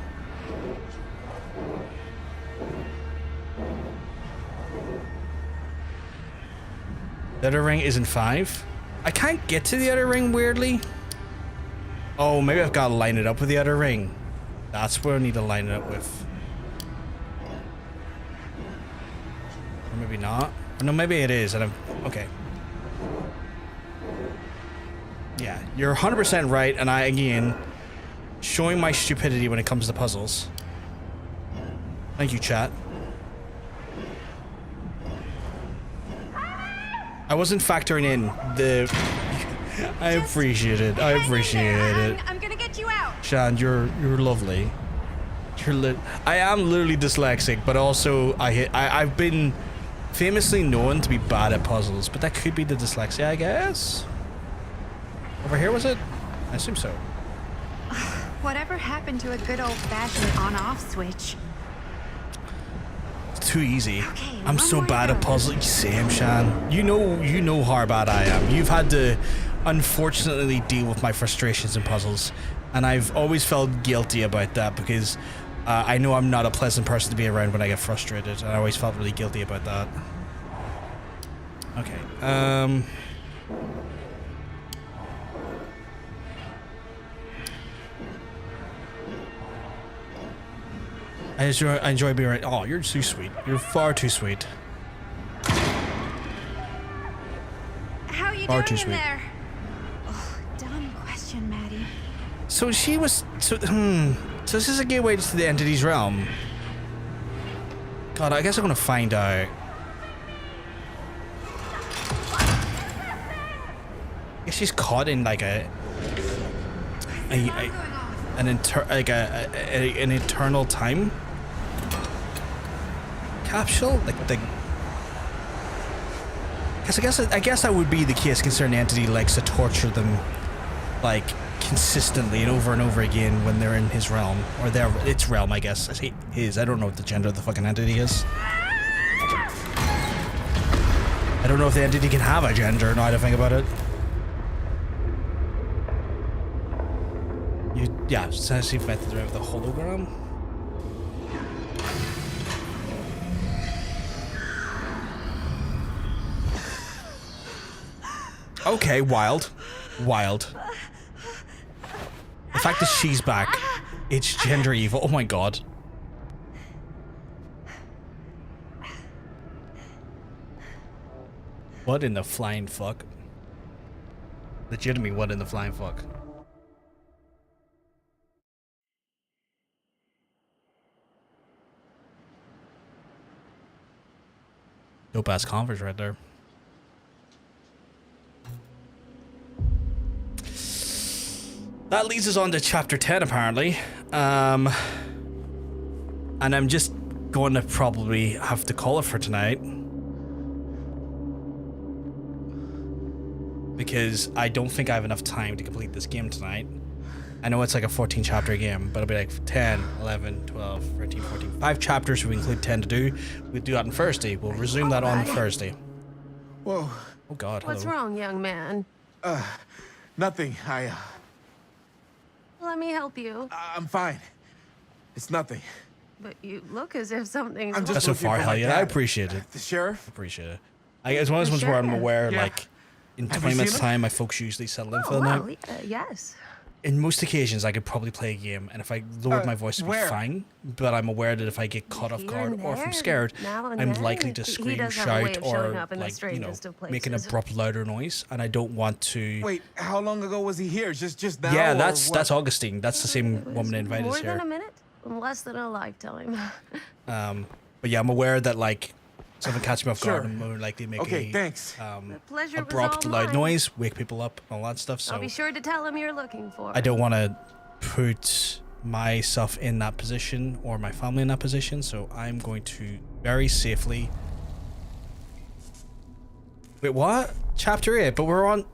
The other ring isn't 5. I can't get to the other ring weirdly. Oh, maybe I've got to line it up with the other ring. That's where I need to line it up with. Or maybe not. Or no, maybe it is. And I'm okay. Yeah, you're 100% right, and I, again, showing my stupidity when it comes to puzzles. Thank you, chat. I wasn't factoring in the... I appreciate it. I appreciate it. I'm gonna get you out. Shan, you're lovely. I am literally dyslexic, but also I've been famously known to be bad at puzzles, but that could be the dyslexia, I guess. Over here, was it? I assume so. Whatever happened to a good old-fashioned on-off switch? It's too easy. Okay, I'm so bad at puzzles. Same, Shan. You know how bad I am. You've had to, unfortunately, deal with my frustrations in puzzles, and I've always felt guilty about that because I know I'm not a pleasant person to be around when I get frustrated, and I always felt really guilty about that. Okay. I enjoy being right. Oh, you're too sweet. You're far too sweet. How are you Far doing too in sweet. there? Oh, dumb question, Maddie. So she was. So this is a gateway to the entity's realm. God, I guess I'm gonna find out. I guess she's caught in like an eternal time capsule, like the. I guess that would be the case, considering the entity likes to torture them, like consistently and over again when they're in his realm or its realm. I guess I say his. I don't know what the gender of the fucking entity is. I don't know if the entity can have a gender. Now that I think about it. Yeah, sensitive method of the hologram. Okay, wild. The fact that she's back, it's gender evil. Oh my god. What in the flying fuck? Legitimately, what in the flying fuck? Dope ass Converse right there. That leads us on to chapter 10 apparently. And I'm just going to probably have to call it for tonight. Because I don't think I have enough time to complete this game tonight. I know it's like a 14 chapter game, but it'll be like 10, 11, 12, 13, 14. 5 chapters, we include 10 to do. We'll do that on Thursday. We'll resume that on Thursday. Whoa. Oh god, hello. What's wrong, young man? Nothing. Let me help you. I'm fine. It's nothing. But you look as if something's I'm wrong. That's so far, hell yeah. I appreciate it. The sheriff? Appreciate it. It's one of those ones where I'm aware, Yeah. like, in Have 20 you minutes' seen him? time, my folks usually settle in for Oh, the wow, night. yes. In most occasions, I could probably play a game, and if I lowered my voice, it'd be where? fine. But I'm aware that if I get caught off Here guard and or if I'm there, scared, now and I'm then. likely to He scream, does have a way shout, of showing or up in the like strangest of make an places. abrupt, louder noise, and I don't want to. Wait, how long ago was he here? Just now? Yeah, or that's what? Augustine. That's the same woman that invited More us than here. a minute? Less than a lifetime. But yeah, I'm aware that like someone catch me off guard, Sure. I'm more likely to make Okay, a thanks. Pleasure was abrupt, all loud mine. noise, wake people up, all that stuff. So I'll be sure to tell him you're looking for I don't want to put myself in that position or my family in that position, so I'm going to very safely. Wait, what? Chapter 8, but we're on.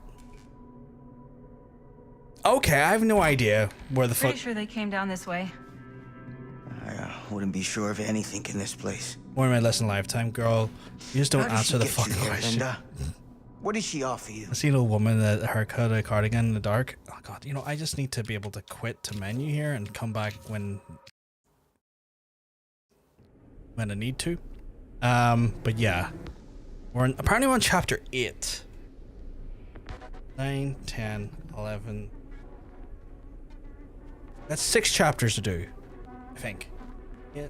Okay, I have no idea where the Pretty fuck. sure they came down this way. I wouldn't be sure of anything in this place. More in my less than lifetime, girl. You just don't How did answer she the get you fucking here, question. Linda? What did she offer you? I seen a woman that haircut, a cardigan in the dark. Oh god, you know, I just need to be able to quit to menu here and come back when I need to. But yeah. Apparently we're on chapter 8. 9, 10, 11. That's 6 chapters to do, I think. Yeah.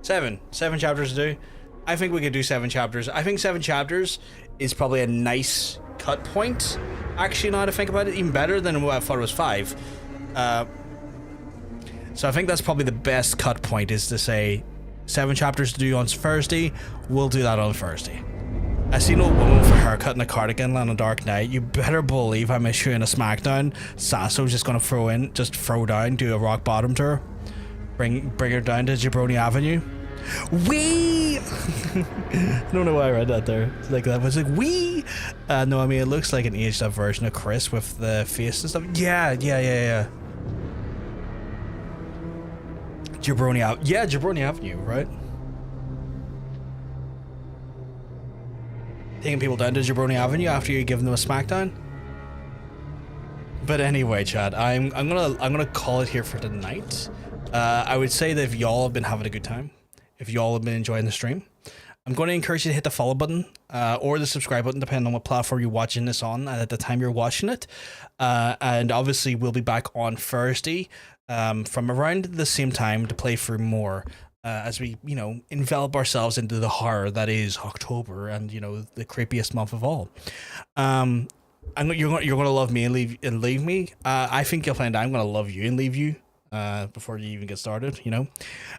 Seven chapters to do. I think we could do 7 chapters. I think 7 chapters is probably a nice cut point. Actually, now to think about it, even better than what I thought it was 5. So I think that's probably the best cut point, is to say 7 chapters to do on Thursday. We'll do that on Thursday. I seen a woman with a haircut and a cardigan on a dark night. You better believe I'm issuing a smackdown. Sasso's just gonna throw down, do a rock bottom to her. Bring her down to Jabroni Avenue. Wee! I don't know why I read that there. Like that was like wee. No, I mean it looks like an aged up version of Chris with the face and stuff. Yeah. Jabroni Avenue, right? Taking people down to Jabroni Avenue after you give them a smackdown. But anyway, Chad, I'm gonna call it here for tonight. I would say that if y'all have been having a good time, if y'all have been enjoying the stream, I'm going to encourage you to hit the follow button or the subscribe button, depending on what platform you're watching this on at the time you're watching it. And obviously, we'll be back on Thursday from around the same time to play through more as we, envelop ourselves into the horror that is October and, the creepiest month of all. You're going to love me and leave me. I think you'll find I'm going to love you and leave you. Before you even get started,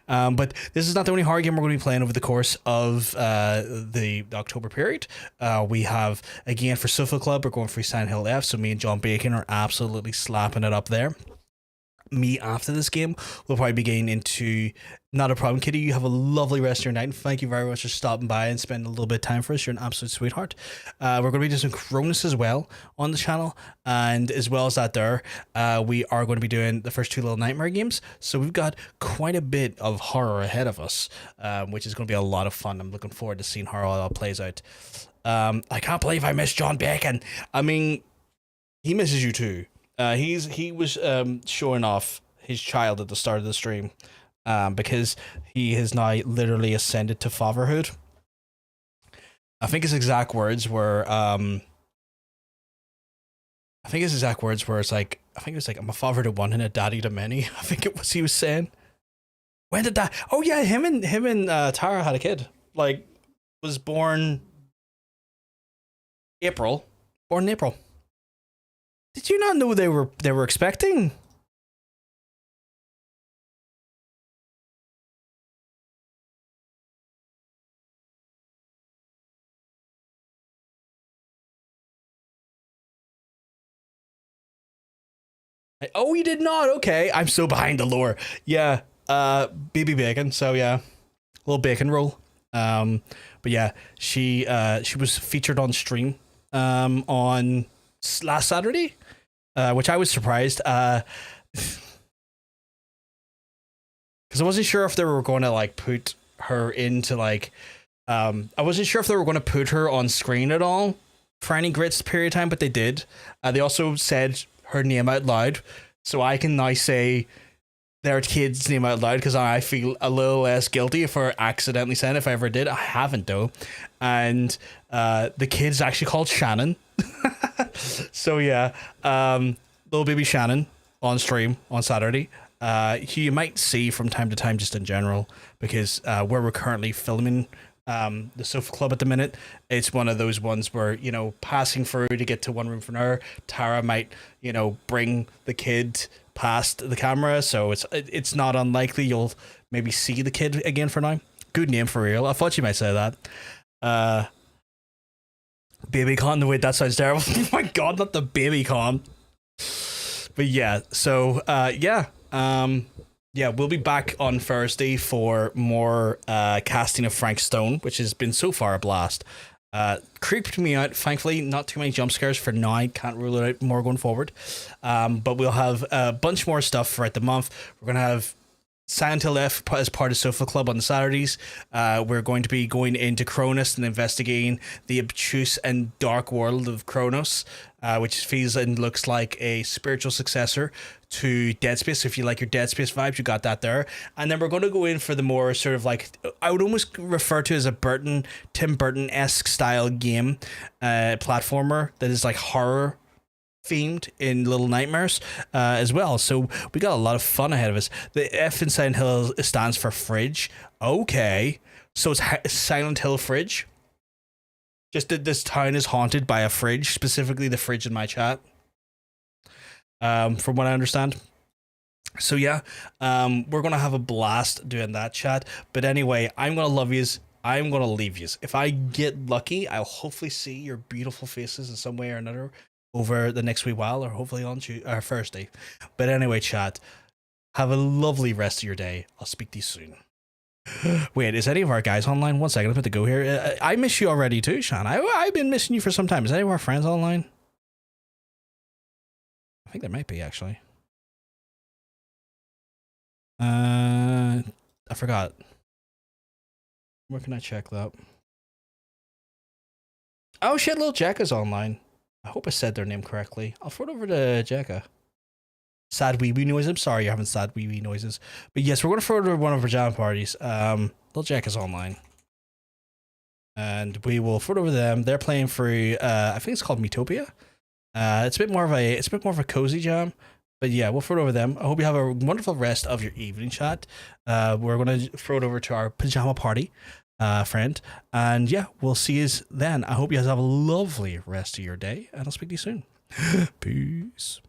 but this is not the only horror game we're going to be playing over the course of the October period. We have, again, for Sofa Club, we're going for Silent Hill F, so me and John Bacon are absolutely slapping it up there. Me after this game will probably be getting into Not a Problem Kitty. You have a lovely rest of your night, and thank you very much for stopping by and spending a little bit of time for us. You're an absolute sweetheart. We're going to be doing some Cronus as well on the channel, and as well as that we are going to be doing the first 2 Little Nightmare games, so we've got quite a bit of horror ahead of us, which is going to be a lot of fun. I'm looking forward to seeing how all that plays out. I can't believe I missed John Bacon. I mean, he misses you too. He was showing off his child at the start of the stream because he has now literally ascended to fatherhood. I think his exact words were it's like, I'm a father to one and a daddy to many. I think it was he was saying. When did that? Oh yeah, him and Tara had a kid. Like, was born in April. Did you not know they were expecting? Oh, you did not? Okay. I'm so behind the lore. Yeah. BB Bacon. So yeah. A little bacon roll. But yeah, she was featured on stream on last Saturday. Which I was surprised, because I wasn't sure if they were going to put her into I wasn't sure if they were going to put her on screen at all for any great period of time, but they did. They also said her name out loud, so I can now say their kid's name out loud because I feel a little less guilty for accidentally saying it. If I ever did. I haven't though. And the kid's actually called Shannon. So yeah, little baby Shannon on stream on Saturday. Who you might see from time to time just in general, because where we're currently filming the Sofa Club at the minute, it's one of those ones where, you know, passing through to get to one room for an hour, Tara might, you know, bring the kid past the camera, so it's not unlikely you'll maybe see the kid again for now. Good name for real. I thought you might say that. Baby con. No, wait, that sounds terrible. Oh my god, not the baby con. But yeah, so yeah, we'll be back on Thursday for more casting of Frank Stone, which has been so far a blast. Creeped me out, thankfully, not too many jump scares for now. Can't rule it out more going forward. But we'll have a bunch more stuff throughout the month. We're gonna have Silent Hill F as part of Sofa Club on the Saturdays. We're going to be going into Kronos and investigating the obtuse and dark world of Kronos, which feels and looks like a spiritual successor to Dead Space. So if you like your Dead Space vibes, you got that there. And then we're going to go in for the more sort of like, I would almost refer to as a Tim Burton-esque style game, platformer that is like horror themed in Little Nightmares as well. So we got a lot of fun ahead of us. The F in Silent Hill stands for fridge. Okay, so it's Silent Hill Fridge. Just that this town is haunted by a fridge, specifically the fridge in my chat, from what I understand. So yeah, we're gonna have a blast doing that chat. But anyway, I'm gonna love yous. I'm gonna leave yous. If I get lucky, I'll hopefully see your beautiful faces in some way or another over the next wee while, or hopefully on Thursday. But anyway, chat, have a lovely rest of your day. I'll speak to you soon. Wait, is any of our guys online? 1 second, I'm about to go here. I miss you already too, Sean. I've been missing you for some time. Is any of our friends online? I think there might be, actually. I forgot. Where can I check that? Oh shit, little Jack is online. I hope I said their name correctly. I'll throw it over to Jekka. Sad wee wee noises. I'm sorry you're having sad wee wee noises. But yes, we're going to throw it over one of our jam parties. Little Jack is online. And we will throw it over them. They're playing through, I think it's called Metopia. It's a bit more of a cozy jam. But yeah, we'll throw it over them. I hope you have a wonderful rest of your evening, chat. We're going to throw it over to our pajama party. Friend, and yeah, we'll see you then. I hope you guys have a lovely rest of your day, and I'll speak to you soon. Peace.